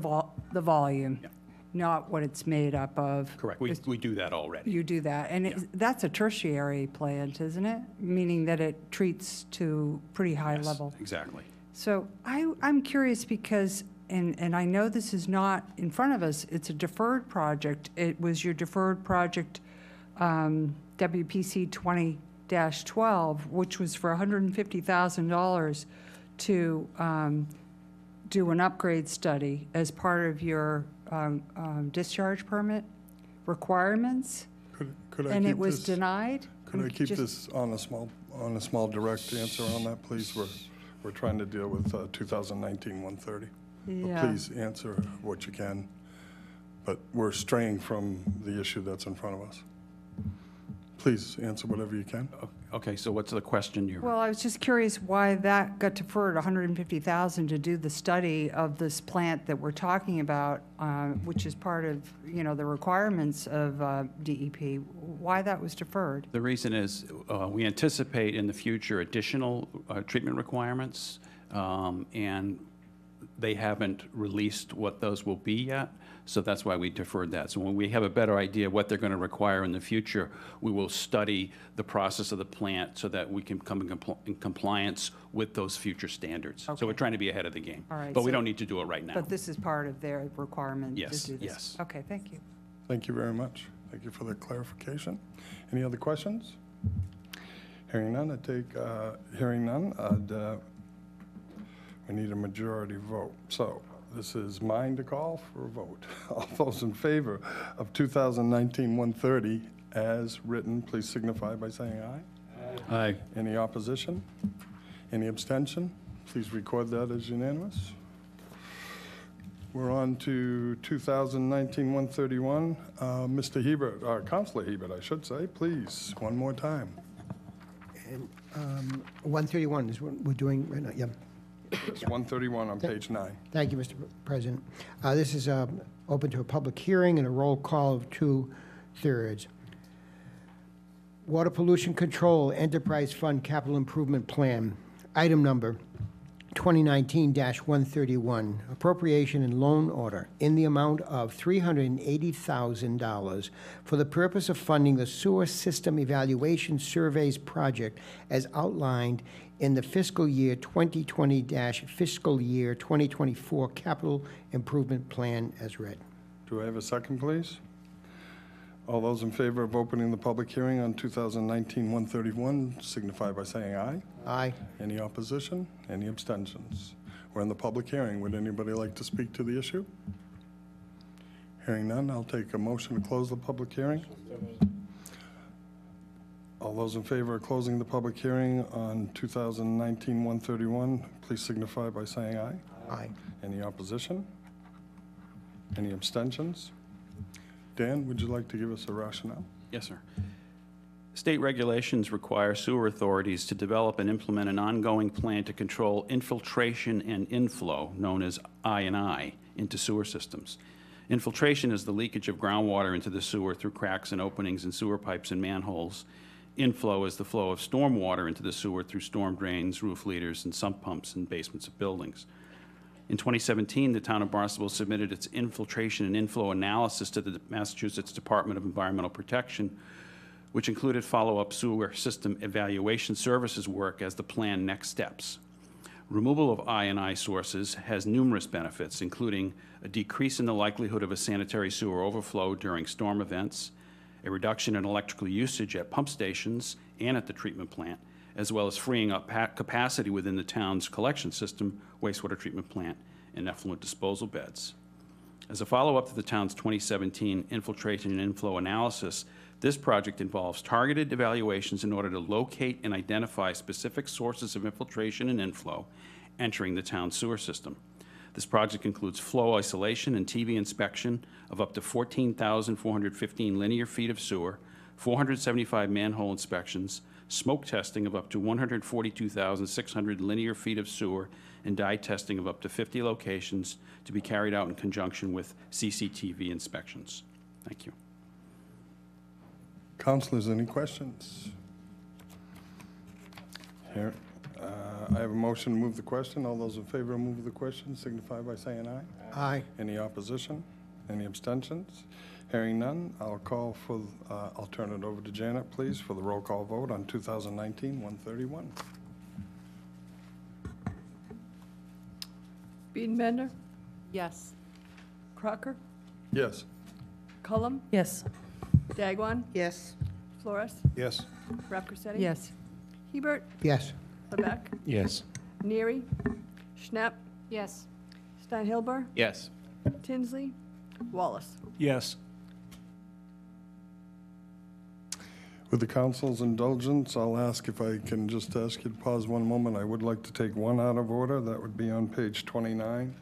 volume, Yeah. not what it's made up of. Correct. We do that already. You do that, and that's a tertiary plant, isn't it? Meaning that it treats to pretty high Yes, level. exactly. So I'm curious because, and I know this is not in front of us, it's a deferred project. It was your deferred project, WPC 20-12, which was for $150,000 to do an upgrade study as part of your discharge permit requirements. Could I And keep it was this- denied? Could I keep this on a small direct answer on that, please? We're trying to deal with 2019-130. Yeah. Please answer what you can, but we're straying from the issue that's in front of us. Please answer whatever you can. Okay, so what's the question you're? Well, I was just curious why that got deferred, 150,000 to do the study of this plant that we're talking about, which is part of, the requirements of DEP. Why that was deferred? The reason is we anticipate in the future additional treatment requirements, and they haven't released what those will be yet, so that's why we deferred that. So when we have a better idea what they're going to require in the future, we will study the process of the plant so that we can come in compliance with those future standards. Okay. So we're trying to be ahead of the game. All right, but we so- don't need to do it right now. But this is part of their requirement to Yes, do this? yes. Okay, thank you. Thank you very much. Thank you for the clarification. Any other questions? Hearing none, we need a majority vote. So this is mine to call for a vote. All those in favor of 2019-130 as written, please signify by saying aye. Aye. Any opposition? Any abstention? Please record that as unanimous. We're on to 2019-131. Mr. Hebert, or Councilor Hebert, I should say, please, one more time. And 131 is what we're doing right now, yeah. It's 131 on page 9. Thank you, Mr. President. This is open to a public hearing and a roll call of 2/3. Water Pollution Control Enterprise Fund Capital Improvement Plan. Item number 2019-131, appropriation and loan order in the amount of $380,000 for the purpose of funding the sewer system evaluation surveys project as outlined in the fiscal year 2020-fiscal year 2024 capital improvement plan as read. Do I have a second, please? All those in favor of opening the public hearing on 2019-131 signify by saying aye. Aye. Any opposition? Any abstentions? We're in the public hearing. Would anybody like to speak to the issue? Hearing none, I'll take a motion to close the public hearing. All those in favor of closing the public hearing on 2019-131, please signify by saying aye. Aye. Any opposition? Any abstentions? Dan, would you like to give us a rationale? Yes, sir. State regulations require sewer authorities to develop and implement an ongoing plan to control infiltration and inflow, known as I&I, into sewer systems. Infiltration is the leakage of groundwater into the sewer through cracks and openings in sewer pipes and manholes. Inflow is the flow of storm water into the sewer through storm drains, roof leaders, and sump pumps in basements of buildings. In 2017, the town of Barnstable submitted its infiltration and inflow analysis to the Massachusetts Department of Environmental Protection, which included follow-up sewer system evaluation services work as the planned next steps. Removal of I&I sources has numerous benefits, including a decrease in the likelihood of a sanitary sewer overflow during storm events, a reduction in electrical usage at pump stations and at the treatment plant, as well as freeing up capacity within the town's collection system, wastewater treatment plant, and effluent disposal beds. As a follow-up to the town's 2017 infiltration and inflow analysis, this project involves targeted evaluations in order to locate and identify specific sources of infiltration and inflow entering the town's sewer system. This project includes flow isolation and TV inspection of up to 14,415 linear feet of sewer, 475 manhole inspections, smoke testing of up to 142,600 linear feet of sewer, and dye testing of up to 50 locations to be carried out in conjunction with CCTV inspections. Thank you. Councilors, any questions? Here, I have a motion to move the question. All those in favor of moving the question signify by saying aye. Aye. Any opposition? Any abstentions? Hearing none, I'll turn it over to Janet, please, for the roll call vote on 2019-131. Biedenbender? Yes. Crocker? Yes. Cullum? Yes. Dagwan? Yes. Flores? Yes. Rafferty? Yes. Hebert? Yes. Lebeck? Yes. Neary? Schnapp? Yes. Steinhilber? Yes. Tinsley? Wallace? Yes. With the council's indulgence, I'll ask if I can just ask you to pause one moment. I would like to take one out of order. That would be on page 29.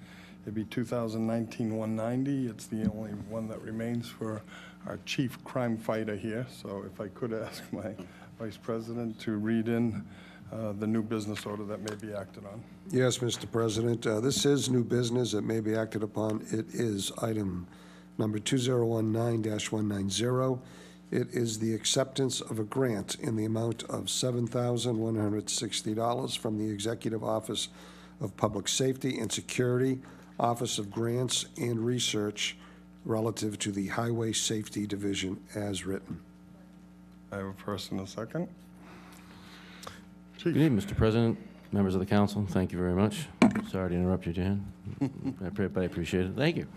It'd be 2019-190. It's the only one that remains for our chief crime fighter here. So if I could ask my vice president to read in the new business order that may be acted on. Yes, Mr. President. This is new business that may be acted upon. It is item number 2019-190. It is the acceptance of a grant in the amount of $7,160 from the Executive Office of Public Safety and Security, Office of Grants and Research, relative to the Highway Safety Division as written. I have a first and a second. Chief. Good evening, Mr. President, members of the council. Thank you very much. Sorry to interrupt you, Jan, but I appreciate it. Thank you.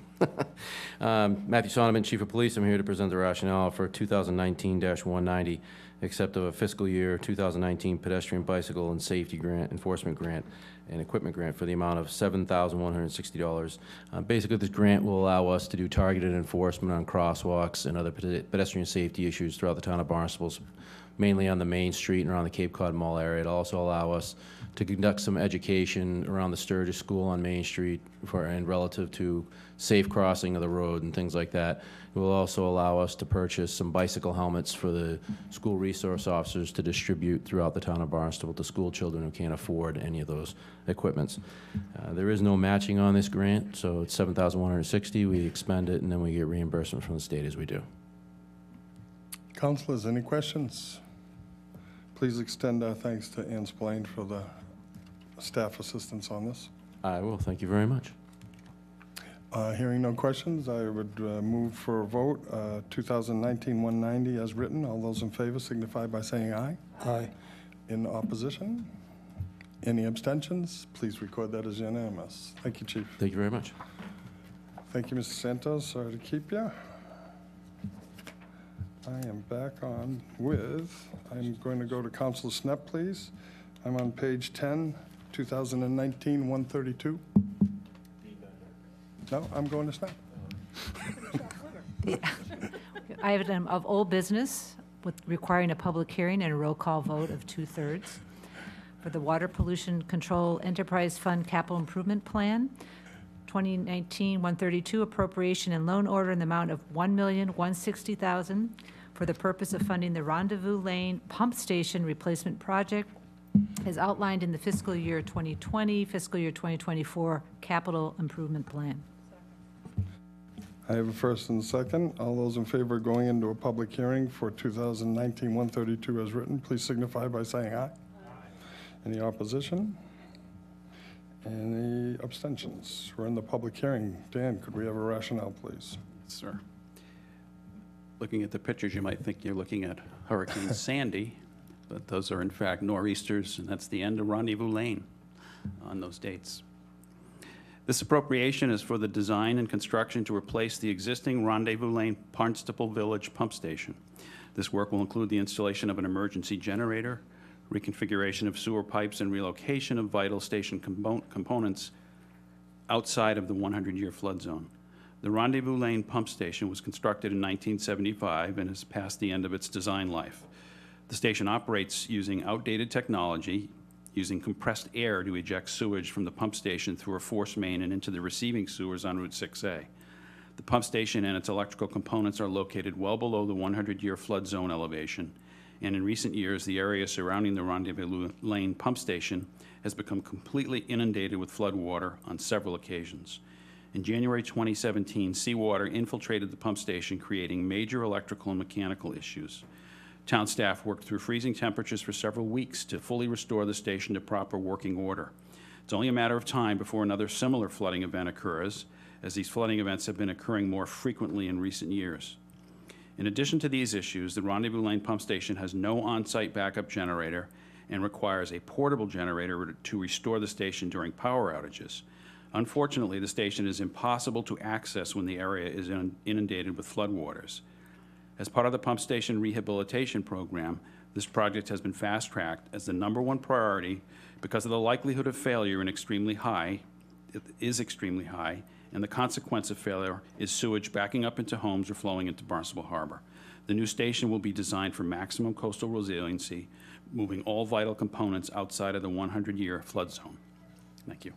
Matthew Sonneman, Chief of Police. I'm here to present the rationale for 2019-190, accept of a fiscal year 2019 pedestrian bicycle and safety grant, enforcement grant, and equipment grant for the amount of $7,160. Basically, this grant will allow us to do targeted enforcement on crosswalks and other pedestrian safety issues throughout the town of Barnstable, mainly on the Main Street and around the Cape Cod Mall area. It'll also allow us to conduct some education around the Sturgis School on Main Street and relative to safe crossing of the road and things like that. It will also allow us to purchase some bicycle helmets for the school resource officers to distribute throughout the town of Barnstable to school children who can't afford any of those equipments. There is no matching on this grant, so it's $7,160. We expend it, and then we get reimbursement from the state as we do. Councilors, any questions? Please extend our thanks to Ann Spillane for the staff assistance on this. I will. Thank you very much. Hearing no questions, I would move for a vote. 2019-190 as written. All those in favor signify by saying aye. Aye. In opposition? Any abstentions? Please record that as unanimous. Thank you, Chief. Thank you very much. Thank you, Mr. Santos. Sorry to keep you. I am back on with, I'm going to go to Councilor Snep, please. I'm on page 10, 2019-132. No, I'm going to Snep. Item of old business with requiring a public hearing and a roll call vote of 2/3 for the Water Pollution Control Enterprise Fund Capital Improvement Plan, 2019-132 appropriation and loan order in the amount of $1,160,000 for the purpose of funding the Rendezvous Lane Pump Station Replacement Project as outlined in the fiscal year 2020, fiscal year 2024 capital improvement plan. I have a first and a second. All those in favor of going into a public hearing for 2019-132 as written, please signify by saying aye. Any opposition? Any abstentions? We're in the public hearing. Dan, could we have a rationale, please? Sir. Looking at the pictures, you might think you're looking at Hurricane Sandy, but those are in fact nor'easters, and that's the end of Rendezvous Lane on those dates. This appropriation is for the design and construction to replace the existing Rendezvous Lane Barnstable Village pump station. This work will include the installation of an emergency generator, reconfiguration of sewer pipes, and relocation of vital station components outside of the 100-year flood zone. The Rendezvous Lane pump station was constructed in 1975 and has passed the end of its design life. The station operates using outdated technology, using compressed air to eject sewage from the pump station through a force main and into the receiving sewers on Route 6A. The pump station and its electrical components are located well below the 100-year flood zone elevation, and in recent years, the area surrounding the Rendezvous Lane pump station has become completely inundated with flood water on several occasions. In January 2017, seawater infiltrated the pump station, creating major electrical and mechanical issues. Town staff worked through freezing temperatures for several weeks to fully restore the station to proper working order. It's only a matter of time before another similar flooding event occurs, as these flooding events have been occurring more frequently in recent years. In addition to these issues, the Rendezvous Lane pump station has no on-site backup generator and requires a portable generator to restore the station during power outages. Unfortunately, the station is impossible to access when the area is inundated with floodwaters. As part of the pump station rehabilitation program, this project has been fast-tracked as the #1 priority because of the likelihood of failure is extremely high, and the consequence of failure is sewage backing up into homes or flowing into Barnstable Harbor. The new station will be designed for maximum coastal resiliency, moving all vital components outside of the 100-year flood zone. Thank you.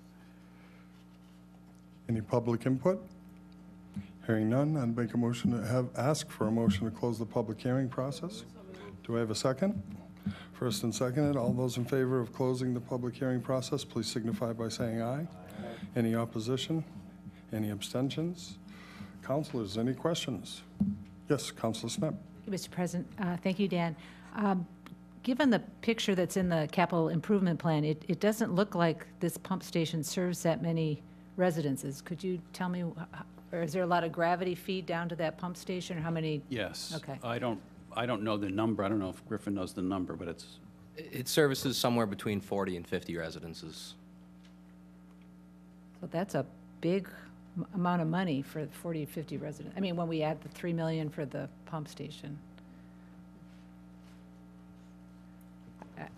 Any public input? Hearing none, I'd make a motion to ask for a motion to close the public hearing process. Do I have a second? First and seconded, all those in favor of closing the public hearing process, please signify by saying aye. Any opposition? Any abstentions? Councilors, any questions? Yes, Councilor Snap. Mr. President, thank you, Dan. Given the picture that's in the capital improvement plan, it doesn't look like this pump station serves that many residences. Could you tell me, or is there a lot of gravity feed down to that pump station, or how many? Yes. Okay. I don't know the number. I don't know if Griffin knows the number, but it's... It services somewhere between 40 and 50 residences. So that's a big amount of money for 40, 50 residents. I mean, when we add the 3 million for the pump station.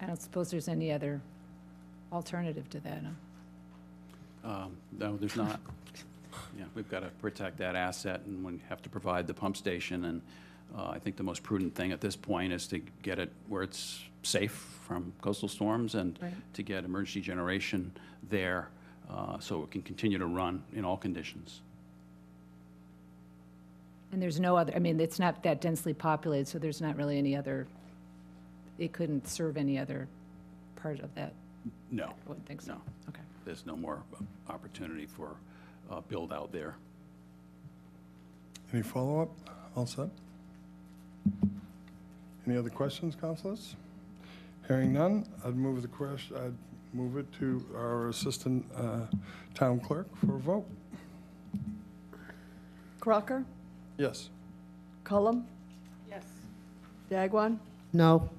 I don't suppose there's any other alternative to that, huh? No, there's not. Yeah, we've got to protect that asset, and we have to provide the pump station, and I think the most prudent thing at this point is to get it where it's safe from coastal storms and to get emergency generation there so it can continue to run in all conditions. And there's no other, I mean, it's not that densely populated, so there's not really any other, it couldn't serve any other part of that? No. I wouldn't think so. No. Okay. There's no more opportunity for build out there. Any follow-up? All set? Any other questions, councilors? Hearing none, I'd move the question, I'd move it to our assistant town clerk for a vote. Crocker, Yes. Cullum, Yes. Dagwan, No.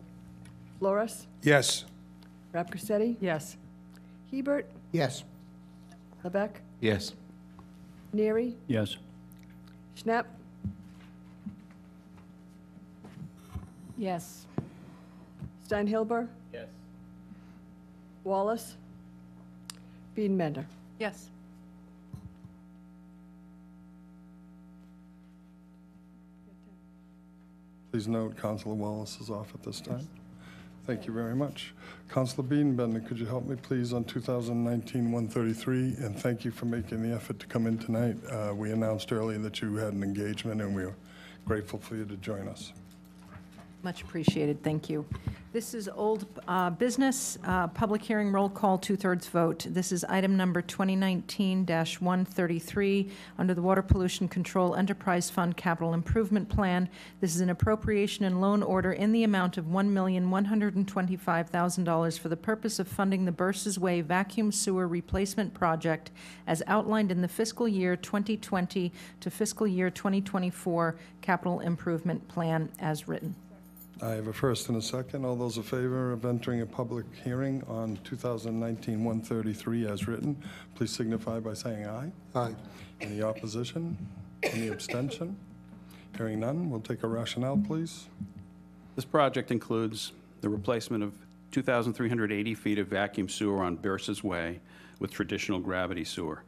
Flores, Yes. Rapcorsetti, Yes. Hebert, Yes. Lebec, Yes. Neary, Yes. Schnapp, Yes. Steinhilber, Yes. Wallace, Bienbender. Yes. Please note, Councilor Wallace is off at this time. Thank you very much. Councilor Bienbender, could you help me, please, on 2019-133? And thank you for making the effort to come in tonight. We announced earlier that you had an engagement, and we are grateful for you to join us. Much appreciated, thank you. This is old business, public hearing roll call, 2/3 vote. This is item number 2019-133 under the Water Pollution Control Enterprise Fund Capital Improvement Plan. This is an appropriation and loan order in the amount of $1,125,000 for the purpose of funding the Burses Way Vacuum Sewer Replacement Project as outlined in the fiscal year 2020 to fiscal year 2024 Capital Improvement Plan as written. I have a first and a second. All those in favor of entering a public hearing on 2019-133 as written, please signify by saying aye. Aye. Any opposition? Any abstention? Hearing none, we'll take a rationale, please. This project includes the replacement of 2,380 feet of vacuum sewer on Burses Way with traditional gravity sewer.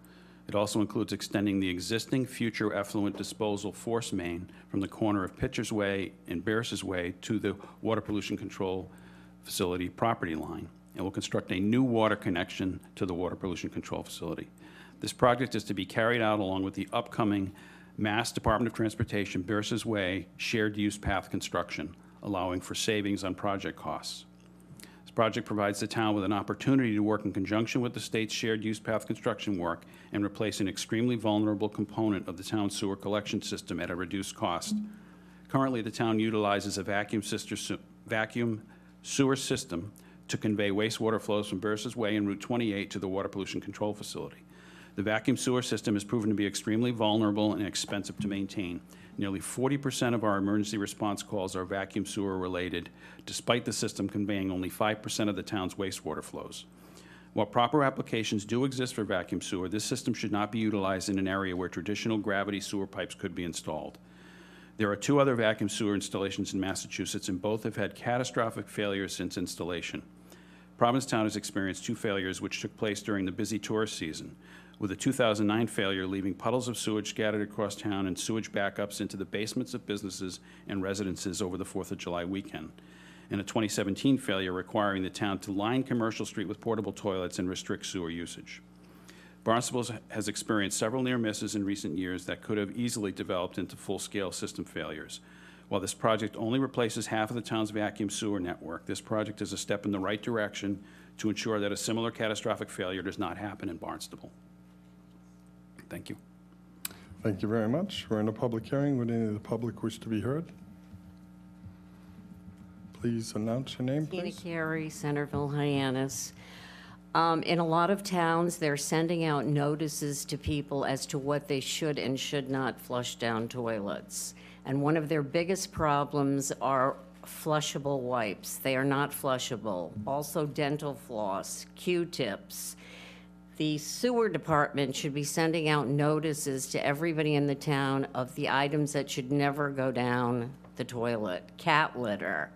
It also includes extending the existing future effluent disposal force main from the corner of Pitcher's Way and Burses Way to the Water Pollution Control Facility property line, and will construct a new water connection to the Water Pollution Control Facility. This project is to be carried out along with the upcoming Mass Department of Transportation Burses Way shared use path construction, allowing for savings on project costs. This project provides the town with an opportunity to work in conjunction with the state's shared use path construction work and replace an extremely vulnerable component of the town's sewer collection system at a reduced cost. Currently, the town utilizes a vacuum sewer system to convey wastewater flows from Burses Way and Route 28 to the Water Pollution Control Facility. The vacuum sewer system has proven to be extremely vulnerable and expensive to maintain. Nearly 40% of our emergency response calls are vacuum sewer related, despite the system conveying only 5% of the town's wastewater flows. While proper applications do exist for vacuum sewer, this system should not be utilized in an area where traditional gravity sewer pipes could be installed. There are 2 other vacuum sewer installations in Massachusetts, and both have had catastrophic failures since installation. Provincetown has experienced 2 failures which took place during the busy tourist season. with a 2009 failure leaving puddles of sewage scattered across town and sewage backups into the basements of businesses and residences over the 4th of July weekend, and a 2017 failure requiring the town to line Commercial Street with portable toilets and restrict sewer usage. Barnstable has experienced several near misses in recent years that could have easily developed into full-scale system failures. While this project only replaces half of the town's vacuum sewer network, this project is a step in the right direction to ensure that a similar catastrophic failure does not happen in Barnstable. Thank you. Thank you very much. We're in a public hearing. Would any of the public wish to be heard? Please announce your name, Tina please. Carey, Centerville, Hyannis. In a lot of towns, they're sending out notices to people as to what they should and should not flush down toilets. And one of their biggest problems are flushable wipes. They are not flushable. Also dental floss, Q-tips. The sewer department should be sending out notices to everybody in the town of the items that should never go down the toilet. Cat litter,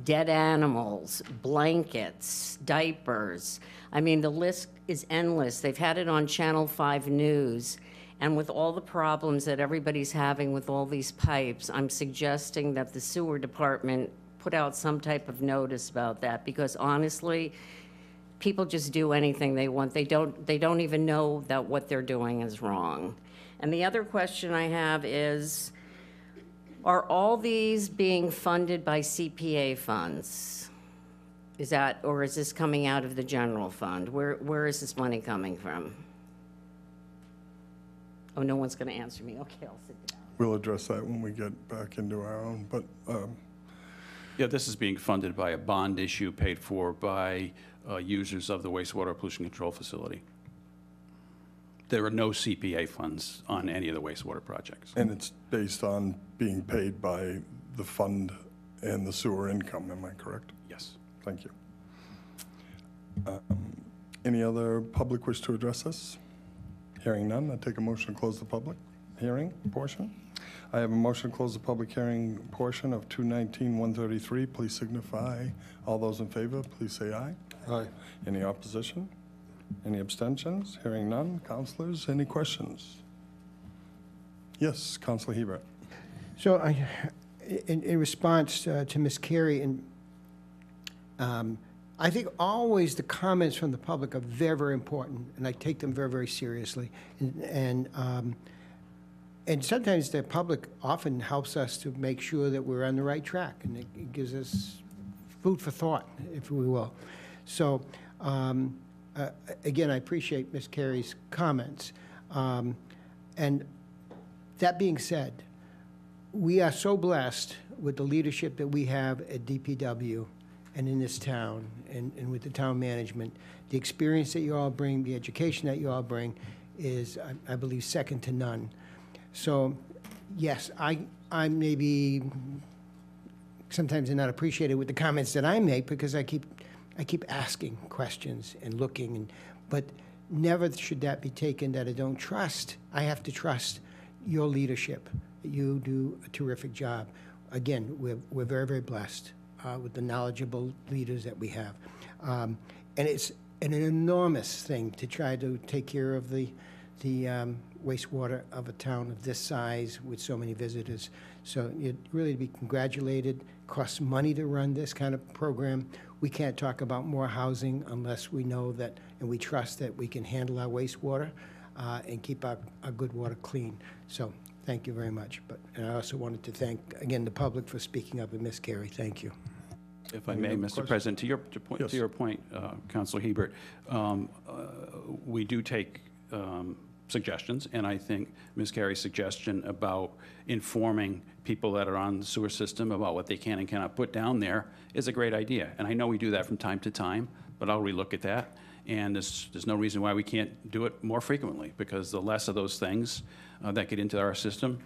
dead animals, blankets, diapers. I mean, the list is endless. They've had it on Channel 5 News. And with all the problems that everybody's having with all these pipes, I'm suggesting that the sewer department put out some type of notice about that, because honestly, people just do anything they want. They don't even know that what they're doing is wrong. And the other question I have is, are all these being funded by CPA funds? Is that, or is this coming out of the general fund? Where is this money coming from? Oh, no one's going to answer me. Okay, I'll sit down. We'll address that when we get back into our own, but Yeah, this is being funded by a bond issue paid for by users of the wastewater pollution control facility. There are no CPA funds on any of the wastewater projects. and it's based on being paid by the fund and the sewer income, am I correct? Yes. Thank you. Any other public wish to address this? Hearing none, I take a motion to close the public hearing portion. I have a motion to close the public hearing portion of 219-133. Please signify. All those in favor, please say aye. Aye. Any opposition? Any abstentions? Hearing none. Councilors, any questions? Yes, Councilor Hebert. So in response to Ms. Carey, and I think always the comments from the public are very, very important, and I take them very, very seriously. And sometimes the public often helps us to make sure that we're on the right track, and it gives us food for thought, if we will. So, again, I appreciate Ms. Carey's comments. And that being said, we are so blessed with the leadership that we have at DPW and in this town and with the town management. The experience that you all bring, the education that you all bring is, I believe, second to none. So, yes, I maybe sometimes am not appreciated with the comments that I make because I keep asking questions and looking, but never should that be taken that I don't trust. I have to trust your leadership. You do a terrific job. Again, we're very, very blessed with the knowledgeable leaders that we have. And it's an enormous thing to try to take care of the wastewater of a town of this size with so many visitors. So you'd really be congratulated. Costs money to run this kind of program. We can't talk about more housing unless we know that and we trust that we can handle our wastewater and keep our good water clean. So thank you very much. And I also wanted to thank, again, the public for speaking up, and Ms. Carey, thank you. If I may, Mr. President, to your point, Councilor Hebert, we do take suggestions, and I think Ms. Carey's suggestion about informing people that are on the sewer system about what they can and cannot put down there is a great idea. And I know we do that from time to time, but I'll relook at that. And there's no reason why we can't do it more frequently, because the less of those things that get into our system,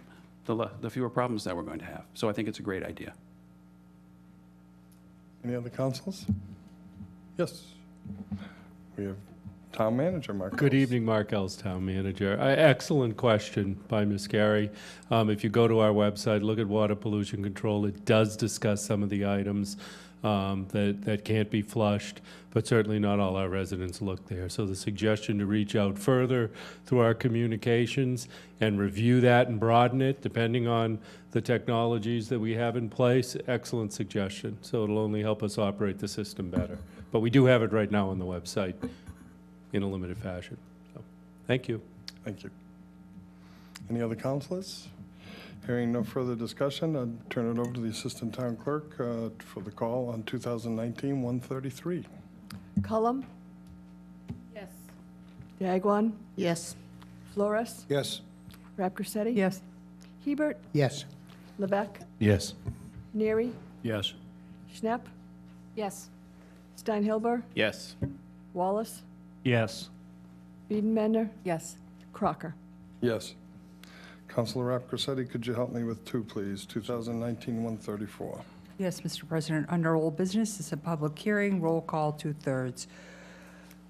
the fewer problems that we're going to have. So I think it's a great idea. Any other councils? Yes. We have Town Manager, Mark. Good Ellis. evening, Mark Ells, Town Manager. Excellent question by Ms. Gary. If you go to our website, look at water pollution control, it does discuss some of the items that can't be flushed, but certainly not all our residents look there. So the suggestion to reach out further through our communications and review that and broaden it, depending on the technologies that we have in place, excellent suggestion. So it'll only help us operate the system better. But we do have it right now on the website in a limited fashion. So, thank you. Thank you. Any other councilors? Hearing no further discussion, I'll turn it over to the Assistant Town Clerk for the call on 2019-133. Cullum? Yes. Diagwan? Yes. Flores? Yes. Rapcorsetti? Yes. Hebert? Yes. Levesque? Yes. Neary? Yes. Schnapp? Yes. Steinhilber? Yes. Wallace? Yes. Biedenbender? Yes. Crocker? Yes. Councilor Rapcorsetti, could you help me with two, please? 2019-134. Yes, Mr. President. Under old business, it's a public hearing, roll call, 2/3.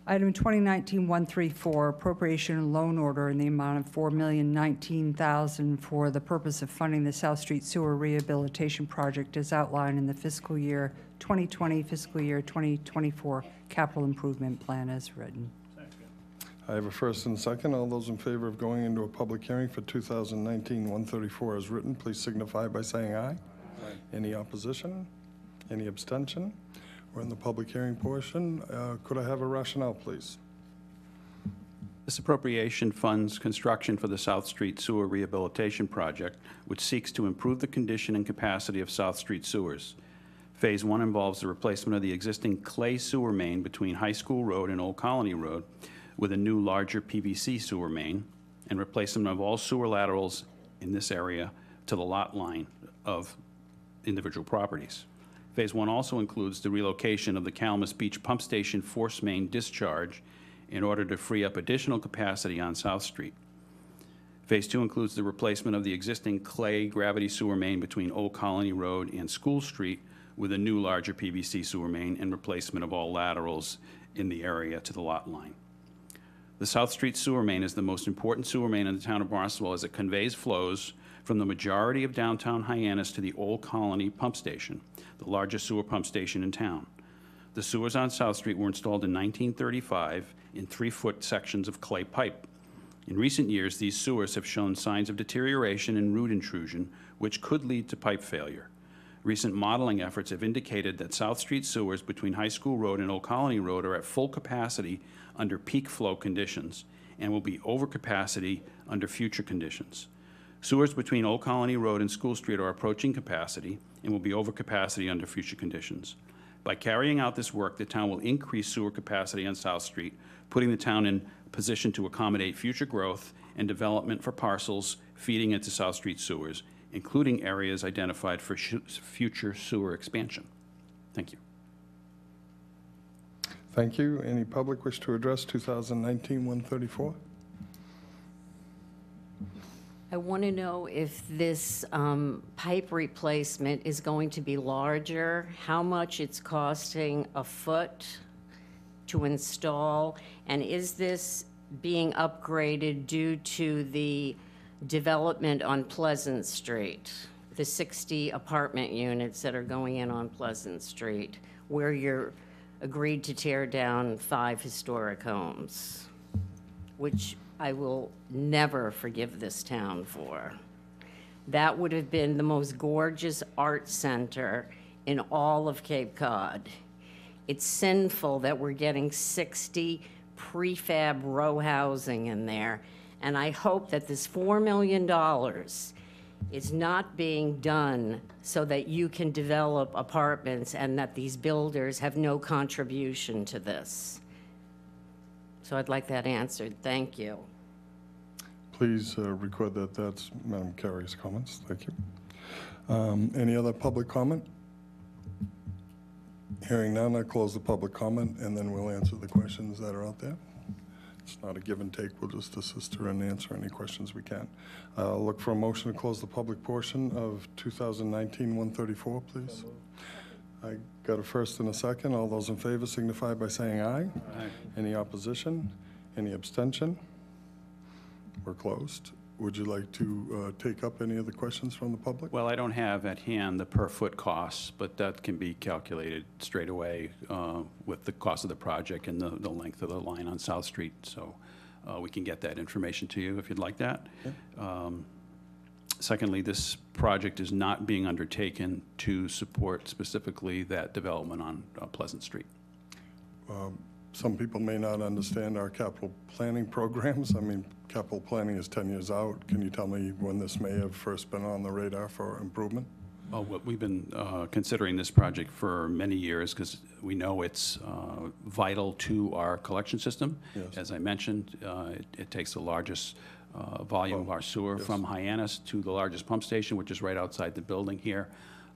Item 2019-134, appropriation and loan order in the amount of $4,019,000 for the purpose of funding the South Street Sewer Rehabilitation Project as outlined in the fiscal year 2020, fiscal year 2024 capital improvement plan as written. I have a first and a second. All those in favor of going into a public hearing for 2019-134 as written, please signify by saying aye. Aye. Any opposition? Any abstention? We're in the public hearing portion. Could I have a rationale, please? This appropriation funds construction for the South Street Sewer Rehabilitation Project, which seeks to improve the condition and capacity of South Street sewers. Phase 1 involves the replacement of the existing clay sewer main between High School Road and Old Colony Road with a new, larger PVC sewer main, and replacement of all sewer laterals in this area to the lot line of individual properties. Phase 1 also includes the relocation of the Calamus Beach Pump Station force main discharge in order to free up additional capacity on South Street. Phase 2 includes the replacement of the existing clay gravity sewer main between Old Colony Road and School Street with a new, larger PVC sewer main and replacement of all laterals in the area to the lot line. The South Street sewer main is the most important sewer main in the town of Barnstable as it conveys flows from the majority of downtown Hyannis to the Old Colony Pump Station, the largest sewer pump station in town. The sewers on South Street were installed in 1935 in 3-foot sections of clay pipe. In recent years, these sewers have shown signs of deterioration and root intrusion, which could lead to pipe failure. Recent modeling efforts have indicated that South Street sewers between High School Road and Old Colony Road are at full capacity under peak flow conditions and will be over capacity under future conditions. Sewers between Old Colony Road and School Street are approaching capacity and will be over capacity under future conditions. By carrying out this work, the town will increase sewer capacity on South Street, putting the town in position to accommodate future growth and development for parcels feeding into South Street sewers, including areas identified for future sewer expansion. Thank you. Thank you. Any public wish to address 2019-134? I want to know if this pipe replacement is going to be larger, how much it's costing a foot to install, and is this being upgraded due to the development on Pleasant Street, the 60 apartment units that are going in on Pleasant Street, where you're agreed to tear down 5 historic homes, which I will never forgive this town for. That would have been the most gorgeous art center in all of Cape Cod. It's sinful that we're getting 60 prefab row housing in there, and I hope that this $4 million is not being done so that you can develop apartments and that these builders have no contribution to this. So I'd like that answered. Thank you. Please record that that's Madam Carey's comments. Thank you. Any other public comment? Hearing none, I close the public comment, and then we'll answer the questions that are out there. It's not a give and take. We'll just assist her and answer any questions we can. I'll look for a motion to close the public portion of 2019-134, please. I got got a first and a second. All those in favor signify by saying aye. Aye. Any opposition? Any abstention? We're closed. Would you like to take up any of the questions from the public? Well, I don't have at hand the per-foot costs, but that can be calculated straight away with the cost of the project and the length of the line on South Street. So we can get that information to you if you'd like that. Secondly, this project is not being undertaken to support specifically that development on Pleasant Street. Some people may not understand our capital planning programs. I mean, capital planning is 10 years out. Can you tell me when this may have first been on the radar for improvement? Oh, well, we've been considering this project for many years because we know it's vital to our collection system. Yes. As I mentioned, it takes the largest volume of our sewer from Hyannis to the largest pump station, which is right outside the building here.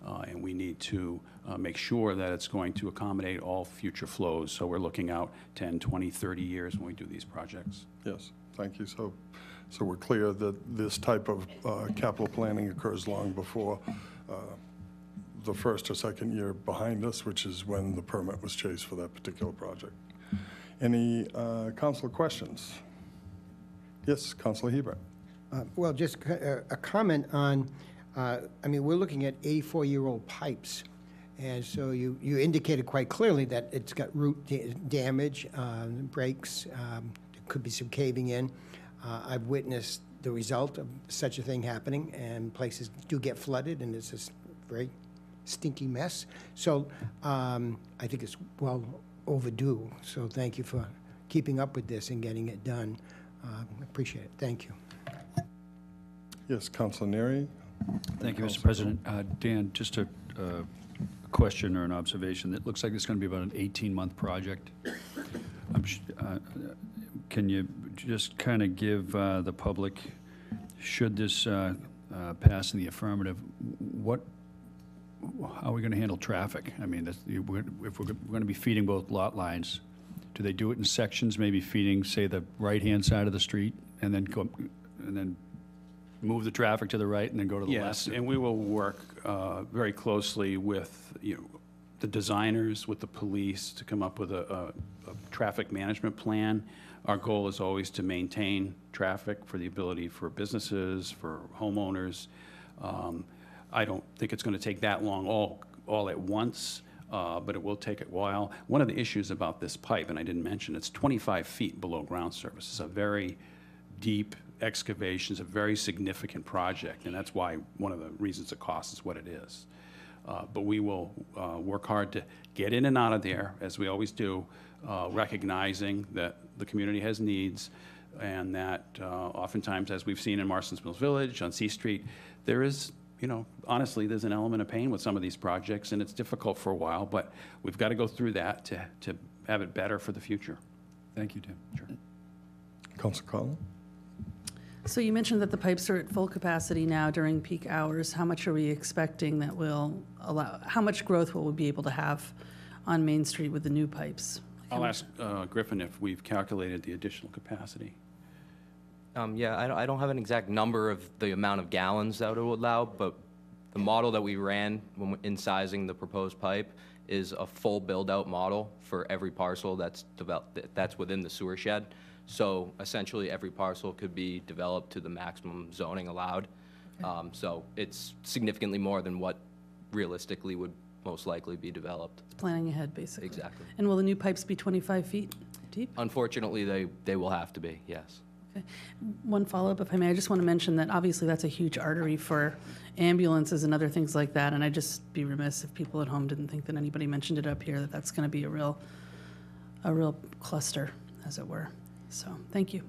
And we need to make sure that it's going to accommodate all future flows. So we're looking out 10, 20, 30 years when we do these projects. Yes, thank you. So we're clear that this type of capital planning occurs long before the first or second year behind us, which is when the permit was chased for that particular project. Any council questions? Yes, Councilor Hebert. Well, just a comment on, I mean, we're looking at 84-year-old pipes. And so you indicated quite clearly that it's got root damage, breaks, there could be some caving in. I've witnessed the result of such a thing happening, and places do get flooded, and it's a very stinky mess. So I think it's well overdue. So thank you for keeping up with this and getting it done. Appreciate it. Thank you. Yes, Councilor Neary. Thank you, Mr. President. Dan, just a question or an observation. It looks like it's going to be about an 18-month project. Can you just kind of give the public, should this pass in the affirmative, how are we going to handle traffic? I mean, if we're going to be feeding both lot lines, do they do it in sections, maybe feeding, say, the right-hand side of the street, and then move the traffic to the right and then go to the left? Yes, and we will work very closely with the designers, with the police, to come up with a traffic management plan. Our goal is always to maintain traffic for the ability for businesses, for homeowners. I don't think it's going to take that long all at once, but it will take a while. One of the issues about this pipe, and I didn't mention, it's 25 feet below ground surface. It's a very deep excavation. It's a very significant project, and that's why one of the reasons it costs is what it is. But we will work hard to get in and out of there, as we always do, recognizing that the community has needs, and that oftentimes, as we've seen in Marston's Mills Village, on C Street, there is, honestly, there's an element of pain with some of these projects, and it's difficult for a while, but we've got to go through that to have it better for the future. Thank you, Tim. Sure. Councilor Collins. So you mentioned that the pipes are at full capacity now during peak hours. How much are we expecting that will allow, how much growth will we be able to have on Main Street with the new pipes? I'll ask Griffin if we've calculated the additional capacity. Yeah, I don't have an exact number of the amount of gallons that it would allow, but the model that we ran in sizing the proposed pipe is a full build-out model for every parcel that's developed, that's within the sewer shed. So essentially, every parcel could be developed to the maximum zoning allowed. Okay. So it's significantly more than what realistically would most likely be developed. It's planning ahead, basically. Exactly. And will the new pipes be 25 feet deep? Unfortunately, they will have to be, yes. Okay. One follow-up, if I may. I just want to mention that obviously that's a huge artery for ambulances and other things like that, and I'd just be remiss if people at home didn't think that anybody mentioned it up here, that that's going to be a real cluster, as it were. So, thank you.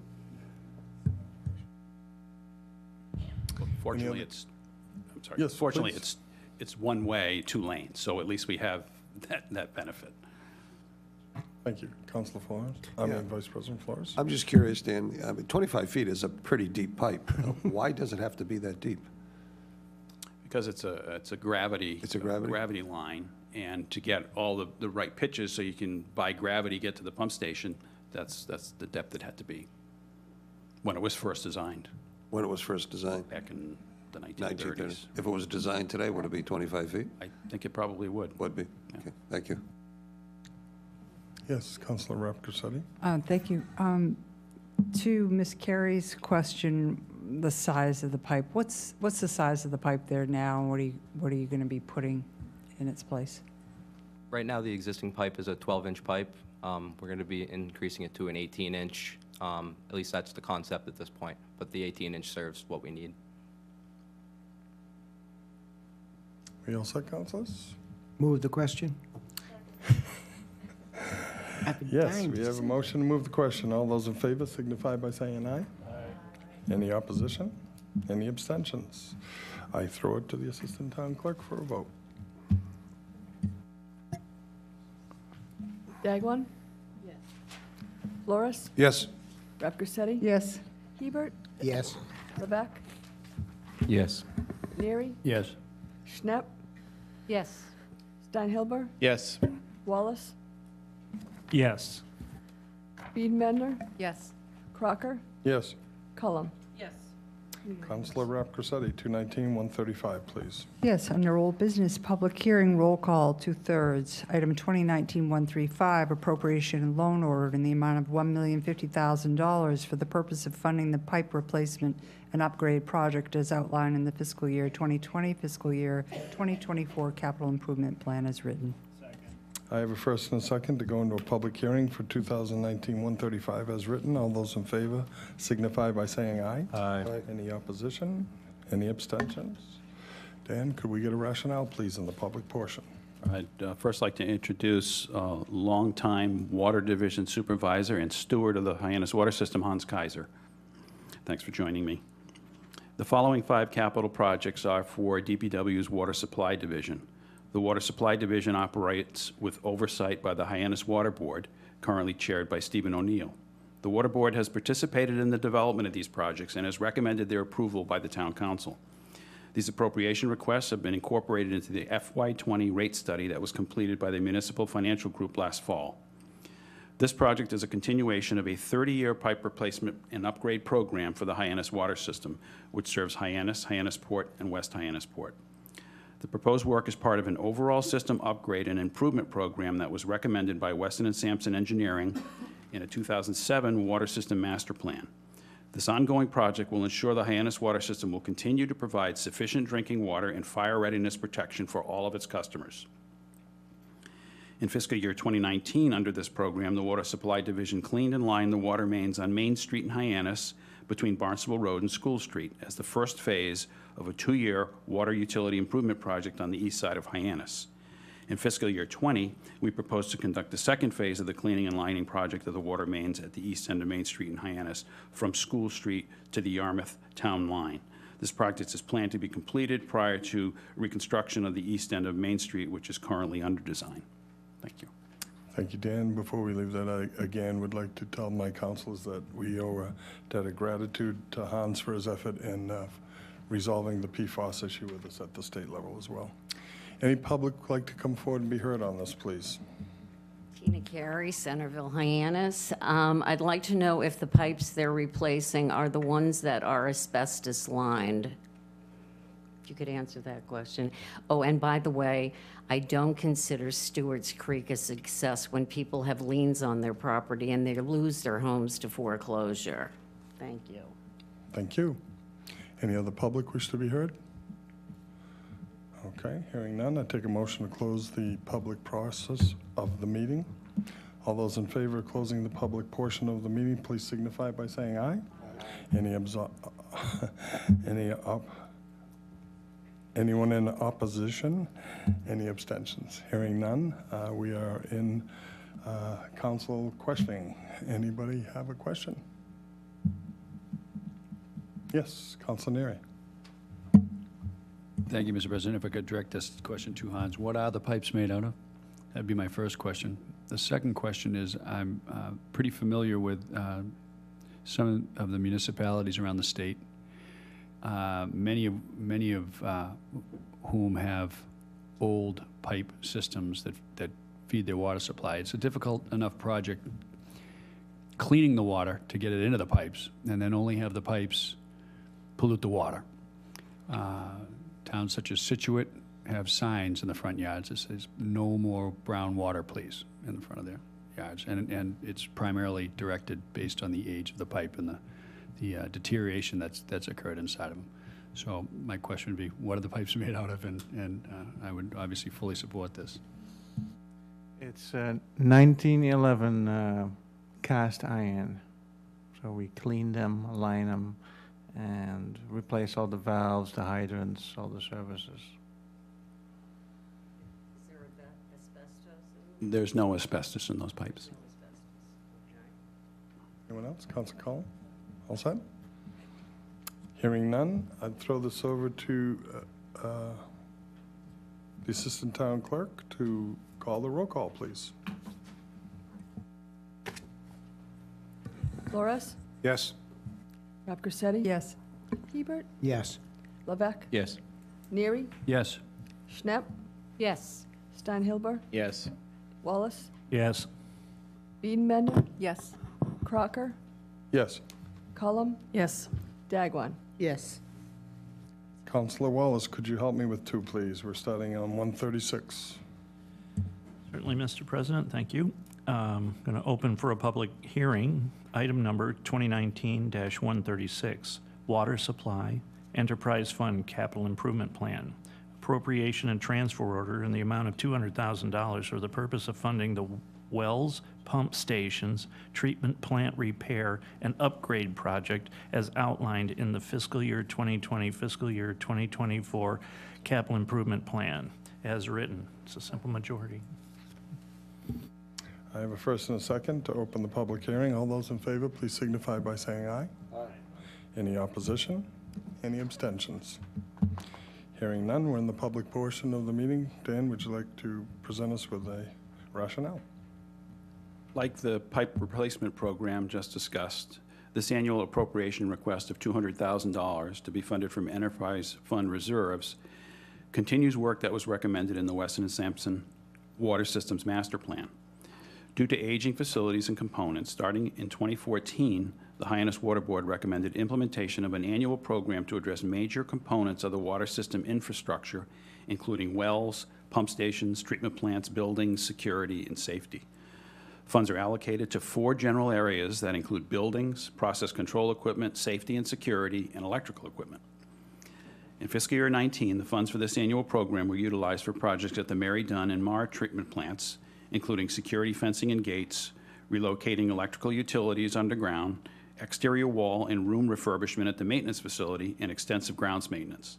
Fortunately, I'm sorry. Yes, fortunately, please. It's one way, 2 lanes, so at least we have that benefit. Thank you. Councilor Flores? Vice President Flores? I'm just curious, Dan, 25 feet is a pretty deep pipe. Why does it have to be that deep? Because it's a gravity line, and to get all the right pitches so you can, by gravity, get to the pump station, that's the depth it had to be when it was first designed. When it was first designed? Back in the 1930s. If it was designed today, would it be 25 feet? I think it probably would. Would be? Okay, thank you. Yes, Councilor Rapcorsetti. Thank you. To Ms. Carey's question, the size of the pipe, what's the size of the pipe there now, and what are you going to be putting in its place? Right now, the existing pipe is a 12-inch pipe. We're going to be increasing it to an 18-inch. At least that's the concept at this point, but the 18-inch serves what we need. We all set, councilors? Move the question. Yes, we have a motion to move the question. All those in favor signify by saying aye. Aye. Any opposition? Any abstentions? I throw it to the Assistant Town Clerk for a vote. Dagwan? Yes. Loris? Yes. Rapcorsetti? Yes. Hebert? Yes. Levesque? Yes. Neary? Yes. Schnapp? Yes. Steinhilber? Yes. Wallace? Yes. Biedemender? Yes. Crocker? Yes. Cullum? Yes. Councilor Rapcorsetti, 219-135, please. Yes, under old business, public hearing, roll call, 2/3. Item 2019-135, appropriation and loan order in the amount of $1,050,000 for the purpose of funding the pipe replacement and upgrade project as outlined in the fiscal year 2020, fiscal year 2024 capital improvement plan as written. I have a first and a second to go into a public hearing for 2019-135 as written. All those in favor signify by saying aye. Aye. Any opposition? Any abstentions? Dan, could we get a rationale, please, in the public portion? I'd first like to introduce longtime Water Division Supervisor and Steward of the Hyannis Water System, Hans Kaiser. Thanks for joining me. The following 5 capital projects are for DPW's Water Supply Division. The Water Supply Division operates with oversight by the Hyannis Water Board, currently chaired by Stephen O'Neill. The Water Board has participated in the development of these projects and has recommended their approval by the Town Council. These appropriation requests have been incorporated into the FY20 rate study that was completed by the Municipal Financial Group last fall. This project is a continuation of a 30-year pipe replacement and upgrade program for the Hyannis Water System, which serves Hyannis, Hyannisport, and West Hyannisport. The proposed work is part of an overall system upgrade and improvement program that was recommended by Weston and Sampson Engineering in a 2007 Water System Master Plan. This ongoing project will ensure the Hyannis Water System will continue to provide sufficient drinking water and fire readiness protection for all of its customers. In fiscal year 2019, under this program, the Water Supply Division cleaned and lined the water mains on Main Street in Hyannis between Barnstable Road and School Street as the first phase of a 2-year water utility improvement project on the east side of Hyannis. In fiscal year 20, we propose to conduct the second phase of the cleaning and lining project of the water mains at the east end of Main Street in Hyannis from School Street to the Yarmouth Town Line. This project is planned to be completed prior to reconstruction of the east end of Main Street, which is currently under design. Thank you. Thank you, Dan. Before we leave that, I again would like to tell my councilors that we owe a debt of gratitude to Hans for his effort in resolving the PFAS issue with us at the state level as well. Any public would like to come forward and be heard on this, please? Tina Carey, Centerville, Hyannis. I'd like to know if the pipes they're replacing are the ones that are asbestos lined. If you could answer that question. Oh, and by the way, I don't consider Stewart's Creek a success when people have liens on their property and they lose their homes to foreclosure. Thank you. Thank you. Any other public wish to be heard? Okay, hearing none, I take a motion to close the public process of the meeting. All those in favor of closing the public portion of the meeting, please signify by saying aye. Anyone in opposition? Any abstentions? Hearing none, we are in council questioning. Anybody have a question? Yes, Councilor Neary. Thank you, Mr. President. If I could direct this question to Hans. What are the pipes made out of? That'd be my first question. The second question is, I'm pretty familiar with some of the municipalities around the state, many of whom have old pipe systems that feed their water supply. It's a difficult enough project cleaning the water to get it into the pipes, and then only have the pipes pollute the water. Towns such as Situate have signs in the front yards that says, "No more brown water, please," in the front of their yards. And it's primarily directed based on the age of the pipe and the deterioration that's occurred inside of them. So my question would be, what are the pipes made out of? And I would obviously fully support this. It's 1911 cast iron. So we clean them, line them, and replace all the valves, the hydrants, all the services. There's no asbestos in those pipes. Anyone else? Council Collins? All set? Hearing none, I'd throw this over to the Assistant Town Clerk to call the roll call, please. Flores, Yes. Rob Corsetti. Yes. Hebert, Yes. Levesque, Yes. Neary, Yes. Schnapp, Yes. Steinhilber, Yes. Wallace, Yes. Biedenbender, Yes. Crocker, Yes. Cullum, Yes. Dagwan. Yes. Councilor Wallace, could you help me with two, please? We're starting on 136. Certainly, Mr. President, thank you. Going to open for a public hearing, item number 2019-136, Water Supply Enterprise Fund Capital Improvement Plan. Appropriation and transfer order in the amount of $200,000 for the purpose of funding the wells, pump stations, treatment plant repair, and upgrade project as outlined in the fiscal year 2020, fiscal year 2024 capital improvement plan as written. It's a simple majority. I have a first and a second to open the public hearing. All those in favor, please signify by saying aye. Aye. Any opposition? Any abstentions? Hearing none, we're in the public portion of the meeting. Dan, would you like to present us with a rationale? Like the pipe replacement program just discussed, this annual appropriation request of $200,000 to be funded from enterprise fund reserves continues work that was recommended in the Weston and Sampson Water Systems Master Plan. Due to aging facilities and components, starting in 2014, the Hyannis Water Board recommended implementation of an annual program to address major components of the water system infrastructure, including wells, pump stations, treatment plants, buildings, security, and safety. Funds are allocated to 4 general areas that include buildings, process control equipment, safety and security, and electrical equipment. In fiscal year 19, the funds for this annual program were utilized for projects at the Mary Dunn and Marr treatment plants, including security fencing and gates, relocating electrical utilities underground, exterior wall and room refurbishment at the maintenance facility, and extensive grounds maintenance.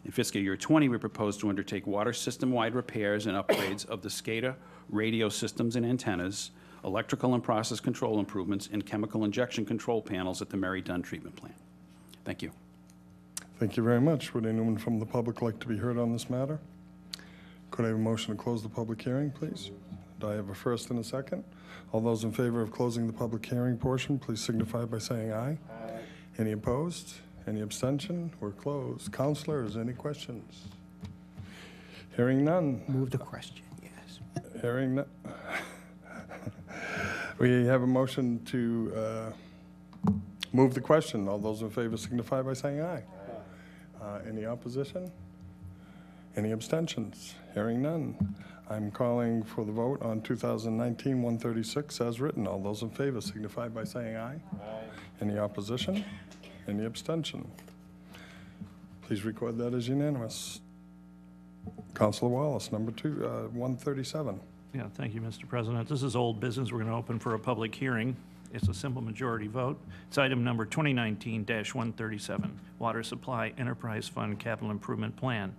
In fiscal year 20, we propose to undertake water system-wide repairs and upgrades of the SCADA radio systems and antennas, electrical and process control improvements, and chemical injection control panels at the Mary Dunn treatment plant. Thank you. Thank you very much. Would anyone from the public like to be heard on this matter? Could I have a motion to close the public hearing, please? Do I have a first and a second? All those in favor of closing the public hearing portion, please signify by saying aye. Aye. Any opposed? Any abstention? We're closed. Councilors, any questions? Hearing none. Move the question, yes. Hearing none. We have a motion to move the question. All those in favor signify by saying aye. Any opposition? Any abstentions? Hearing none. I'm calling for the vote on 2019-136 as written. All those in favor signify by saying aye. Aye. Any opposition? Any abstention? Please record that as unanimous. Councilor Wallace, number 137. Yeah, thank you, Mr. President. This is old business. We're going to open for a public hearing. It's a simple majority vote. It's item number 2019-137, Water Supply Enterprise Fund Capital Improvement Plan.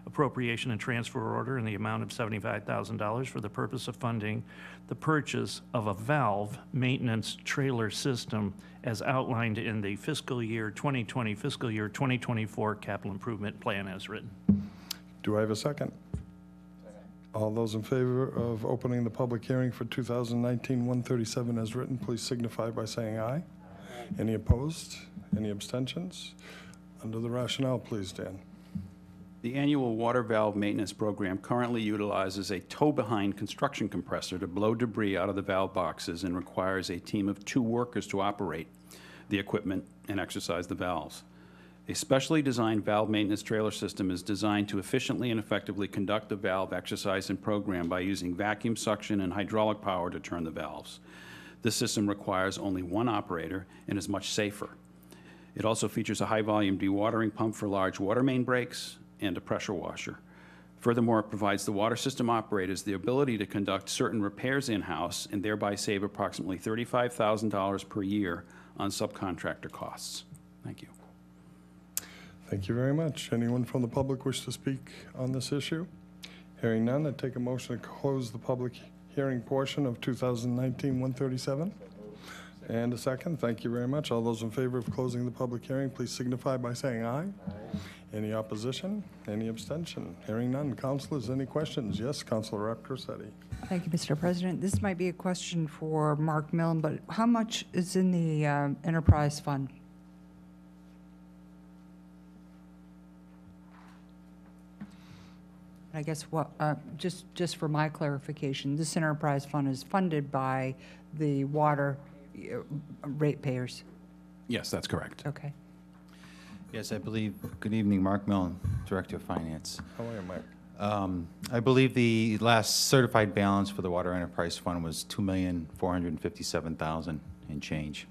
Appropriation and transfer order in the amount of $75,000 for the purpose of funding the purchase of a valve maintenance trailer system as outlined in the fiscal year 2020, fiscal year 2024 capital improvement plan as written. Do I have a second? All those in favor of opening the public hearing for 2019-137 as written, please signify by saying aye. Any opposed? Any abstentions? Under the rationale, please, Dan. The annual water valve maintenance program currently utilizes a tow-behind construction compressor to blow debris out of the valve boxes and requires a team of 2 workers to operate the equipment and exercise the valves. A specially designed valve maintenance trailer system is designed to efficiently and effectively conduct the valve exercise and program by using vacuum suction and hydraulic power to turn the valves. This system requires only one operator and is much safer. It also features a high-volume dewatering pump for large water main breaks and a pressure washer. Furthermore, it provides the water system operators the ability to conduct certain repairs in-house and thereby save approximately $35,000 per year on subcontractor costs. Thank you. Thank you very much. Anyone from the public wish to speak on this issue? Hearing none, I take a motion to close the public hearing portion of 2019-137. And a second. Thank you very much. All those in favor of closing the public hearing, please signify by saying aye. Any opposition? Any abstention? Hearing none. Councilors, any questions? Yes, Councilor Rep Corsetti. Thank you, Mr. President. This might be a question for Mark Milne, but how much is in the enterprise fund? I guess what, just for my clarification, this enterprise fund is funded by the water ratepayers. Yes, that's correct. Okay. Yes, I believe, good evening, Mark Milne, Director of Finance. How are you, Mike? I believe the last certified balance for the Water Enterprise Fund was $2,457,000 and change.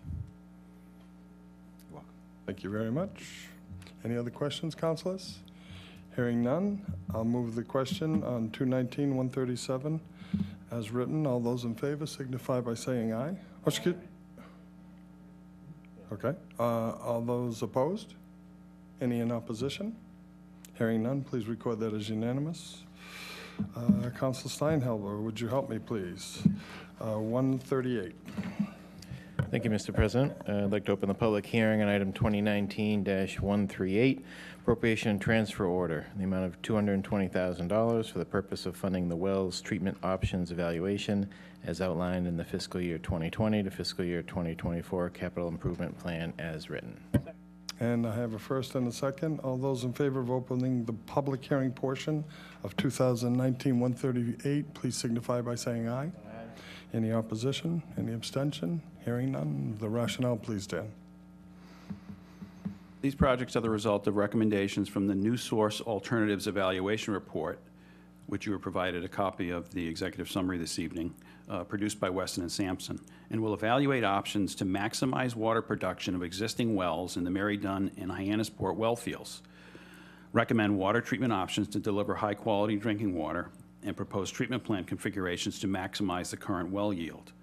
You're welcome. Thank you very much. Any other questions, councilors? Hearing none, I'll move the question on 219-137 as written. All those in favor signify by saying aye. Okay. All those opposed? Any in opposition? Hearing none, please record that as unanimous. Council Steinhelber, would you help me, please? 138. Thank you, Mr. President. I'd like to open the public hearing on item 2019-138, appropriation and transfer order, in the amount of $220,000 for the purpose of funding the wells treatment options evaluation as outlined in the fiscal year 2020 to fiscal year 2024 capital improvement plan as written. And I have a first and a second. All those in favor of opening the public hearing portion of 2019-138, please signify by saying aye. Any opposition? Any abstention? Hearing none. The rationale, please, Dan. These projects are the result of recommendations from the New Source Alternatives Evaluation Report, which you were provided a copy of the executive summary this evening, produced by Weston and Sampson, and will evaluate options to maximize water production of existing wells in the Mary Dunn and Hyannisport well fields, recommend water treatment options to deliver high-quality drinking water, and propose treatment plant configurations to maximize the current well yield.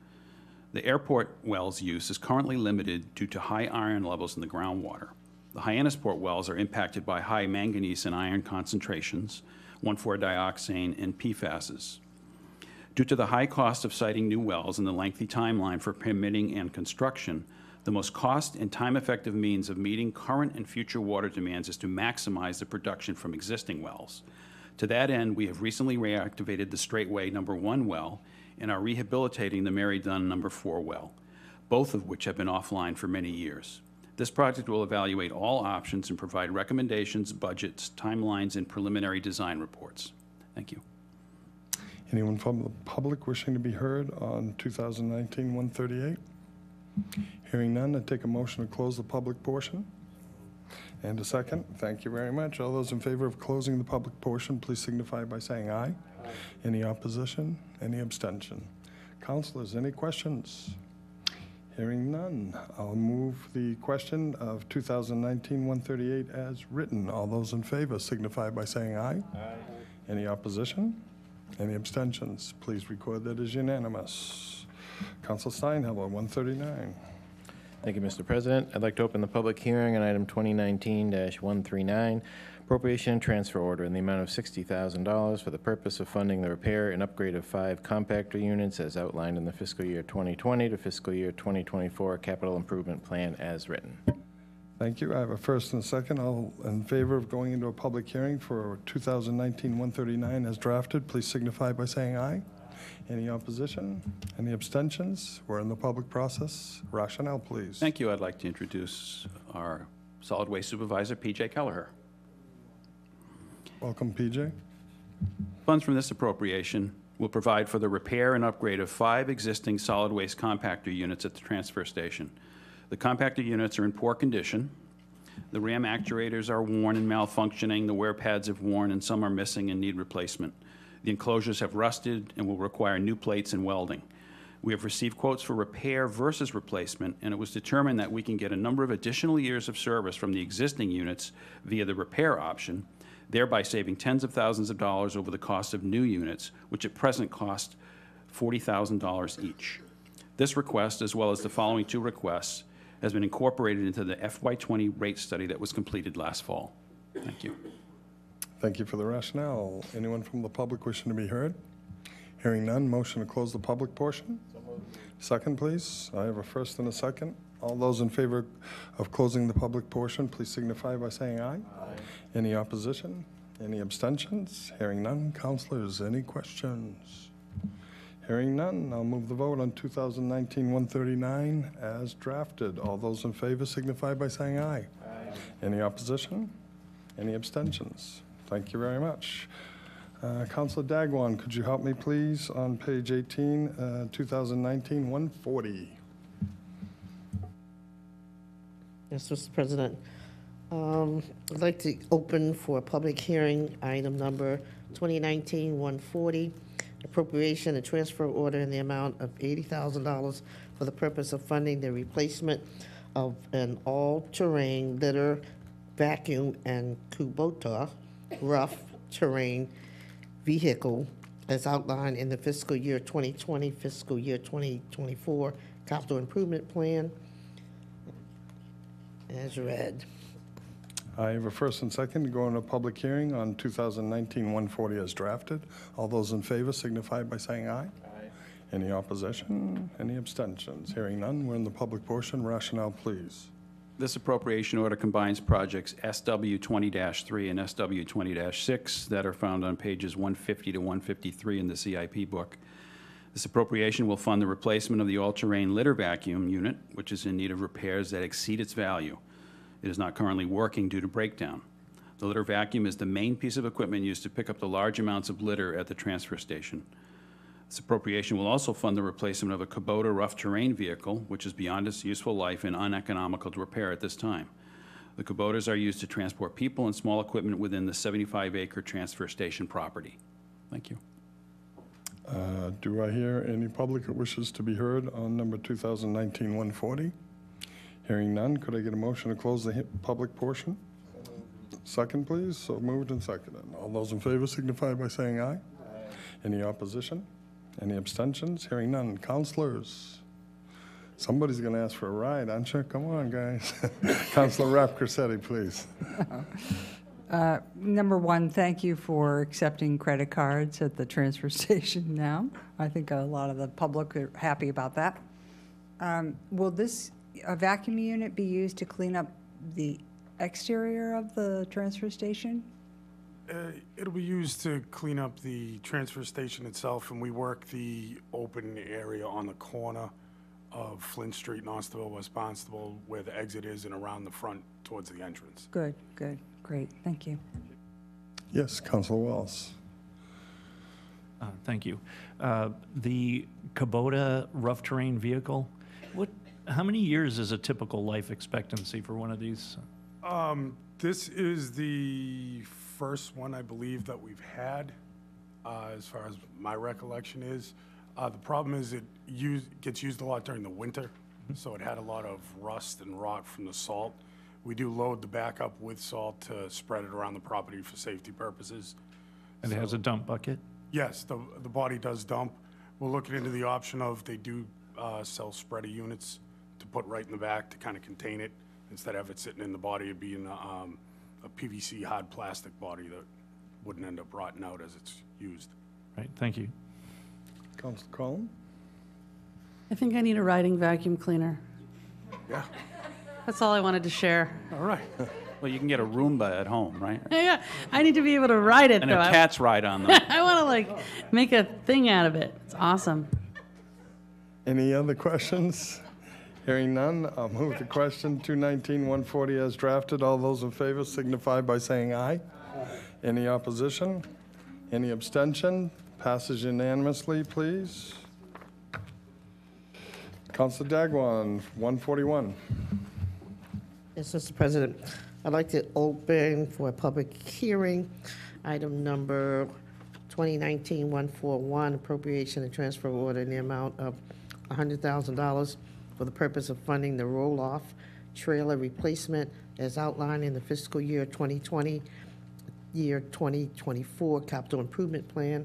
The airport wells use is currently limited due to high iron levels in the groundwater. The Hyannisport wells are impacted by high manganese and iron concentrations, 1,4-dioxane, and PFASs. Due to the high cost of siting new wells and the lengthy timeline for permitting and construction, the most cost and time-effective means of meeting current and future water demands is to maximize the production from existing wells. To that end, we have recently reactivated the Straightway No. 1 well and are rehabilitating the Mary Dunn No. 4 well, both of which have been offline for many years. This project will evaluate all options and provide recommendations, budgets, timelines, and preliminary design reports. Thank you. Anyone from the public wishing to be heard on 2019-138? Hearing none, I take a motion to close the public portion. And a second. Thank you very much. All those in favor of closing the public portion, please signify by saying aye. Any opposition? Any abstention? Councilors, any questions? Hearing none, I'll move the question of 2019-138 as written. All those in favor signify by saying aye. Any opposition? Any abstentions? Please record that as unanimous. Council Steinhelber, 139. Thank you, Mr. President. I'd like to open the public hearing on item 2019-139, appropriation and transfer order in the amount of $60,000 for the purpose of funding the repair and upgrade of 5 compactor units as outlined in the fiscal year 2020 to fiscal year 2024 capital improvement plan as written. Thank you. I have a first and a second. All in favor of going into a public hearing for 2019-139 as drafted, please signify by saying aye. Any opposition? Any abstentions? We're in the public process. Rationale, please. Thank you. I'd like to introduce our solid waste supervisor, P.J. Kelleher. Welcome, P.J. Funds from this appropriation will provide for the repair and upgrade of 5 existing solid waste compactor units at the transfer station. The compactor units are in poor condition. The ram actuators are worn and malfunctioning, the wear pads have worn, and some are missing and need replacement. The enclosures have rusted and will require new plates and welding. We have received quotes for repair versus replacement, and it was determined that we can get a number of additional years of service from the existing units via the repair option, thereby saving tens of thousands of dollars over the cost of new units, which at present cost $40,000 each. This request, as well as the following two requests, has been incorporated into the FY20 rate study that was completed last fall. Thank you. Thank you for the rationale. Anyone from the public wishing to be heard? Hearing none, motion to close the public portion? Second, please. I have a first and a second. All those in favor of closing the public portion, please signify by saying aye. Aye. Any opposition? Any abstentions? Hearing none. Councilors, any questions? Hearing none, I'll move the vote on 2019-139 as drafted. All those in favor signify by saying aye. Aye. Any opposition? Any abstentions? Thank you very much. Councilor Dagwan, could you help me, please, on page 18, 2019-140? Yes, Mr. President. I'd like to open for a public hearing, item number 2019-140, appropriation and transfer order in the amount of $80,000 for the purpose of funding the replacement of an all-terrain litter, vacuum, and Kubota rough terrain vehicle as outlined in the fiscal year 2020, fiscal year 2024 capital improvement plan as read. I have a first and second to go into a public hearing on 2019-140 as drafted. All those in favor signify by saying aye. Aye. Any opposition? Any abstentions? Hearing none, we're in the public portion. Rationale, please. This appropriation order combines projects SW 20-3 and SW 20-6 that are found on pages 150 to 153 in the CIP book. This appropriation will fund the replacement of the all-terrain litter vacuum unit, which is in need of repairs that exceed its value. It is not currently working due to breakdown. The litter vacuum is the main piece of equipment used to pick up the large amounts of litter at the transfer station. This appropriation will also fund the replacement of a Kubota rough terrain vehicle, which is beyond its useful life and uneconomical to repair at this time. The Kubotas are used to transport people and small equipment within the 75-acre transfer station property. Thank you. Do I hear any public that wishes to be heard on number 2019-140? Hearing none, could I get a motion to close the public portion? Second, please. So moved and seconded. All those in favor signify by saying aye. Aye. Any opposition? Any abstentions? Hearing none. Councilors, somebody's going to ask for a ride, aren't you? Come on, guys. Councilor Rapp Cressetti, please. Number one, thank you for accepting credit cards at the transfer station now. I think a lot of the public are happy about that. Will this vacuum unit be used to clean up the exterior of the transfer station? It'll be used to clean up the transfer station itself, and we work the open area on the corner of Flint Street, Barnstable, West Barnstable, where the exit is, and around the front towards the entrance. Good, good, great, thank you. Yes, Councilor Wells. Thank you. The Kubota rough terrain vehicle, how many years is a typical life expectancy for one of these? This is the first one, I believe, that we've had, as far as my recollection is. The problem is it gets used a lot during the winter, so it had a lot of rust and rot from the salt. We do load the backup with salt to spread it around the property for safety purposes. And it has a dump bucket? Yes, the body does dump. We're looking into the option of they do sell spreader units to put right in the back to kind of contain it. Instead of it sitting in the body, it'd be in a PVC hard plastic body that wouldn't end up rotting out as it's used. Right, thank you. Councilor Collins? I think I need a riding vacuum cleaner. Yeah. That's all I wanted to share. All right. Well, you can get a Roomba at home, right? Yeah, I need to be able to ride it, And though. have cats ride on them. I want to, make a thing out of it. It's awesome. Any other questions? Hearing none, I'll move the question 219-140 as drafted. All those in favor signify by saying aye. Any opposition? Any abstention? Passes unanimously, please. Councilor Dagwan, 141. Yes, Mr. President. I'd like to open for a public hearing, item number 2019-141, appropriation and transfer order in the amount of $100,000 for the purpose of funding the roll-off trailer replacement as outlined in the fiscal year 2020, year 2024 capital improvement plan.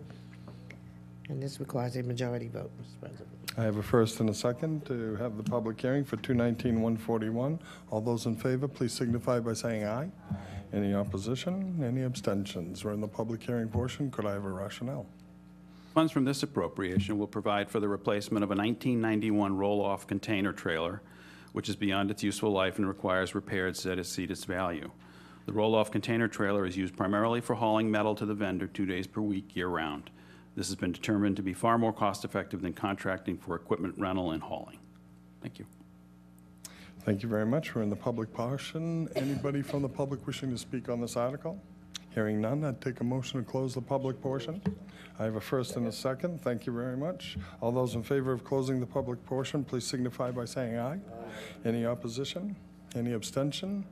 And this requires a majority vote, Mr. President. I have a first and a second to have the public hearing for 219-141. All those in favor, please signify by saying aye. Any opposition? Any abstentions? We're in the public hearing portion. Could I have a rationale? Funds from this appropriation will provide for the replacement of a 1991 roll-off container trailer, which is beyond its useful life and requires repairs that exceed its value. The roll-off container trailer is used primarily for hauling metal to the vendor 2 days per week, year-round. This has been determined to be far more cost-effective than contracting for equipment rental and hauling. Thank you. Thank you very much. We're in the public portion. Anybody from the public wishing to speak on this article? Hearing none, I'd take a motion to close the public portion. I have a first and a second. Thank you very much. All those in favor of closing the public portion, please signify by saying aye. Any opposition? Any abstention?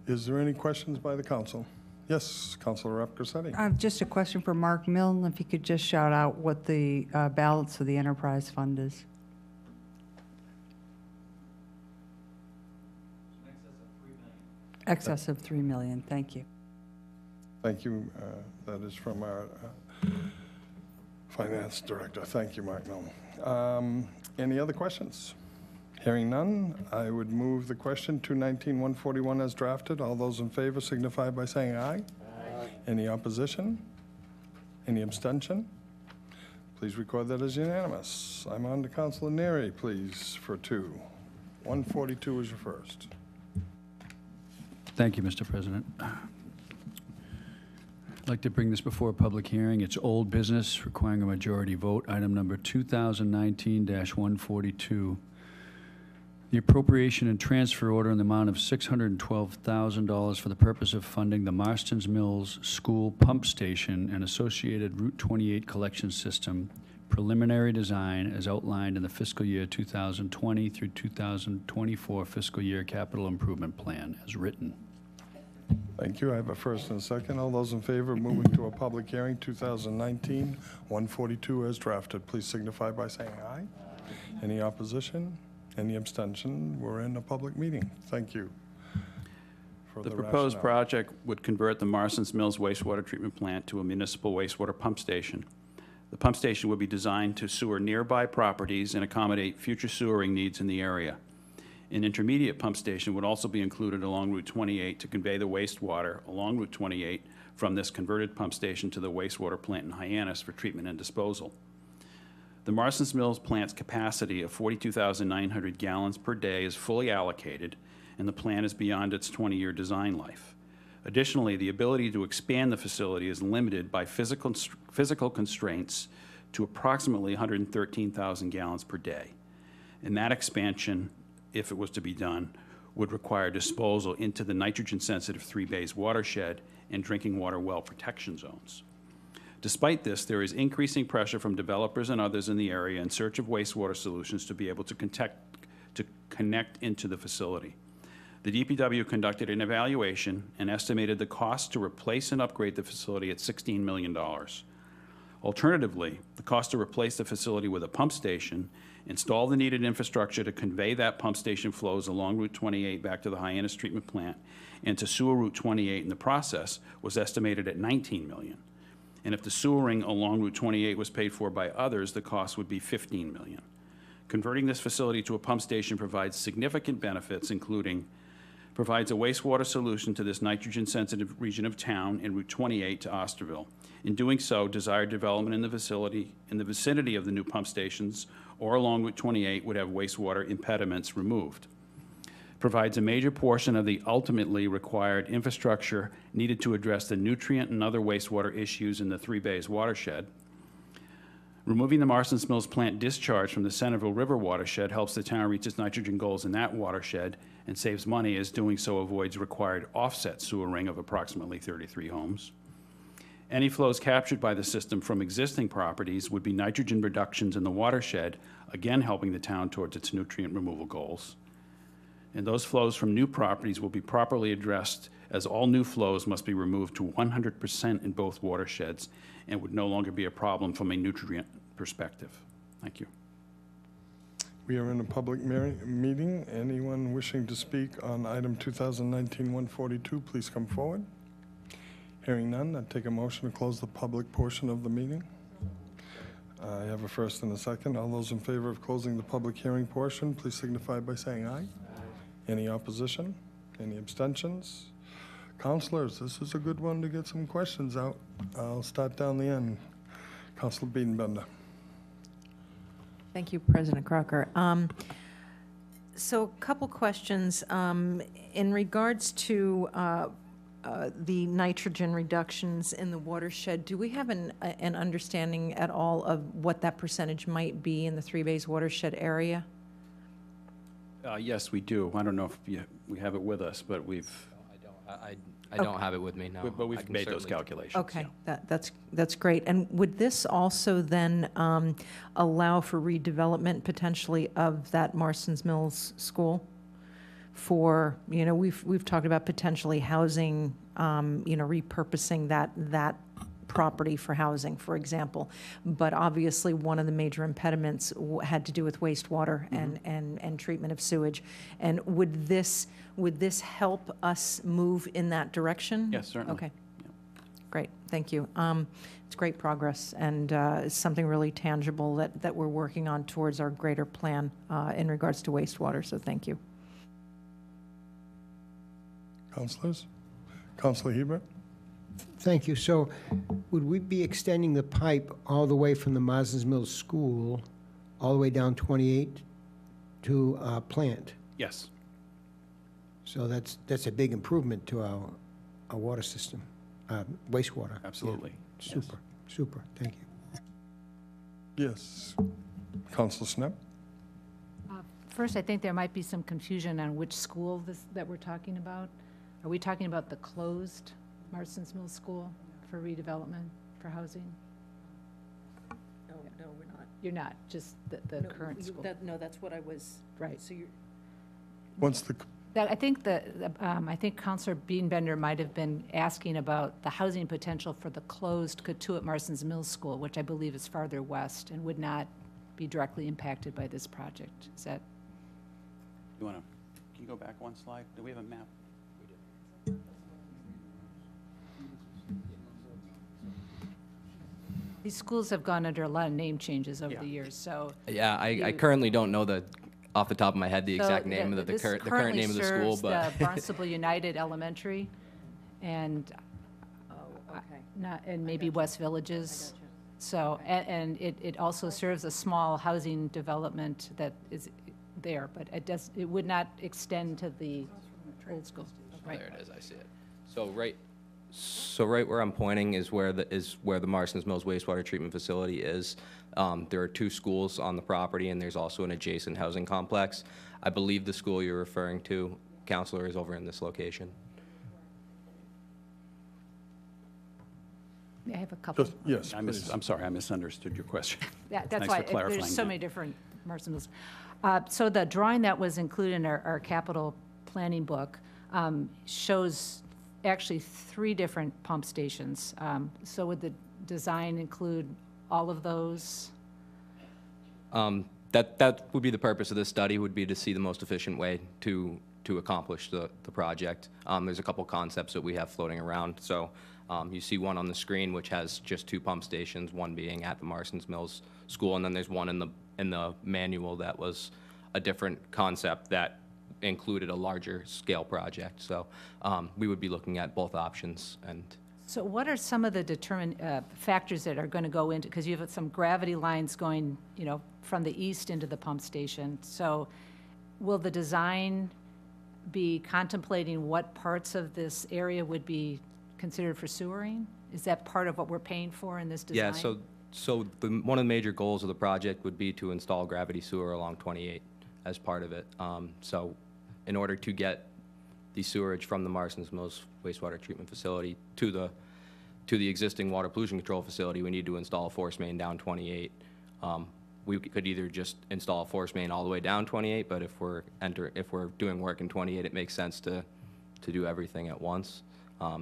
Is there any questions by the council? Yes, Councilor Rep. Grissetti. Just a question for Mark Milne, if you could just shout out what the balance of the enterprise fund is. Excess of $3 million. Thank you. Thank you. That is from our finance director. Thank you, Mark Milne. Any other questions? Hearing none, I would move the question 219-141 as drafted. All those in favor signify by saying aye. Aye. Any opposition? Any abstention? Please record that as unanimous. I'm on to Councilor Neary, please, for 2. 142 is your first. Thank you, Mr. President. I'd like to bring this before a public hearing. It's old business requiring a majority vote. Item number 2019-142. The appropriation and transfer order in the amount of $612,000 for the purpose of funding the Marston's Mills School Pump Station and associated Route 28 collection system preliminary design as outlined in the fiscal year 2020 through 2024 fiscal year capital improvement plan as written. Thank you. I have a first and a second. All those in favor of moving to a public hearing 2019-142 as drafted, please signify by saying aye. Any opposition? Any abstention? We're in a public meeting. Thank you. The proposed project would convert the Marston's Mills wastewater treatment plant to a municipal wastewater pump station. The pump station would be designed to sewer nearby properties and accommodate future sewering needs in the area. An intermediate pump station would also be included along Route 28 to convey the wastewater along Route 28 from this converted pump station to the wastewater plant in Hyannis for treatment and disposal. The Marston's Mills plant's capacity of 42,900 gallons per day is fully allocated, and the plant is beyond its 20-year design life. Additionally, the ability to expand the facility is limited by physical constraints to approximately 113,000 gallons per day. And that expansion, if it was to be done, would require disposal into the nitrogen-sensitive 3-Bays watershed and drinking water well protection zones. Despite this, there is increasing pressure from developers and others in the area in search of wastewater solutions to be able to connect into the facility. The DPW conducted an evaluation and estimated the cost to replace and upgrade the facility at $16 million. Alternatively, the cost to replace the facility with a pump station, install the needed infrastructure to convey that pump station flows along Route 28 back to the Hyannis treatment plant, and to sewer Route 28 in the process was estimated at $19 million. And if the sewering along Route 28 was paid for by others, the cost would be $15 million. Converting this facility to a pump station provides significant benefits, including provides a wastewater solution to this nitrogen-sensitive region of town and Route 28 to Osterville. In doing so, desired development in the facility in the vicinity of the new pump stations or along Route 28 would have wastewater impediments removed. Provides a major portion of the ultimately required infrastructure needed to address the nutrient and other wastewater issues in the 3-Bays watershed. Removing the Marston's Mills plant discharge from the Centerville River watershed helps the town reach its nitrogen goals in that watershed and saves money, as doing so avoids required offset sewering of approximately 33 homes. Any flows captured by the system from existing properties would be nitrogen reductions in the watershed, again helping the town towards its nutrient removal goals. and those flows from new properties will be properly addressed, as all new flows must be removed to 100% in both watersheds and would no longer be a problem from a nutrient perspective. Thank you. We are in a public meeting. Anyone wishing to speak on item 2019-142, please come forward. Hearing none, I'd take a motion to close the public portion of the meeting. I have a first and a second. All those in favor of closing the public hearing portion, please signify by saying aye. Any opposition? Any abstentions? Councilors, this is a good one to get some questions out. I'll start down the end. Councilor Biedenbender. Thank you, President Crocker. So a couple questions. In regards to the nitrogen reductions in the watershed, do we have an understanding at all of what that percentage might be in the Three Bays watershed area? Yes, we do. I don't know if we have it with us, but we've... I don't have it with me, no. But we've made those calculations. Okay, that's great. And would this also then allow for redevelopment potentially of that Marston's Mills School? For, we've talked about potentially housing, repurposing that property for housing, for example. But obviously, one of the major impediments had to do with wastewater and treatment of sewage. And would this help us move in that direction? Yes, certainly. Okay. Great, thank you. It's great progress, and it's something really tangible that we're working on towards our greater plan in regards to wastewater, so thank you. Councilors? Councilor Hebert? Thank you. So would we be extending the pipe all the way from the Marsden's Mills School, all the way down 28 to our plant? Yes. So that's a big improvement to our water system, wastewater. Absolutely. Yeah. Super, super. Thank you. Yes. Councilor Snep? First, I think there might be some confusion on which school that we're talking about. Are we talking about the closed Marston's Mills School for redevelopment, for housing? No, we're not. You're not, just the current school? No, that's what I was... Right. So you're... Once the... I think Councilor Biedenbender might have been asking about the housing potential for the closed Cotuit Marston's Mills School, which I believe is farther west and would not be directly impacted by this project. Is that... Can you go back one slide? Do we have a map? These schools have gone under a lot of name changes over the years, so... Yeah, I currently don't know off the top of my head the exact name of the current name of the school, but... This currently serves the Barnstable United Elementary and and maybe West Villages. So, and it also serves a small housing development that is there, but it would not extend to the old school. Right. There it is, I see it. So right where I'm pointing is where the Marston's Mills wastewater treatment facility is. There are two schools on the property, and there's also an adjacent housing complex. I believe the school you're referring to, Counselor, is over in this location. I have a couple. Yes, I'm sorry, I misunderstood your question. Yeah, that's Thanks why for clarifying there's so that. many different Marston's Mills. So the drawing that was included in our capital planning book shows actually 3 different pump stations. So would the design include all of those? That would be the purpose of this study, would be to see the most efficient way to accomplish the project. There's a couple concepts that we have floating around. So you see one on the screen which has just 2 pump stations, one being at the Marston's Mills School, and then there's one in the manual that was a different concept that included a larger scale project. So we would be looking at both options. And So what are some of the factors that are going to go into, because you have some gravity lines going, from the east into the pump station. So will the design be contemplating what parts of this area would be considered for sewering? Is that part of what we're paying for in this design? yeah, so one of the major goals of the project would be to install gravity sewer along 28 as part of it. So in order to get the sewerage from the Marston's Mills wastewater treatment facility to the existing water pollution control facility, we need to install a force main down 28. we could either just install a force main all the way down 28, but if we're doing work in 28, it makes sense to do everything at once.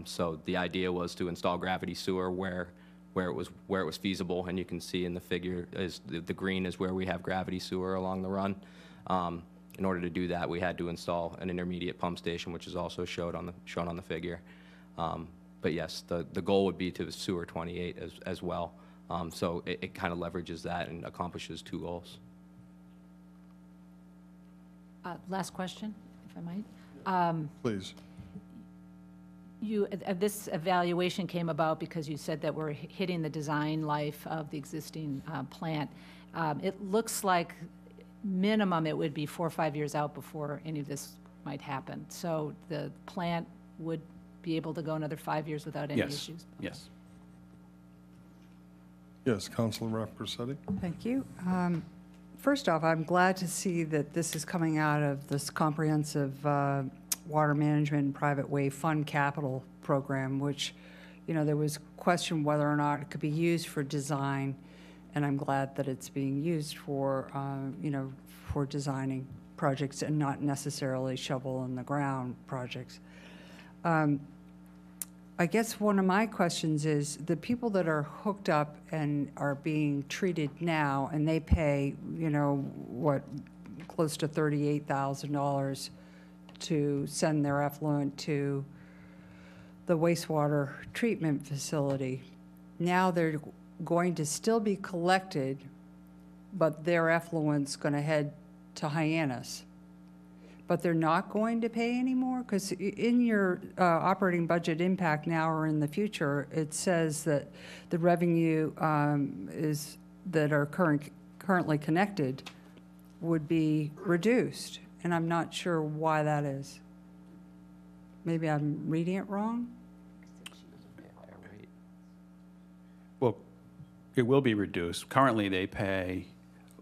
So the idea was to install gravity sewer where it was feasible, and you can see in the figure is the green is where we have gravity sewer along the run. In order to do that, we had to install an intermediate pump station, which is also shown on the figure. But yes, the goal would be to sewer 28 as well. So it kind of leverages that and accomplishes two goals. Last question, if I might. Please. This evaluation came about because you said that we're hitting the design life of the existing plant. It looks like minimum it would be 4 or 5 years out before any of this might happen. So the plant would be able to go another 5 years without any issues? Yes. Yes, Councilor Rapparseti. Thank you. First off, I'm glad to see that this is coming out of this comprehensive water management and private way fund capital program, which, you know, there was question whether or not it could be used for design, and I'm glad that it's being used for, you know, for designing projects and not necessarily shovel in the ground projects. I guess one of my questions is the people that are hooked up and are being treated now, and they pay, you know, what, close to $38,000 to send their effluent to the wastewater treatment facility. Now they're going to still be collected, but their effluent's going to head to Hyannis. But they're not going to pay anymore? Because in your operating budget impact now or in the future, it says that the revenue that are currently connected would be reduced. And I'm not sure why that is. Maybe I'm reading it wrong? Well, it will be reduced. Currently, they pay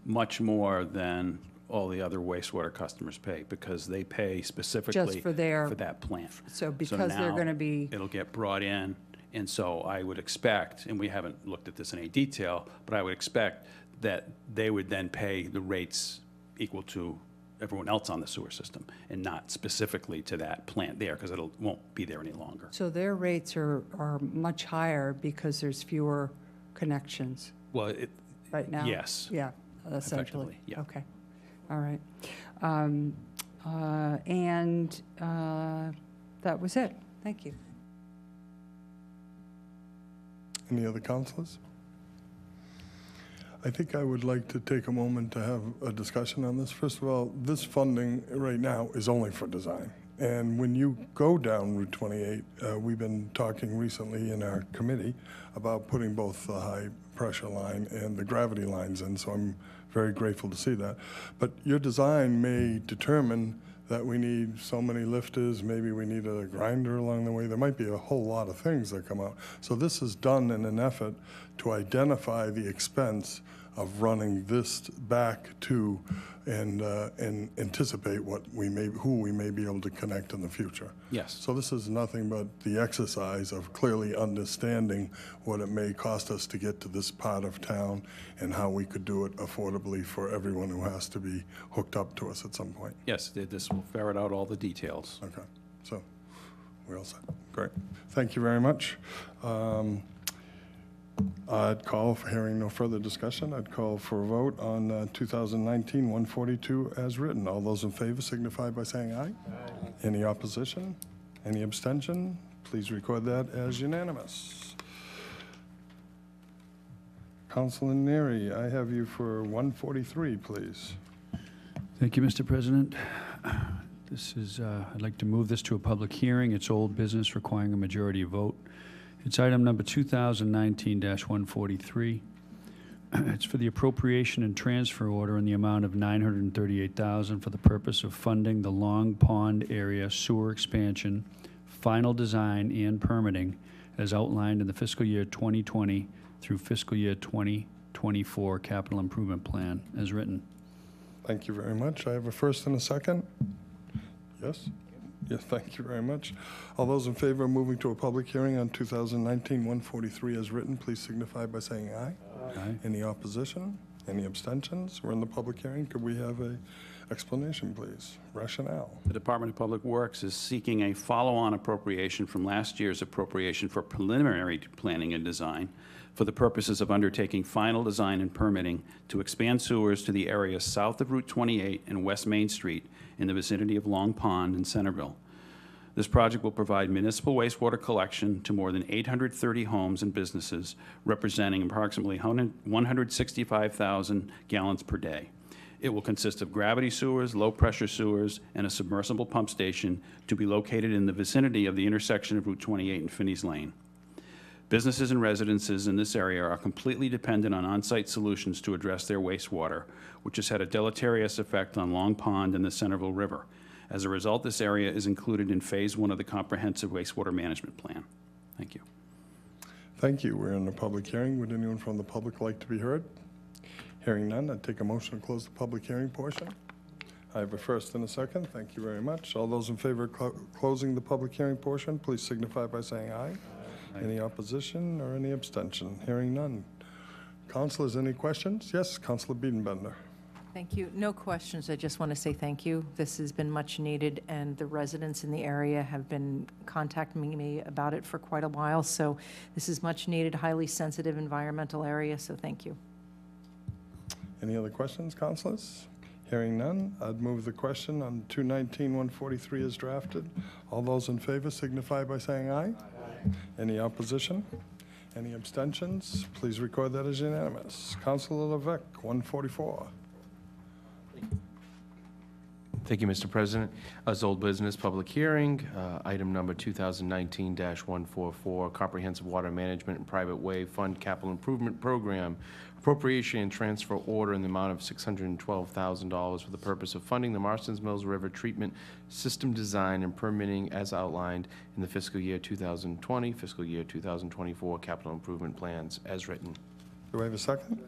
much more than all the other wastewater customers pay because they pay specifically Just for that plant. So because they're now going to be... It'll get brought in, and so I would expect, and we haven't looked at this in any detail, but I would expect that they would then pay the rates equal to everyone else on the sewer system and not specifically to that plant there because it won't be there any longer. So their rates are much higher because there's fewer connections Well, right now? yes. Yeah, essentially. Effectively, yeah. Okay, all right. That was it. Thank you. Any other councilors? I think I would like to take a moment to have a discussion on this. First of all, this funding right now is only for design. And when you go down Route 28, we've been talking recently in our committee about putting both the high pressure line and the gravity lines in, so I'm very grateful to see that. But your design may determine that we need so many lifters, maybe we need a grinder along the way. There might be a whole lot of things that come out. So this is done in an effort to identify the expense of running this back to and anticipate who we may be able to connect in the future. Yes. So this is nothing but the exercise of clearly understanding what it may cost us to get to this part of town and how we could do it affordably for everyone who has to be hooked up to us at some point. Yes, this will ferret out all the details. Okay, so we're all set. Great. Thank you very much. I'd call, for hearing no further discussion, I'd call for a vote on 2019-142 as written. All those in favor signify by saying aye. Aye. Any opposition? Any abstention? Please record that as unanimous. Councilor Neary, I have you for 143, please. Thank you, Mr. President. This is, I'd like to move this to a public hearing. It's old business requiring a majority vote. It's item number 2019-143. It's for the appropriation and transfer order in the amount of $938,000 for the purpose of funding the Long Pond area sewer expansion, final design and permitting as outlined in the fiscal year 2020 through fiscal year 2024 capital improvement plan as written. Thank you very much. I have a first and a second. Yes? Yes, thank you very much. All those in favor of moving to a public hearing on 2019-143 as written, please signify by saying aye. Aye. Any opposition? Any abstentions? We're in the public hearing. Could we have a explanation, please? Rationale. The Department of Public Works is seeking a follow-on appropriation from last year's appropriation for preliminary planning and design for the purposes of undertaking final design and permitting to expand sewers to the area south of Route 28 and West Main Street in the vicinity of Long Pond and Centerville. This project will provide municipal wastewater collection to more than 830 homes and businesses, representing approximately 165,000 gallons per day. It will consist of gravity sewers, low-pressure sewers, and a submersible pump station to be located in the vicinity of the intersection of Route 28 and Finney's Lane. Businesses and residences in this area are completely dependent on on-site solutions to address their wastewater, which has had a deleterious effect on Long Pond and the Centerville River. As a result, this area is included in Phase 1 of the Comprehensive Wastewater Management Plan. Thank you. Thank you. We're in the public hearing. Would anyone from the public like to be heard? Hearing none, I'd take a motion to close the public hearing portion. I have a first and a second. Thank you very much. All those in favor of closing the public hearing portion, please signify by saying aye. Any opposition or any abstention? Hearing none. Councilors, any questions? Yes, Councilor Biedenbender. Thank you. No questions. I just want to say thank you. This has been much needed, and the residents in the area have been contacting me about it for quite a while. So this is much needed, highly sensitive environmental area, so thank you. Any other questions, councilors? Hearing none, I'd move the question on 219-143 as drafted. All those in favor signify by saying aye. Any opposition? Any abstentions? Please record that as unanimous. Councilor Levesque, 144. Thank you, Mr. President. As old business, public hearing, item number 2019-144, Comprehensive Water Management and Private Way Fund Capital Improvement Program, appropriation and transfer order in the amount of $612,000 for the purpose of funding the Marston's Mills River Treatment System design and permitting as outlined in the fiscal year 2020, fiscal year 2024 capital improvement plans as written. Do I have a second?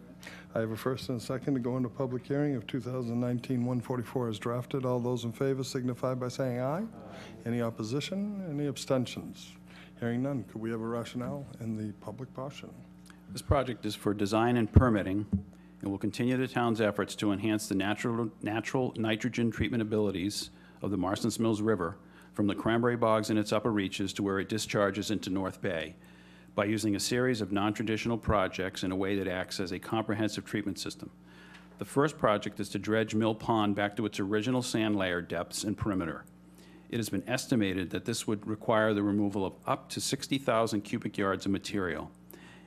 I have a first and a second to go into public hearing of 2019-144 as drafted. All those in favor signify by saying aye. Any opposition? Any abstentions? Hearing none, could we have a rationale in the public portion? This project is for design and permitting and will continue the town's efforts to enhance the natural nitrogen treatment abilities of the Marston's Mills River from the Cranberry Bogs in its upper reaches to where it discharges into North Bay, by using a series of non-traditional projects in a way that acts as a comprehensive treatment system. The first project is to dredge Mill Pond back to its original sand layer depths and perimeter. It has been estimated that this would require the removal of up to 60,000 cubic yards of material,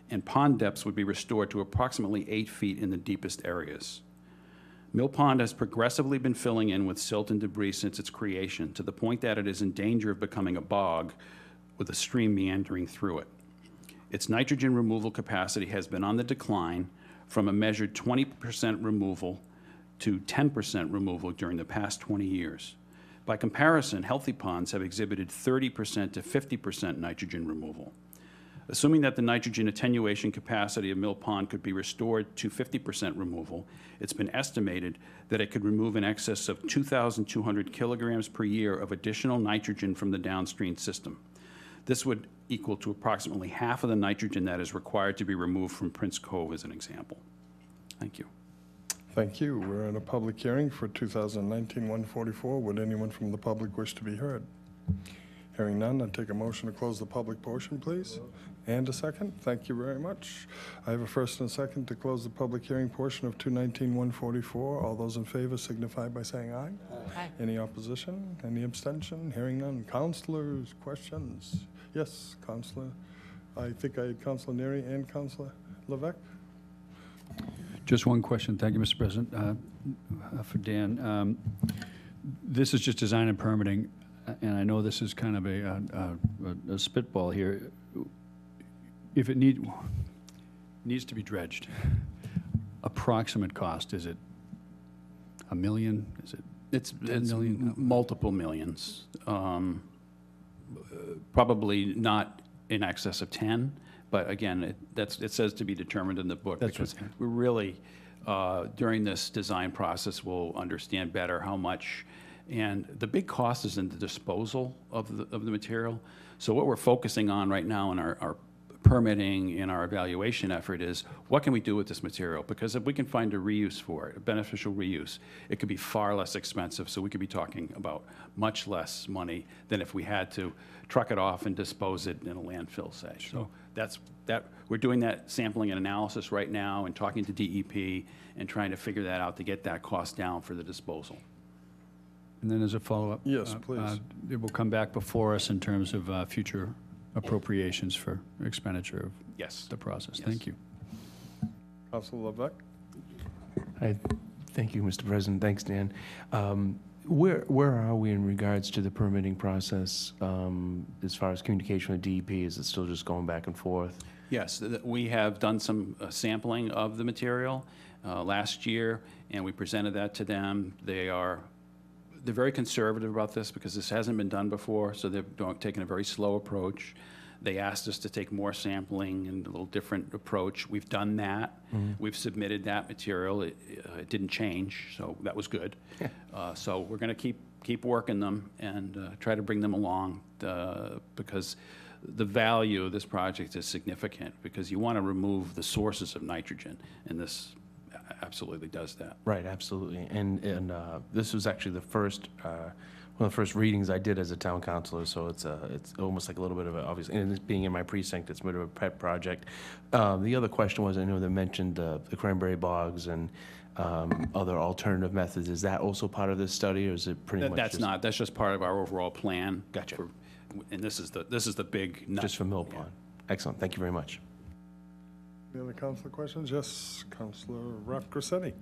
and pond depths would be restored to approximately 8 feet in the deepest areas. Mill Pond has progressively been filling in with silt and debris since its creation, to the point that it is in danger of becoming a bog with a stream meandering through it. Its nitrogen removal capacity has been on the decline from a measured 20% removal to 10% removal during the past 20 years. By comparison, healthy ponds have exhibited 30% to 50% nitrogen removal. Assuming that the nitrogen attenuation capacity of Mill Pond could be restored to 50% removal, it's been estimated that it could remove in excess of 2,200 kilograms per year of additional nitrogen from the downstream system. This would equal to approximately half of the nitrogen that is required to be removed from Prince Cove, as an example. Thank you. Thank you. We're in a public hearing for 2019-144. Would anyone from the public wish to be heard? Hearing none, I'd take a motion to close the public portion, please. And a second. Thank you very much. I have a first and a second to close the public hearing portion of 219-144. All those in favor signify by saying aye. Aye. Any opposition? Any abstention? Hearing none. Councilors, questions? Yes, Councilor. I think I had Councilor Neary and Councilor Levesque. Just one question. Thank you, Mr. President. For Dan, this is just design and permitting, and I know this is kind of a spitball here. If it needs to be dredged, approximate cost, is it $1 million? Is it It's 10 million? multiple millions. Probably not in excess of 10, but again, it says to be determined in the book. That's because okay. we really, during this design process, will understand better how much. And the big cost is in the disposal of the material. So what we're focusing on right now in our permitting and our evaluation effort is, what can we do with this material? Because if we can find a reuse for it, a beneficial reuse, it could be far less expensive, so we could be talking about much less money than if we had to truck it off and dispose it in a landfill, say. So we're doing that sampling and analysis right now and talking to DEP and trying to figure that out to get that cost down for the disposal. And then as a follow-up. Yes, please. It will come back before us in terms of future appropriations for expenditure of Yes. the process. Yes. Thank you. Councilor Levesque? Thank you, Mr. President. Thanks, Dan. Where are we in regards to the permitting process as far as communication with DEP? Is it still just going back and forth? Yes, we have done some sampling of the material last year, and we presented that to them. They're very conservative about this because this hasn't been done before, so they're taking a very slow approach. They asked us to take more sampling and a little different approach. We've done that. We've submitted that material. It didn't change, so that was good. So we're going to keep working them and try to bring them along because the value of this project is significant because you want to remove the sources of nitrogen, and this absolutely does that. Right, absolutely. And this was actually the first one of the first readings I did as a town councilor, so it's almost like a little bit of a, obviously, and it's being in my precinct, it's a bit of a pet project. The other question was, I know they mentioned the cranberry bogs and other alternative methods. Is that also part of this study, or is it pretty much That's not. That's just part of our overall plan. Gotcha. And this is the big nut. Just for Mill Pond? Excellent, thank you very much. Any other councilor questions? Yes, Councilor Rep Grissetti.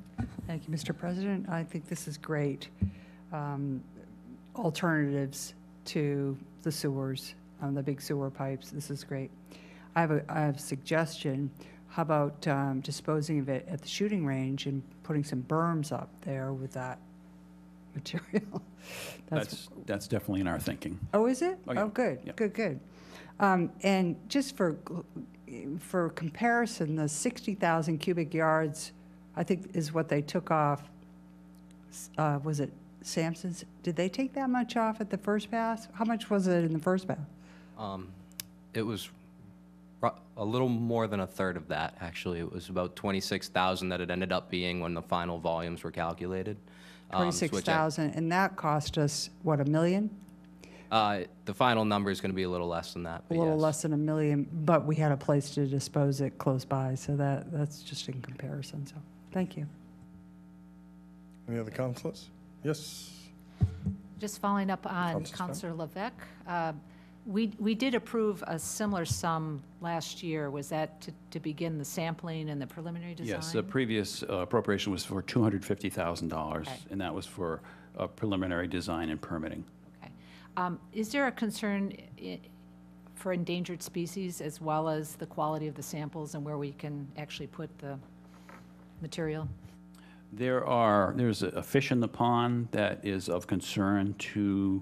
Thank you, Mr. President. I think this is great. Alternatives to the sewers, the big sewer pipes. This is great. I have a suggestion. How about disposing of it at the shooting range and putting some berms up there with that material? That's definitely in our thinking. Oh, is it? Oh, yeah. Oh, good, Yeah. good. And just for comparison, the 60,000 cubic yards, I think, is what they took off. Was it Sampson's? Did they take that much off at the first pass? How much was it in the first pass? It was a little more than a third of that, actually. It was about 26,000 that it ended up being when the final volumes were calculated. 26,000, and that cost us, what, $1 million? The final number is going to be a little less than that. A little less than $1 million, but we had a place to dispose it close by, so that's just in comparison, so, thank you. Any other councilors? Yes. Just following up on Councilor Councilor Levesque, we did approve a similar sum last year. Was that to begin the sampling and the preliminary design? Yes, the previous appropriation was for $250,000, Okay. and that was for preliminary design and permitting. Okay. Is there a concern for endangered species as well as the quality of the samples and where we can actually put the material? There's a fish in the pond that is of concern to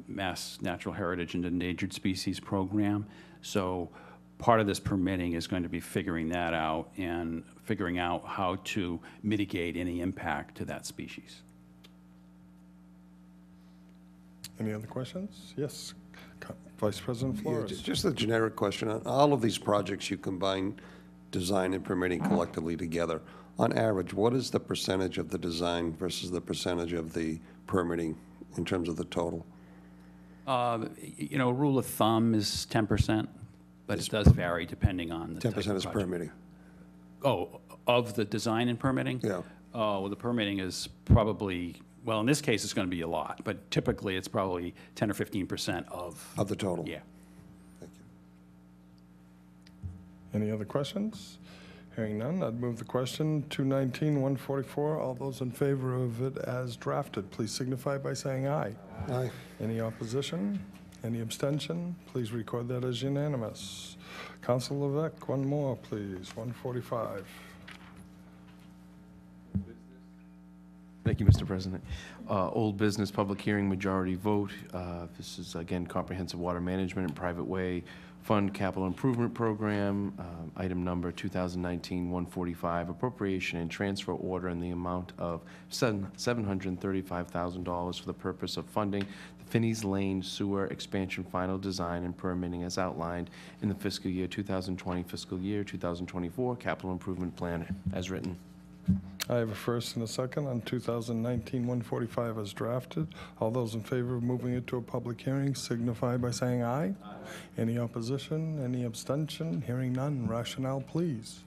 Mass Natural Heritage and Endangered Species Program. So part of this permitting is going to be figuring that out and figuring out how to mitigate any impact to that species. Any other questions? Yes, Vice President Flores. Yeah, just a generic question. On all of these projects, you combine design and permitting collectively together. On average, what is the percentage of the design versus the percentage of the permitting in terms of the total? Rule of thumb is 10%, but it does vary depending on the 10% type of is project. permitting. Oh, of the design and permitting? Yeah. Oh, well, the permitting is probably, well, in this case, it's going to be a lot, but typically it's probably 10 or 15% of the total. Yeah. Any other questions? Hearing none, I'd move the question. 219-144, all those in favor of it as drafted, please signify by saying aye. Aye. Any opposition? Any abstention? Please record that as unanimous. Councilor Levesque, one more, please, 145. Thank you, Mr. President. Old business, public hearing, majority vote. This is, again, comprehensive water management and private way fund capital improvement program. Item number 2019-145, appropriation and transfer order in the amount of $735,000 for the purpose of funding the Finney's Lane Sewer Expansion final design and permitting as outlined in the fiscal year 2020, fiscal year 2024 capital improvement plan as written. I have a first and a second on 2019-145 as drafted. All those in favor of moving it to a public hearing signify by saying aye. Aye. Any opposition? Any abstention? Hearing none. Rationale, please.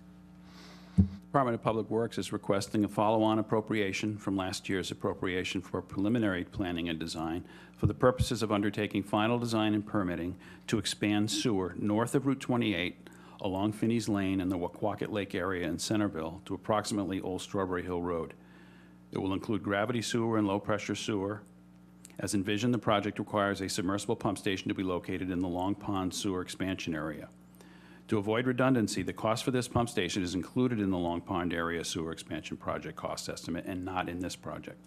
Department of Public Works is requesting a follow-on appropriation from last year's appropriation for preliminary planning and design for the purposes of undertaking final design and permitting to expand sewer north of Route 28 along Finney's Lane and the Waquaket Lake area in Centerville to approximately Old Strawberry Hill Road. It will include gravity sewer and low-pressure sewer. As envisioned, the project requires a submersible pump station to be located in the Long Pond sewer expansion area. To avoid redundancy, the cost for this pump station is included in the Long Pond area sewer expansion project cost estimate and not in this project.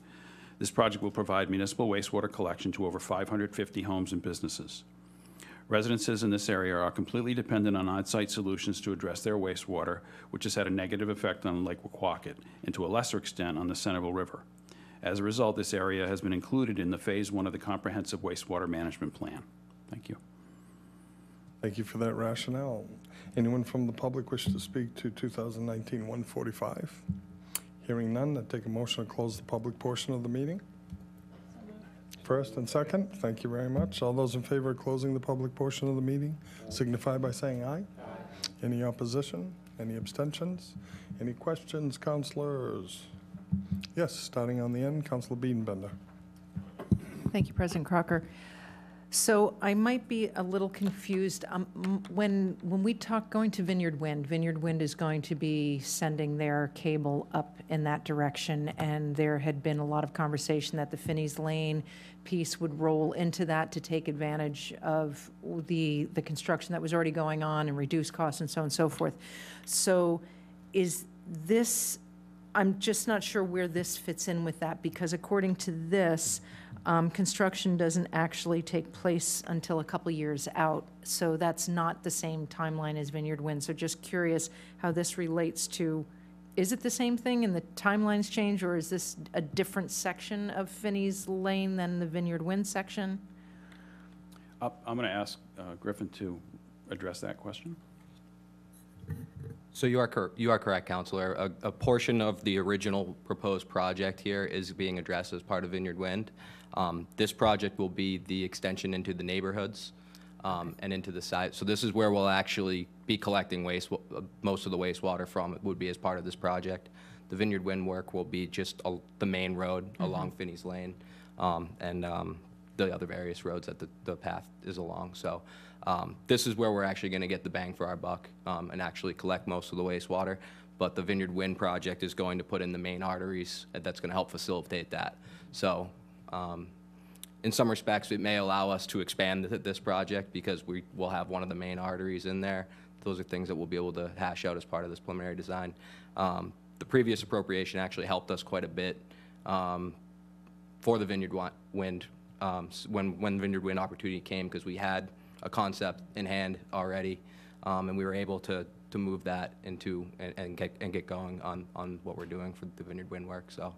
This project will provide municipal wastewater collection to over 550 homes and businesses. Residences in this area are completely dependent on on-site solutions to address their wastewater, which has had a negative effect on Lake Waquaket and to a lesser extent on the Centerville River. As a result, this area has been included in the Phase 1 of the Comprehensive Wastewater Management Plan. Thank you. Thank you for that rationale. Anyone from the public wish to speak to 2019-145? Hearing none, I take a motion to close the public portion of the meeting. First and second, thank you very much. All those in favor of closing the public portion of the meeting signify by saying aye. Aye. Any opposition? Any abstentions? Any questions, councilors? Yes, starting on the end, Councilor Biedenbender. Thank you, President Crocker. So I might be a little confused. When we talk going to Vineyard Wind is going to be sending their cable up in that direction, and there had been a lot of conversation that the Finney's Lane piece would roll into that to take advantage of the construction that was already going on and reduce costs and so on and so forth. So is this, I'm just not sure where this fits in with that, because according to this, construction doesn't actually take place until a couple years out, so that's not the same timeline as Vineyard Wind. So just curious how this relates to, is it the same thing and the timelines change, or is this a different section of Finney's Lane than the Vineyard Wind section? I'm going to ask Griffin to address that question. So you are correct, Councilor. A portion of the original proposed project here is being addressed as part of Vineyard Wind. This project will be the extension into the neighborhoods and into the site. So this is where we'll actually be collecting most of the wastewater from. It would be as part of this project. The Vineyard Wind work will be just the main road along Finney's Lane and the other various roads that the path is along. So this is where we're actually going to get the bang for our buck and actually collect most of the wastewater. But the Vineyard Wind project is going to put in the main arteries, and that's going to help facilitate that. So in some respects, it may allow us to expand this project because we will have one of the main arteries in there. Those are things that we'll be able to hash out as part of this preliminary design. The previous appropriation actually helped us quite a bit for the Vineyard Wind when the Vineyard Wind opportunity came, because we had a concept in hand already, and we were able to move that into and get going on what we're doing for the Vineyard Wind work. So.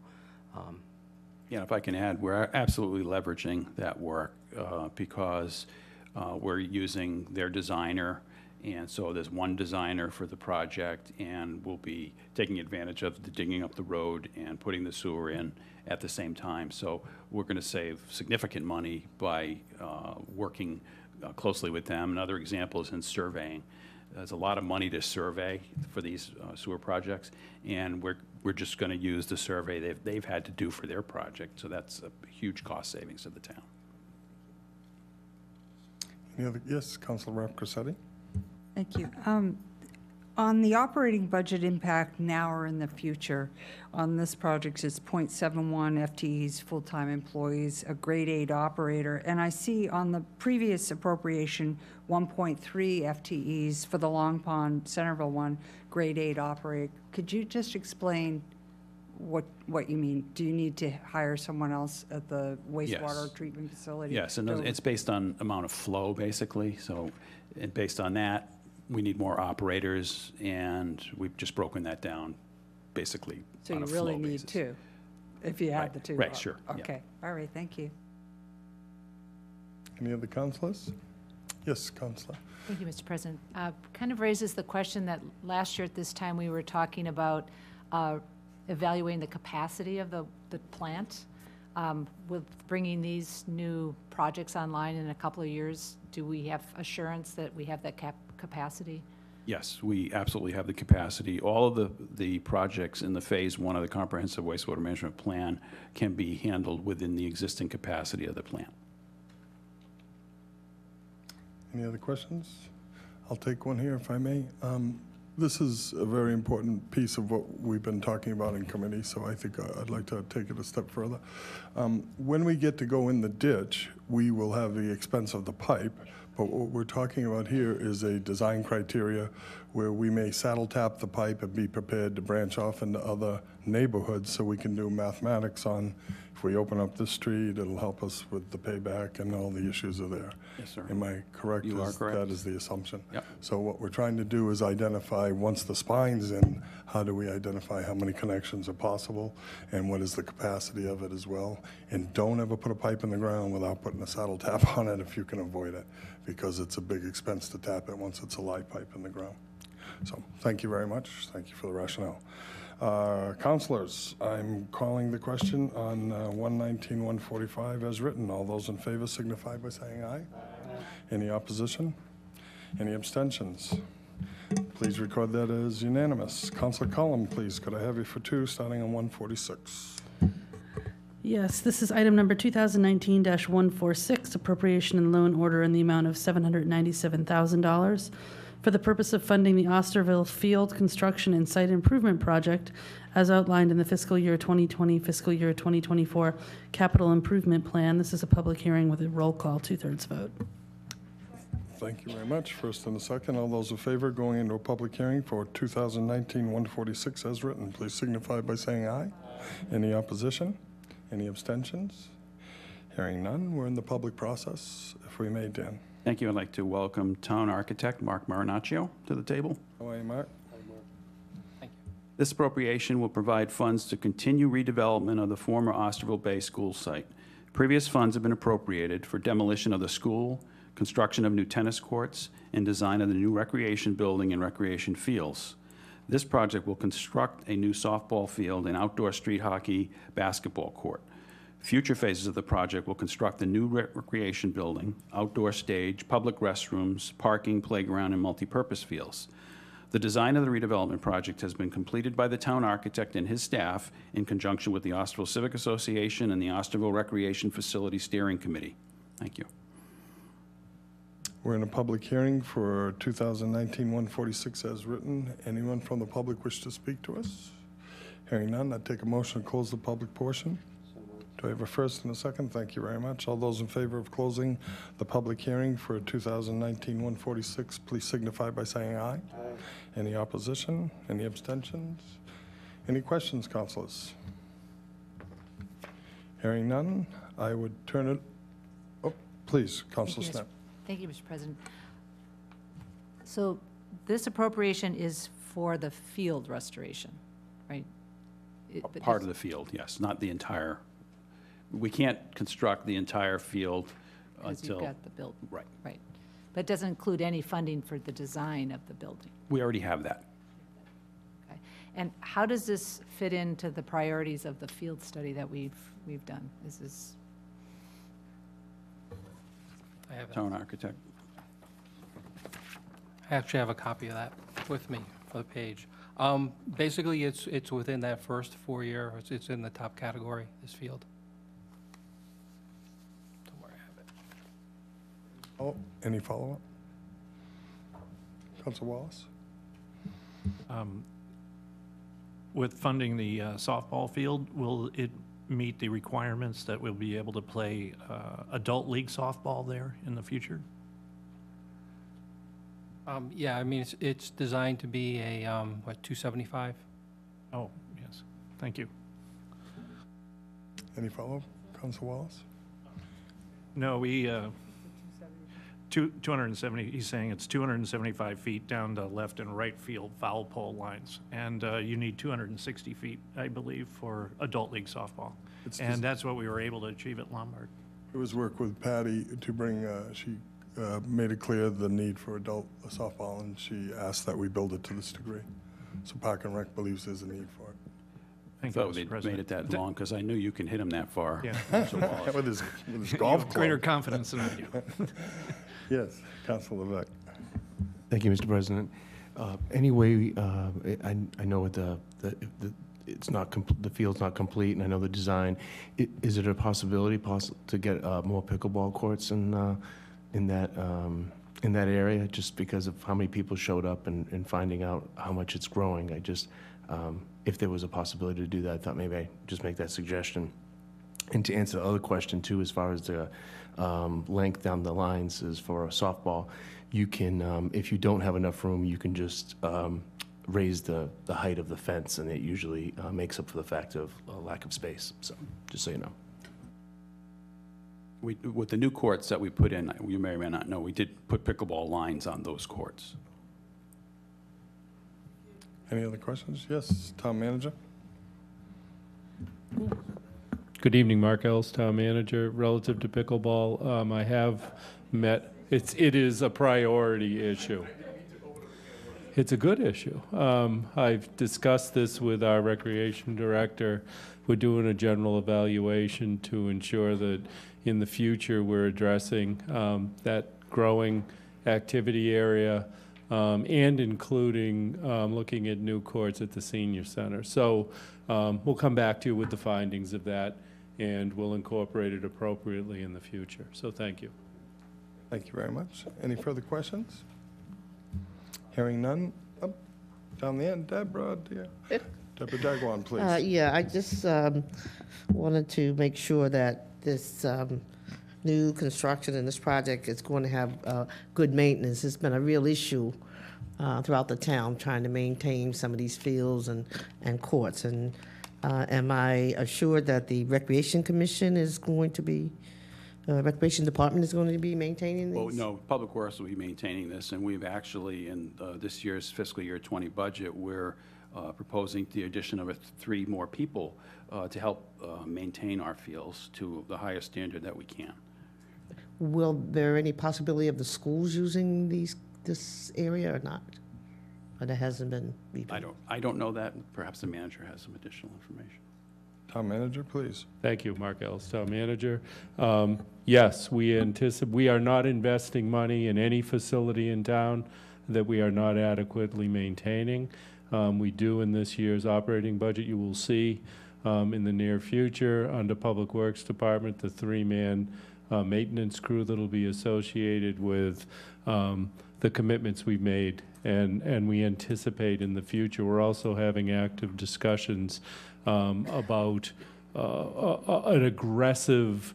Yeah, if I can add, we're absolutely leveraging that work because we're using their designer, and so there's one designer for the project, and we'll be taking advantage of the digging up the road and putting the sewer in at the same time. So we're going to save significant money by working closely with them. Another example is in surveying. There's a lot of money to survey for these sewer projects, and we're just going to use the survey they've had to do for their project. So that's a huge cost savings of the town. Any other? Yes, Councilor Rapcorsetti. Thank you. On the operating budget impact now or in the future, on this project, it's 0.71 FTEs, full-time employees, a grade 8 operator, and I see on the previous appropriation 1.3 FTEs for the Long Pond Centerville one, grade 8 operator. Could you just explain what you mean. Do you need to hire someone else at the wastewater Yes. treatment facility? Yes, and to- it's based on amount of flow, basically. So, and based on that, we need more operators, and we've just broken that down, basically, So on you a really flow need basis. two, if you Right, had the two. right, sure, yeah. Okay, all right, thank you. Any other councilors? Yes, Councilor. Thank you, Mr. President. Kind of raises the question that last year at this time, we were talking about evaluating the capacity of the plant. With bringing these new projects online in a couple of years, do we have assurance that we have that capacity? Yes, we absolutely have the capacity. All of the projects in the Phase 1 of the Comprehensive Wastewater Management Plan can be handled within the existing capacity of the plant. Any other questions? I'll take one here if I may. This is a very important piece of what we've been talking about in committee, so I think I'd like to take it a step further. When we get to go in the ditch, we will have the expense of the pipe, but what we're talking about here is a design criteria where we may saddle tap the pipe and be prepared to branch off into other neighborhoods so we can do mathematics on if we open up this street, it'll help us with the payback and all the issues are there. Yes, sir. Am I correct? You are correct. That is the assumption. Yep. So what we're trying to do is identify, once the spine's in, how do we identify how many connections are possible and what is the capacity of it as well? And don't ever put a pipe in the ground without putting a saddle tap on it if you can avoid it, because it's a big expense to tap it once it's a live pipe in the ground. So thank you very much. Thank you for the rationale. Councilors, I'm calling the question on 119-145 as written. All those in favor signify by saying aye. Any opposition? Any abstentions? Please record that as unanimous. Councilor Cullum, please, could I have you for two, starting on 146? Yes, this is item number 2019-146, appropriation and loan order in the amount of $797,000 for the purpose of funding the Osterville Field Construction and Site Improvement Project as outlined in the fiscal year 2020, fiscal year 2024 capital improvement plan. This is a public hearing with a roll call, 2/3 vote. Thank you very much. First and a second, all those in favor going into a public hearing for 2019-146 as written, please signify by saying aye. Any opposition? Any abstentions? Hearing none, we're in the public process. If we may, Dan. Thank you. I'd like to welcome Town Architect Mark Marinaccio to the table. How are you, Mark? This appropriation will provide funds to continue redevelopment of the former Osterville Bay School site. Previous funds have been appropriated for demolition of the school, construction of new tennis courts, and design of the new recreation building and recreation fields. This project will construct a new softball field and outdoor street hockey basketball court. Future phases of the project will construct the new recreation building, outdoor stage, public restrooms, parking, playground, and multipurpose fields. The design of the redevelopment project has been completed by the town architect and his staff in conjunction with the Osterville Civic Association and the Osterville Recreation Facility Steering Committee. Thank you. We're in a public hearing for 2019-146 as written. Anyone from the public wish to speak to us? Hearing none, I'd take a motion to close the public portion. Do I have a first and a second? Thank you very much. All those in favor of closing the public hearing for 2019-146, please signify by saying aye. Aye. Any opposition? Any abstentions? Any questions, councilors? Hearing none, I would turn it, oh, please, Councilor Snap. Thank you, Mr. President. So this appropriation is for the field restoration, right? Part of the field, yes, not the entire. We can't construct the entire field Because until. you've got the building. Right. Right. But it doesn't include any funding for the design of the building. We already have that. Okay. And how does this fit into the priorities of the field study that we've done? Is this? I have Town architect. I actually have a copy of that with me for the page. Basically, it's within that first 4-year. It's in the top category, this field. Oh, any follow-up? Councilor Wallace? With funding the softball field, will it meet the requirements that we'll be able to play adult league softball there in the future? Yeah, I mean, it's designed to be a, 275? Oh, yes. Thank you. Any follow-up, Council Wallace? No, we, 270, he's saying it's 275 feet down the left and right field foul pole lines. And you need 260 feet, I believe, for adult league softball. And that's what we were able to achieve at Lombard. It was work with Patty to bring, she made it clear the need for adult softball, and she asked that we build it to this degree. So Park and Rec believes there's a need for it. Thank I you, thought Mr. they President. made it that long because I knew you can hit them that far. Yeah. Mr. Wallace. With his You golf have club. greater confidence than I do. Yes, Council Levesque. Thank you, Mr. President. Anyway, I know it's not the field's not complete, and I know the design. Is it a possibility to get more pickleball courts in that area, just because of how many people showed up and finding out how much it's growing? I just, if there was a possibility to do that, I thought maybe I'd just make that suggestion. And to answer the other question too, as far as the length down the lines is for a softball, you can, if you don't have enough room, you can just raise the height of the fence, and it usually makes up for the fact of lack of space. So just so you know. With the new courts that we put in, you may or may not know, we did put pickleball lines on those courts. Any other questions? Yes, Town Manager? Good evening, Mark Ellis, Town Manager. Relative to pickleball, I have met, it is a priority issue. It's a good issue. I've discussed this with our Recreation Director. We're doing a general evaluation to ensure that in the future we're addressing that growing activity area and including looking at new courts at the senior center. So we'll come back to you with the findings of that, and we'll incorporate it appropriately in the future. So thank you. Thank you very much. Any further questions? Hearing none. Up, down the end, Deborah, dear. Deborah Dagwan, please. Yeah, I just wanted to make sure that this new construction in this project is going to have good maintenance. It's been a real issue throughout the town, trying to maintain some of these fields and courts. And am I assured that the Recreation Commission is going to be, Recreation Department is going to be maintaining these? Well, no, Public Works will be maintaining this, and we've actually, in this year's fiscal year 20 budget, we're proposing the addition of 3 more people to help maintain our fields to the highest standard that we can. Will there any possibility of the schools using this area or not? Or that hasn't been? I don't know that. Perhaps the manager has some additional information. Town Manager, please. Thank you, Mark Ellis, Town Manager. Yes, we are not investing money in any facility in town that we are not adequately maintaining. We do in this year's operating budget. You will see in the near future under Public Works Department the 3-man maintenance crew that will be associated with the commitments we've made, and we anticipate in the future. We're also having active discussions about an aggressive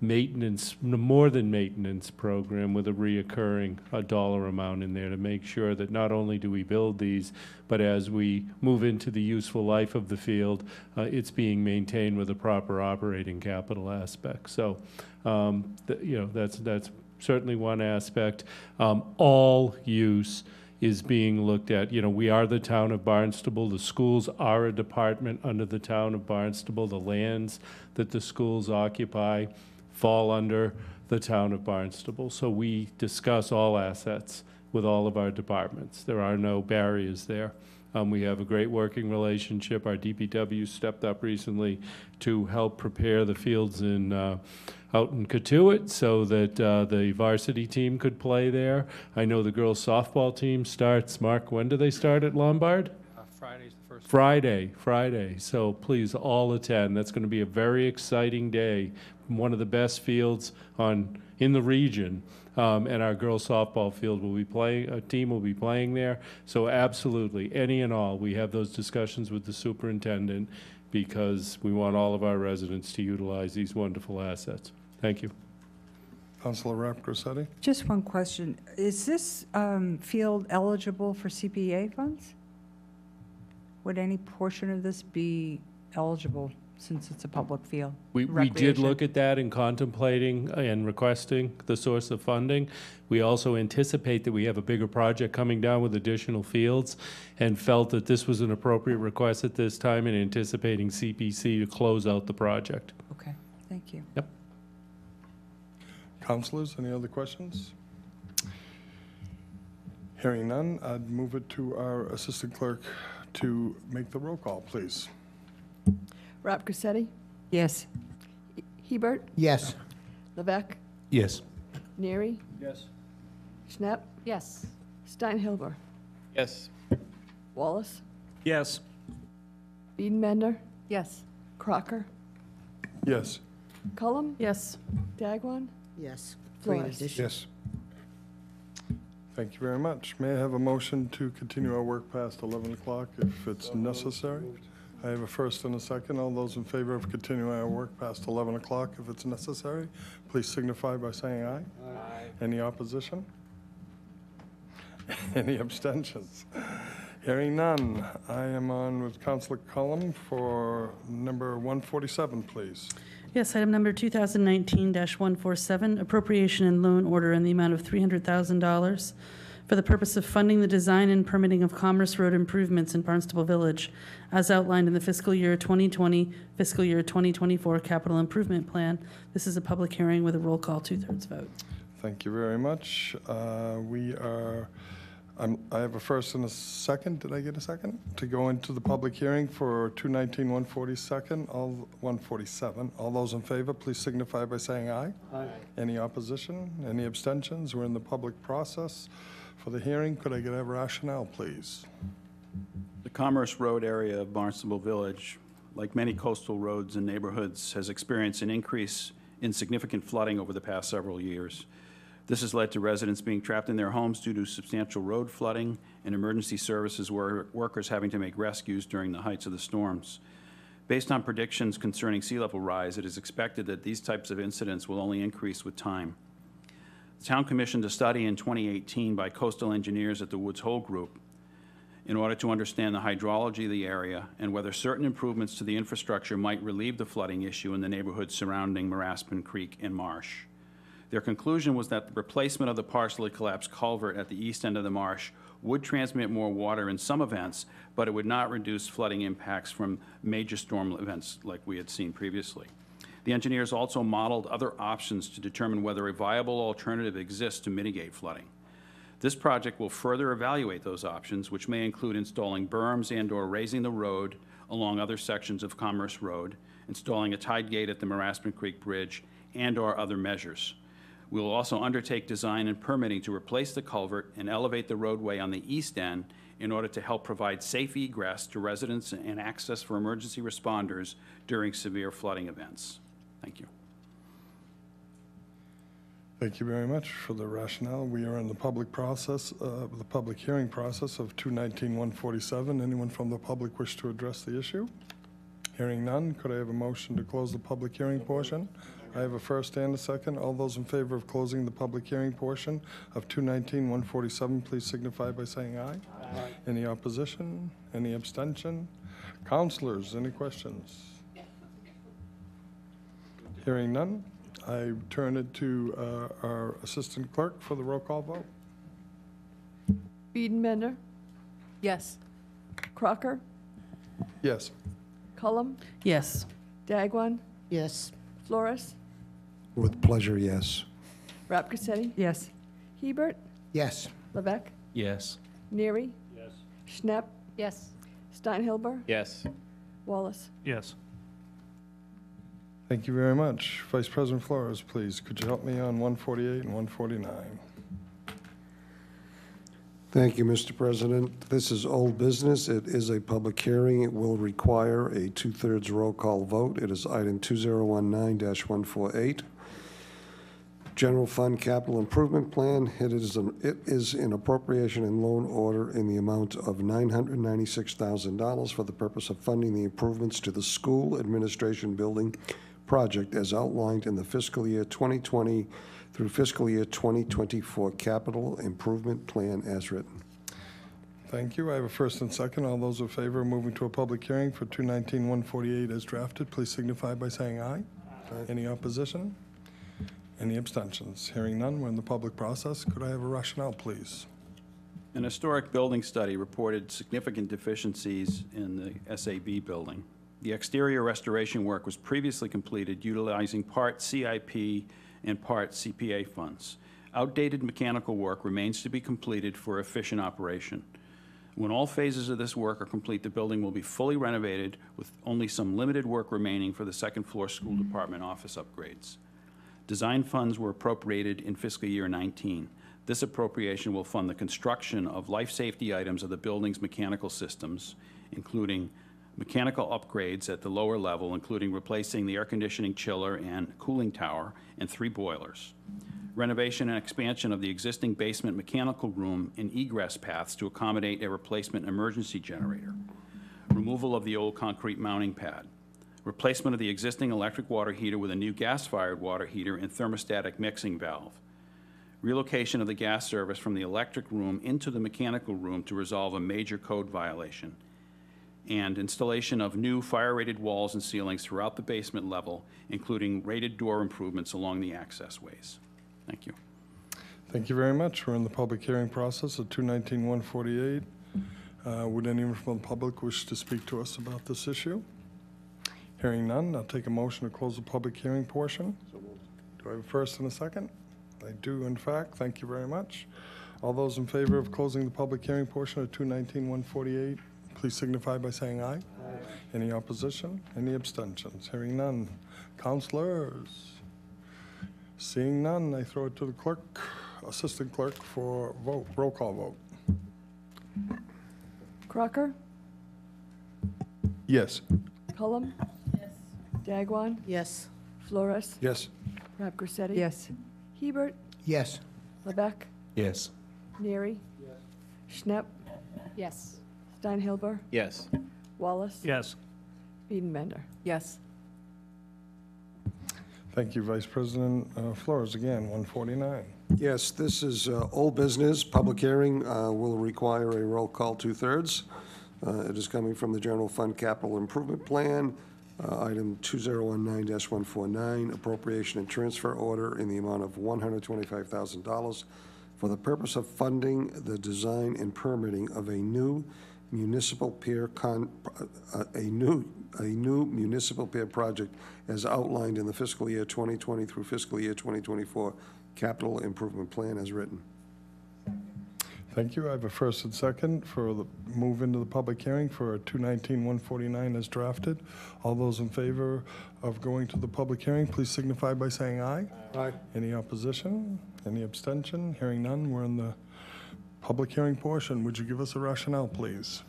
maintenance, more than maintenance program with a reoccurring dollar amount in there to make sure that not only do we build these, but as we move into the useful life of the field, it's being maintained with a proper operating capital aspect. So, that's certainly one aspect. All use is being looked at. We are the town of Barnstable. The schools are a department under the town of Barnstable. The lands that the schools occupy fall under the town of Barnstable. So we discuss all assets with all of our departments. There are no barriers there. We have a great working relationship. Our DPW stepped up recently to help prepare the fields out in Katuitt so that the varsity team could play there. I know the girls softball team starts, Mark, when do they start at Lombard? Friday's the first. Friday. So please all attend. That's going to be a very exciting day. One of the best fields in the region. And our girls softball field will be playing, a team will be playing there. So absolutely, any and all, we have those discussions with the superintendent because we want all of our residents to utilize these wonderful assets. Thank you. Councilor Rapgrossetti? Just one question. Is this field eligible for CPA funds? Would any portion of this be eligible since it's a public field. We did Recreation. look at that in contemplating and requesting the source of funding. We also anticipate that we have a bigger project coming down with additional fields and felt that this was an appropriate request at this time and anticipating CPC to close out the project. Okay, thank you. Yep. Councilors, any other questions? Hearing none, I'd move it to our Assistant Clerk to make the roll call, please. Rap Grissetti, Yes. Hebert, Yes. Levesque, Yes. Neary, Yes. Schnapp, Yes. Steinhilber, Yes. Wallace, Yes. Biedenbender, Yes. Crocker, Yes. Cullum, Yes. Dagwan, Yes. Great Flores. addition. Yes. Thank you very much. May I have a motion to continue our work past 11 o'clock if it's necessary? I have a first and a second. All those in favor of continuing our work past 11 o'clock if it's necessary, please signify by saying aye. Aye. Any opposition? Any abstentions? Hearing none, I am on with Councilor Cullum for number 147, please. Yes, item number 2019-147, appropriation and loan order in the amount of $300,000 for the purpose of funding the design and permitting of Commerce Road improvements in Barnstable Village, as outlined in the fiscal year 2020, fiscal year 2024 capital improvement plan. This is a public hearing with a roll call 2/3 vote. Thank you very much. I have a first and a second. Did I get a second? To go into the public hearing for 219-147. All those in favor, please signify by saying aye. Aye. Any opposition? Any abstentions? We're in the public process for the hearing. Could I get a rationale, please? The Commerce Road area of Barnstable Village, like many coastal roads and neighborhoods, has experienced an increase in significant flooding over the past several years. This has led to residents being trapped in their homes due to substantial road flooding and emergency services workers having to make rescues during the heights of the storms. Based on predictions concerning sea level rise, it is expected that these types of incidents will only increase with time. The town commissioned a study in 2018 by coastal engineers at the Woods Hole Group in order to understand the hydrology of the area and whether certain improvements to the infrastructure might relieve the flooding issue in the neighborhoods surrounding Maraspin Creek and Marsh. Their conclusion was that the replacement of the partially collapsed culvert at the east end of the marsh would transmit more water in some events, but it would not reduce flooding impacts from major storm events like we had seen previously. The engineers also modeled other options to determine whether a viable alternative exists to mitigate flooding. This project will further evaluate those options, which may include installing berms and/or raising the road along other sections of Commerce Road, installing a tide gate at the Maraspin Creek Bridge, and/or other measures. We will also undertake design and permitting to replace the culvert and elevate the roadway on the east end in order to help provide safe egress to residents and access for emergency responders during severe flooding events. Thank you. Thank you very much for the rationale. We are in the public process, the public hearing process of 219-147. Anyone from the public wish to address the issue? Hearing none, could I have a motion to close the public hearing portion? I have a first and a second. All those in favor of closing the public hearing portion of 219-147, please signify by saying aye. Aye. Any opposition? Any abstention? Councilors, any questions? Hearing none, I turn it to our Assistant Clerk for the roll call vote. Biedenbender, Yes. Crocker, Yes. Cullum, Yes. Dagwan, Yes. Flores, With pleasure, yes. Rap Grissetti, Yes. Hebert, Yes. Levesque, Yes. Neary, Yes. Schnapp, Yes. Steinhilber, Yes. Wallace. Yes. Thank you very much. Vice President Flores, please, could you help me on 148 and 149? Thank you, Mr. President. This is old business. It is a public hearing. It will require a 2/3 roll call vote. It is item 2019-148. General Fund Capital Improvement Plan. It is an appropriation and loan order in the amount of $996,000 for the purpose of funding the improvements to the school administration building project as outlined in the fiscal year 2020 through fiscal year 2024 capital improvement plan as written. Thank you. I have a first and second. All those in favor of moving to a public hearing for 219-148 as drafted, please signify by saying aye. Any opposition? Any abstentions? Hearing none, we're in the public process. Could I have a rationale, please? An historic building study reported significant deficiencies in the SAB building. The exterior restoration work was previously completed utilizing part CIP and part CPA funds. Outdated mechanical work remains to be completed for efficient operation. When all phases of this work are complete, the building will be fully renovated with only some limited work remaining for the second floor school department office upgrades. Design funds were appropriated in fiscal year 19. This appropriation will fund the construction of life safety items of the building's mechanical systems, including mechanical upgrades at the lower level, including replacing the air conditioning chiller and cooling tower and 3 boilers. Renovation and expansion of the existing basement mechanical room and egress paths to accommodate a replacement emergency generator. Removal of the old concrete mounting pad. Replacement of the existing electric water heater with a new gas-fired water heater and thermostatic mixing valve. Relocation of the gas service from the electric room into the mechanical room to resolve a major code violation. And installation of new fire-rated walls and ceilings throughout the basement level, including rated door improvements along the access ways. Thank you. Thank you very much. We're in the public hearing process at 219-148. Would anyone from the public wish to speak to us about this issue? Hearing none, I'll take a motion to close the public hearing portion. Do I have a first and a second? I do, in fact. Thank you very much. All those in favor of closing the public hearing portion of 219-148, please signify by saying aye. Aye. Any opposition? Any abstentions? Hearing none. Councilors? Seeing none, I throw it to the clerk, assistant clerk for vote, roll call vote. Crocker, Yes. Cullum. Yes. Dagwan, Yes. Flores, Yes. Crab Grissetti. Yes. Hebert, Yes. Lebec, Yes. Neary. Schnepp, Yes. Steinhilber, Yes. Wallace. Yes. Biedenbender. Yes. Thank you, Vice President Flores. Again, 149. Yes, this is old business. Public hearing will require a roll call 2/3. It is coming from the General Fund Capital Improvement Plan, item 2019-149, appropriation and transfer order in the amount of $125,000 for the purpose of funding the design and permitting of a new municipal pier municipal pier project as outlined in the fiscal year 2020 through fiscal year 2024 capital improvement plan as written. Thank you. I have a first and second for the move into the public hearing for 219-149 as drafted. All those in favor of going to the public hearing, please signify by saying aye. Aye. Any opposition? Any abstention? Hearing none, we're in the public hearing portion. Would you give us a rationale, please?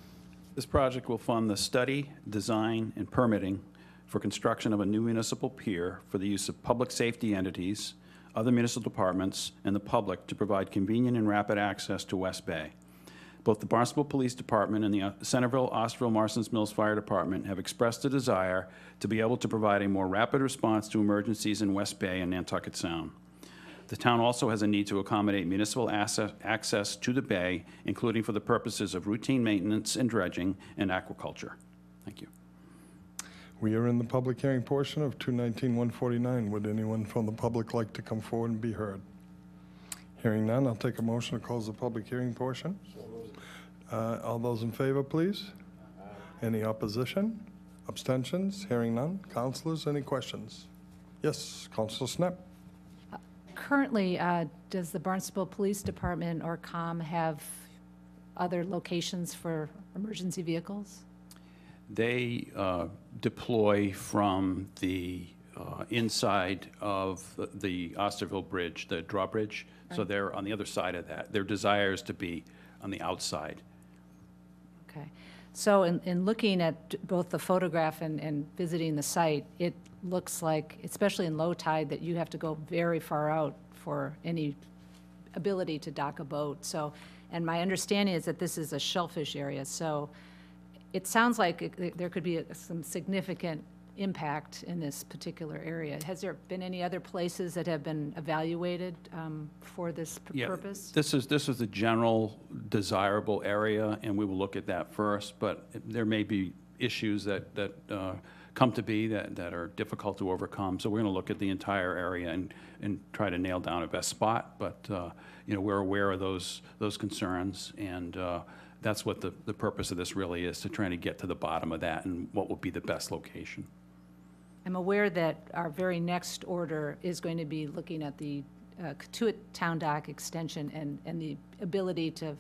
This project will fund the study, design, and permitting for construction of a new municipal pier for the use of public safety entities, other municipal departments, and the public to provide convenient and rapid access to West Bay. Both the Barnstable Police Department and the Centerville, Osterville, Marston's Mills Fire Department have expressed a desire to be able to provide a more rapid response to emergencies in West Bay and Nantucket Sound. The town also has a need to accommodate municipal access to the bay, including for the purposes of routine maintenance and dredging and aquaculture. Thank you. We are in the public hearing portion of 219-149. Would anyone from the public like to come forward and be heard? Hearing none, I'll take a motion to close the public hearing portion. All those in favor, please. Any opposition? Abstentions? Hearing none. Councilors, any questions? Yes, Councilor Snap. Currently, does the Barnstable Police Department or COM have other locations for emergency vehicles? They deploy from the inside of the Osterville Bridge, the drawbridge. So Right. they're on the other side of that. Their desire is to be on the outside. Okay. So in looking at both the photograph and visiting the site, it looks like, especially in low tide, that you have to go very far out for any ability to dock a boat. So, and my understanding is that this is a shellfish area, so it sounds like there could be some significant impact in this particular area. Has there been any other places that have been evaluated for this purpose? This is the general desirable area, and we will look at that first, but there may be issues that come to be that are difficult to overcome. So we're going to look at the entire area and try to nail down a best spot, but we're aware of those concerns, and that's what the purpose of this really is, to try to get to the bottom of that and what will be the best location. I'm aware that our very next order is going to be looking at the Katuitt Town Dock extension and the ability to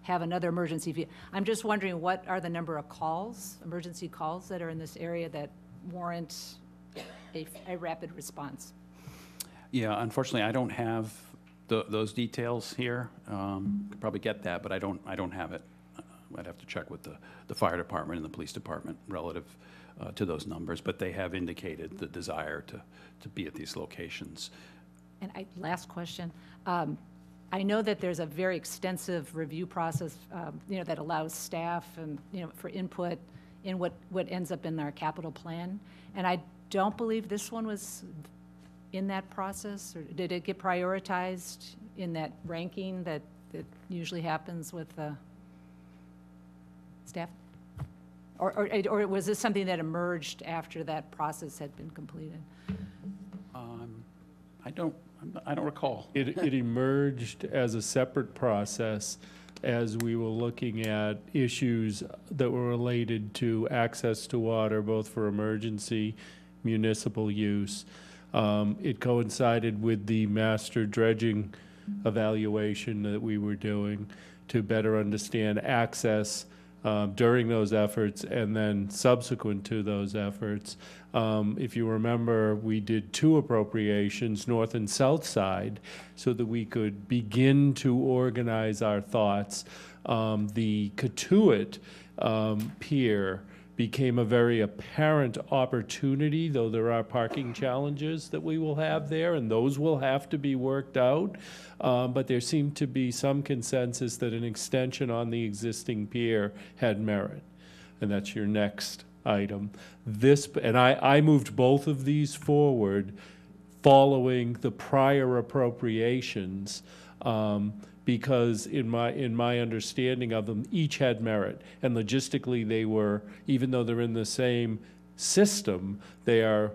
have another emergency vehicle. I'm just wondering, what are the number of calls, emergency calls, that are in this area that warrant a rapid response? Yeah, unfortunately, I don't have those details here. Could probably get that, but I don't have it. I'd have to check with the fire department and the police department relative to those numbers, but they have indicated the desire to be at these locations. And last question. I know that there's a very extensive review process, that allows staff and, for input in what ends up in our capital plan. And I don't believe this one was in that process, or did it get prioritized in that ranking that usually happens with staff? Or was this something that emerged after that process had been completed? I don't recall. It emerged as a separate process as we were looking at issues that were related to access to water, both for emergency, municipal use. It coincided with the master dredging evaluation that we were doing to better understand access during those efforts and then subsequent to those efforts. If you remember, we did 2 appropriations, north and south side, so that we could begin to organize our thoughts. The Katuitt pier became a very apparent opportunity, though there are parking challenges that we will have there, and those will have to be worked out. But there seemed to be some consensus that an extension on the existing pier had merit, and that's your next item. And I moved both of these forward following the prior appropriations, because in my understanding of them, each had merit. And logistically, they were, even though they're in the same system, they are,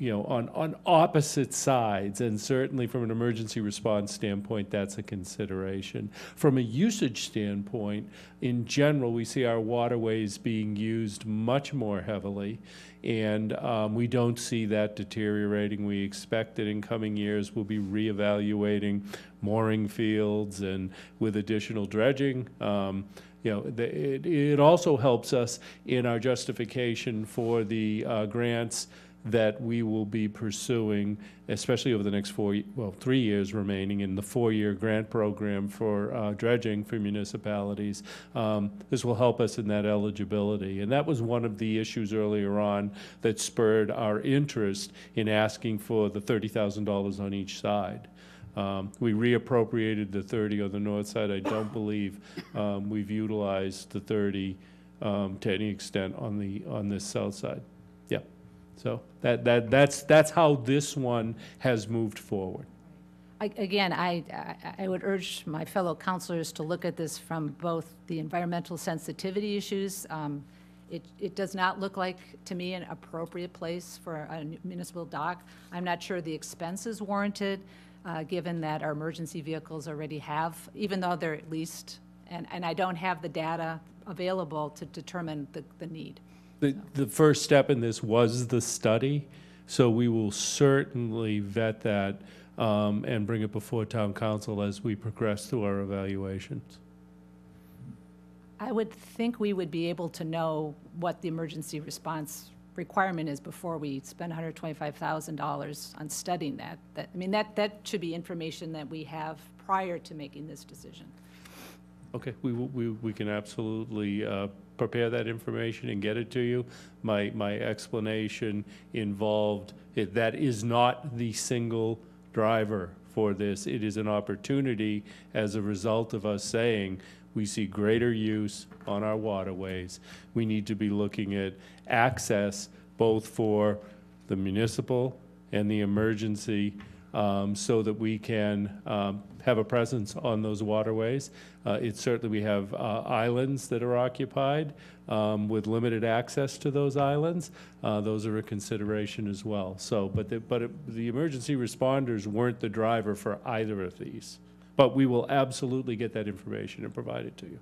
on opposite sides. And certainly from an emergency response standpoint, that's a consideration. From a usage standpoint, in general, we see our waterways being used much more heavily. And we don't see that deteriorating. We expect that in coming years we'll be reevaluating mooring fields and with additional dredging. It also helps us in our justification for the grants that we will be pursuing, especially over the next 3 years remaining in the 4-year grant program for dredging for municipalities. This will help us in that eligibility. And that was one of the issues earlier on that spurred our interest in asking for the $30,000 on each side. We reappropriated the 30 on the north side. I don't believe we've utilized the 30 to any extent on this south side. Yeah. So that's how this one has moved forward. I would urge my fellow councilors to look at this from both the environmental sensitivity issues. It does not look like, to me, an appropriate place for a municipal dock. I'm not sure the expense is warranted, given that our emergency vehicles already have, even though they're leased, and I don't have the data available to determine the need. The first step in this was the study, so we will certainly vet that and bring it before town council as we progress through our evaluations. I would think we would be able to know what the emergency response requirement is before we spend $125,000 on studying that. That should be information that we have prior to making this decision. Okay, we can absolutely prepare that information and get it to you. My explanation involved, that is not the single driver for this. It is an opportunity as a result of us saying we see greater use on our waterways. We need to be looking at access both for the municipal and the emergency, so that we can have a presence on those waterways. It's certainly, we have islands that are occupied with limited access to those islands. Those are a consideration as well. So, but the emergency responders weren't the driver for either of these. But we will absolutely get that information and provide it to you.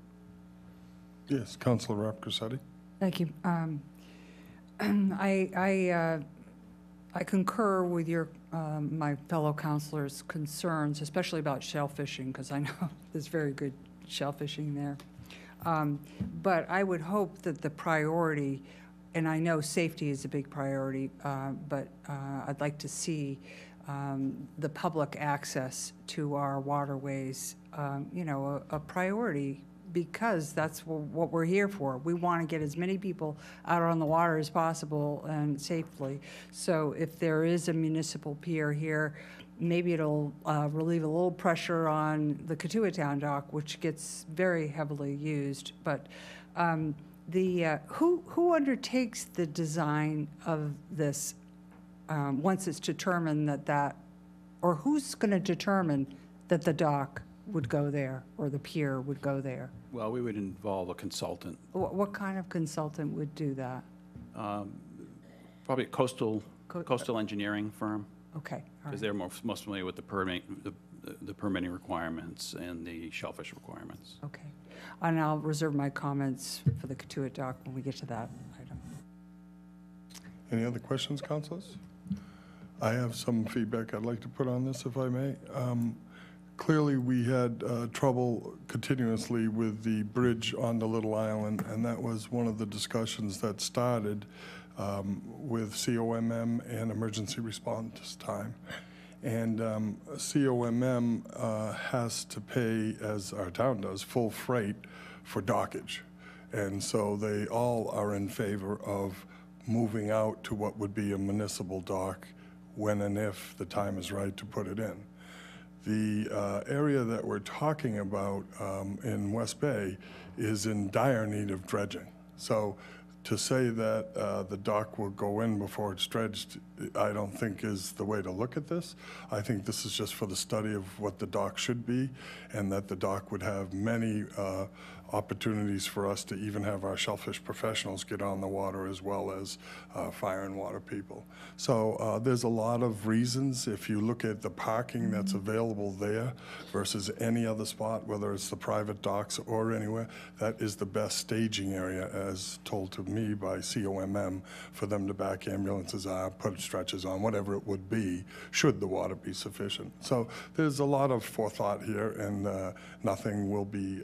Yes, Councilor Rapkosati. Thank you. I concur with your, my fellow councilors' concerns, especially about shell fishing, because I know there's very good shell fishing there. But I would hope that the priority, and I know safety is a big priority, but I'd like to see the public access to our waterways, a priority, because that's what we're here for. We want to get as many people out on the water as possible and safely. So if there is a municipal pier here, maybe it'll relieve a little pressure on the Katuah dock, which gets very heavily used. But who undertakes the design of this once it's determined or who's going to determine that the dock would go there or the pier would go there? Well, we would involve a consultant, What kind of consultant would do that? probably a coastal engineering firm, Okay, all because right. they're most familiar with the permitting requirements and the shellfish requirements. Okay. And I'll reserve my comments for the Katuah dock when we get to that item. Any other questions, councilors? I have some feedback I'd like to put on this, if I may. Clearly, we had trouble continuously with the bridge on the Little Island, and that was one of the discussions that started with COMM and emergency response time. And COMM has to pay, as our town does, full freight for dockage. And so they all are in favor of moving out to what would be a municipal dock when and if the time is right to put it in. The area that we're talking about in West Bay is in dire need of dredging. So to say that the dock will go in before it's dredged, I don't think is the way to look at this. I think this is just for the study of what the dock should be, and that the dock would have many opportunities for us to even have our shellfish professionals get on the water, as well as fire and water people. So there's a lot of reasons. If you look at the parking that's available there versus any other spot, whether it's the private docks or anywhere, that is the best staging area, as told to me by COMM, for them to back ambulances out, put stretchers on, whatever it would be, should the water be sufficient. So there's a lot of forethought here, and nothing will be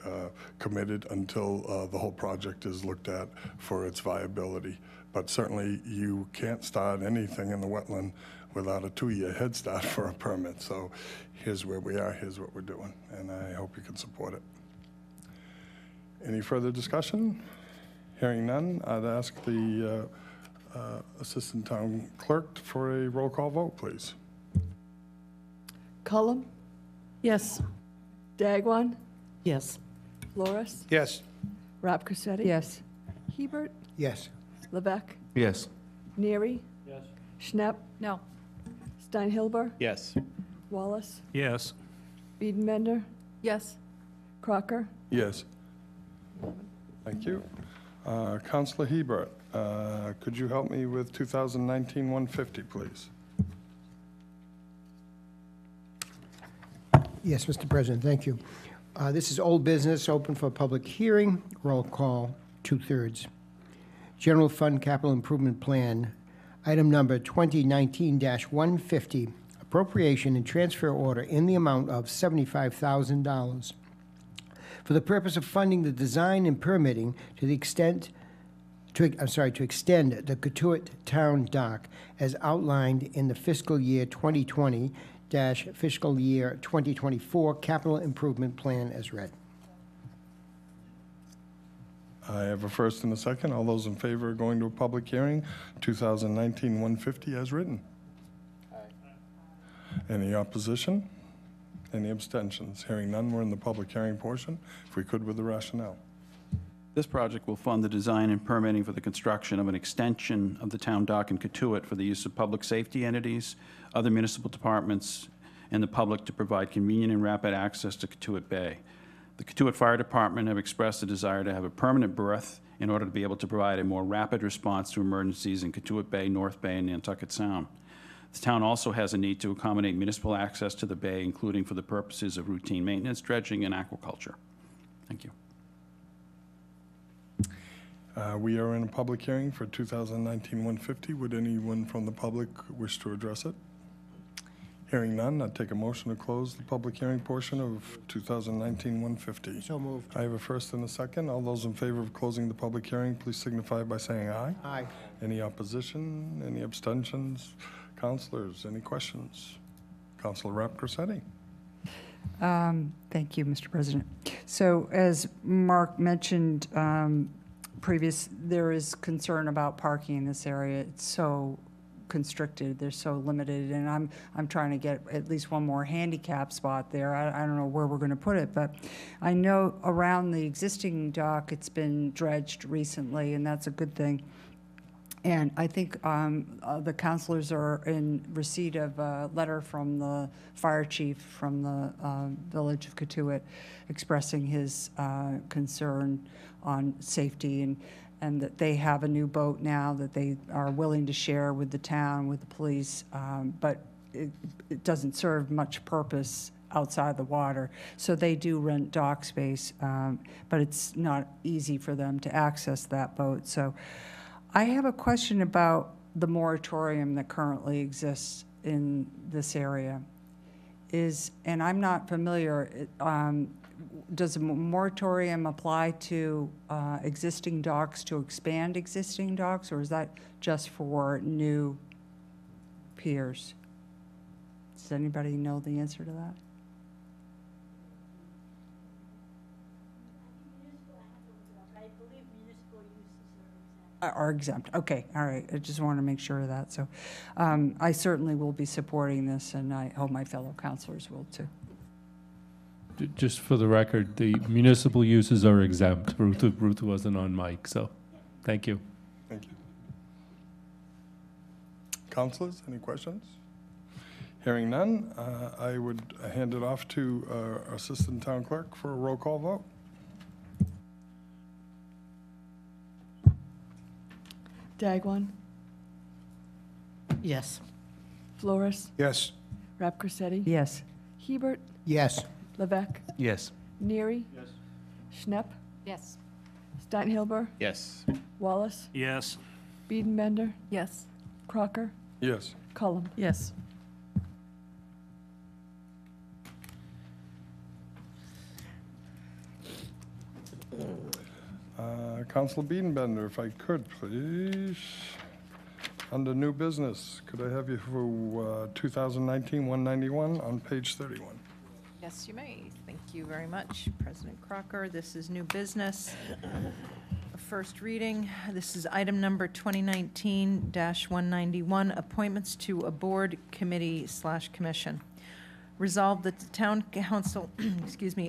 committed until the whole project is looked at for its viability. But certainly you can't start anything in the wetland without a 2-year head start for a permit. So here's where we are, here's what we're doing, and I hope you can support it. Any further discussion? Hearing none, I'd ask the Assistant Town Clerk for a roll call vote, please. Cullum, Yes. Dagwan, Yes. Flores, Yes. Rapkoseti. Yes. Hebert, Yes. Levesque, Yes. Neary. Yes. Schnapp, No. Steinhilber, Yes. Wallace, Yes. Biedenbender, Yes. Crocker. Yes. Thank you. Councilor Hebert, could you help me with 2019-150, please? Yes, Mr. President, thank you. This is old business, open for public hearing. Roll call, 2/3. General Fund Capital Improvement Plan, item number 2019-150, appropriation and transfer order in the amount of $75,000 for the purpose of funding the design and permitting to extend the Katuah Town Dock as outlined in the fiscal year 2020 fiscal year 2024 capital improvement plan as read. I have a first and a second. All those in favor of going to a public hearing, 2019-150 as written? Aye. Any opposition? Any abstentions? Hearing none, we're in the public hearing portion. If we could, with the rationale. This project will fund the design and permitting for the construction of an extension of the town dock in Katuitt for the use of public safety entities, other municipal departments, and the public to provide convenient and rapid access to Katuitt Bay. The Katuitt Fire Department have expressed a desire to have a permanent berth in order to be able to provide a more rapid response to emergencies in Katuitt Bay, North Bay, and Nantucket Sound. The town also has a need to accommodate municipal access to the bay, including for the purposes of routine maintenance, dredging, and aquaculture. Thank you. We are in a public hearing for 2019-150. Would anyone from the public wish to address it? Hearing none, I'd take a motion to close the public hearing portion of 2019-150. So moved. I have a first and a second. All those in favor of closing the public hearing, please signify by saying aye. Aye. Any opposition? Any abstentions? Councilors, any questions? Councilor Rep Cressetti. Thank you, Mr. President. So as Mark mentioned there is concern about parking in this area. It's so constricted, they're so limited, and I'm trying to get at least one more handicap spot there. I don't know where we're going to put it, but I know around the existing dock it's been dredged recently, and that's a good thing. And I think the councilors are in receipt of a letter from the fire chief from the village of Katuitt expressing his concern on safety and that they have a new boat now that they are willing to share with the town, with the police, but it doesn't serve much purpose outside the water. So they do rent dock space, but it's not easy for them to access that boat. So I have a question about the moratorium that currently exists in this area. And I'm not familiar, does a moratorium apply to existing docks to expand existing docks, or is that just for new piers? Does anybody know the answer to that? Are exempt. Okay, all right. I just want to make sure of that. So I certainly will be supporting this, and I hope my fellow councilors will too. Just for the record, the municipal uses are exempt. Ruth wasn't on mic, so thank you. Thank you. Councilors, any questions? Hearing none, I would hand it off to our Assistant Town Clerk for a roll call vote. Dagwan, Yes. Flores, Yes. Rap Cressetti, Yes. Hebert, Yes. Levesque, Yes. Neary, Schnepp, Yes. Steinhilber, Yes. Wallace, Yes. Biedenbender, Yes. Crocker, Yes. Cullum. Yes. Councilor Biedenbender, if I could, please. Under new business, could I have you for 2019-191 on page 31? Yes, you may. Thank you very much, President Crocker. This is new business. A first reading. This is item number 2019-191, appointments to a board, committee/commission. Resolved that the town council,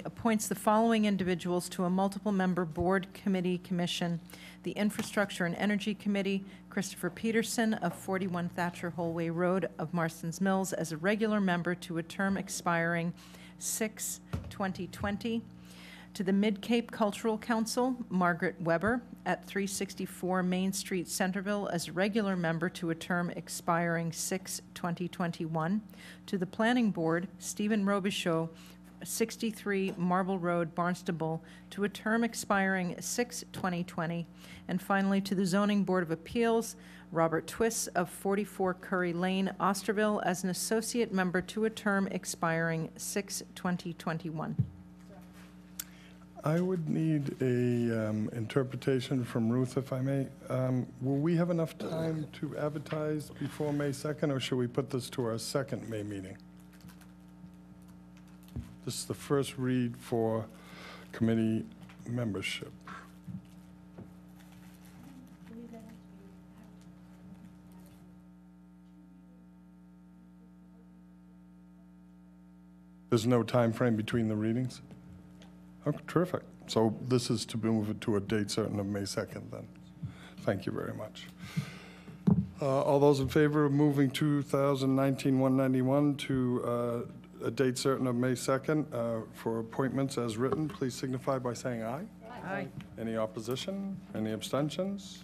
appoints the following individuals to a multiple-member board, committee, commission. The Infrastructure and Energy Committee, Christopher Peterson of 41 Thatcher Holway Road of Marston's Mills as a regular member to a term expiring 6/2020. To the Mid-Cape Cultural Council, Margaret Weber at 364 Main Street, Centerville, as a regular member to a term expiring 6/2021. To the Planning Board, Stephen Robichaud, 63 Marble Road, Barnstable, to a term expiring 6/2020. And finally, to the Zoning Board of Appeals, Robert Twiss of 44 Curry Lane, Osterville, as an associate member to a term expiring 6/2021. I would need a interpretation from Ruth, if I may. Will we have enough time to advertise before May 2nd, or should we put this to our second May meeting? This is the first read for committee membership. There's no time frame between the readings? Oh, terrific. So this is to move it to a date certain of May 2nd then. Thank you very much. All those in favor of moving 2019-191 to a date certain of May 2nd for appointments as written, please signify by saying aye. Aye. Any opposition? Any abstentions?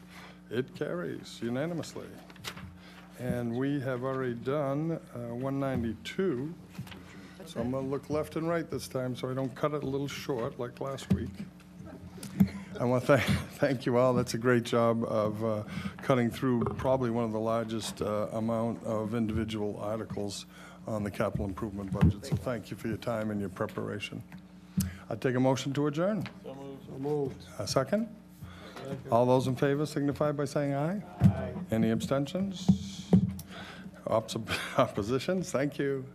It carries unanimously. And we have already done 192. So I'm going to look left and right this time so I don't cut it a little short like last week. I want to thank you all. That's a great job of cutting through probably one of the largest amount of individual articles on the capital improvement budget. So thank you for your time and your preparation. I'd take a motion to adjourn. So moved. A second? All those in favor signify by saying aye. Aye. Any abstentions? Oppositions? Thank you.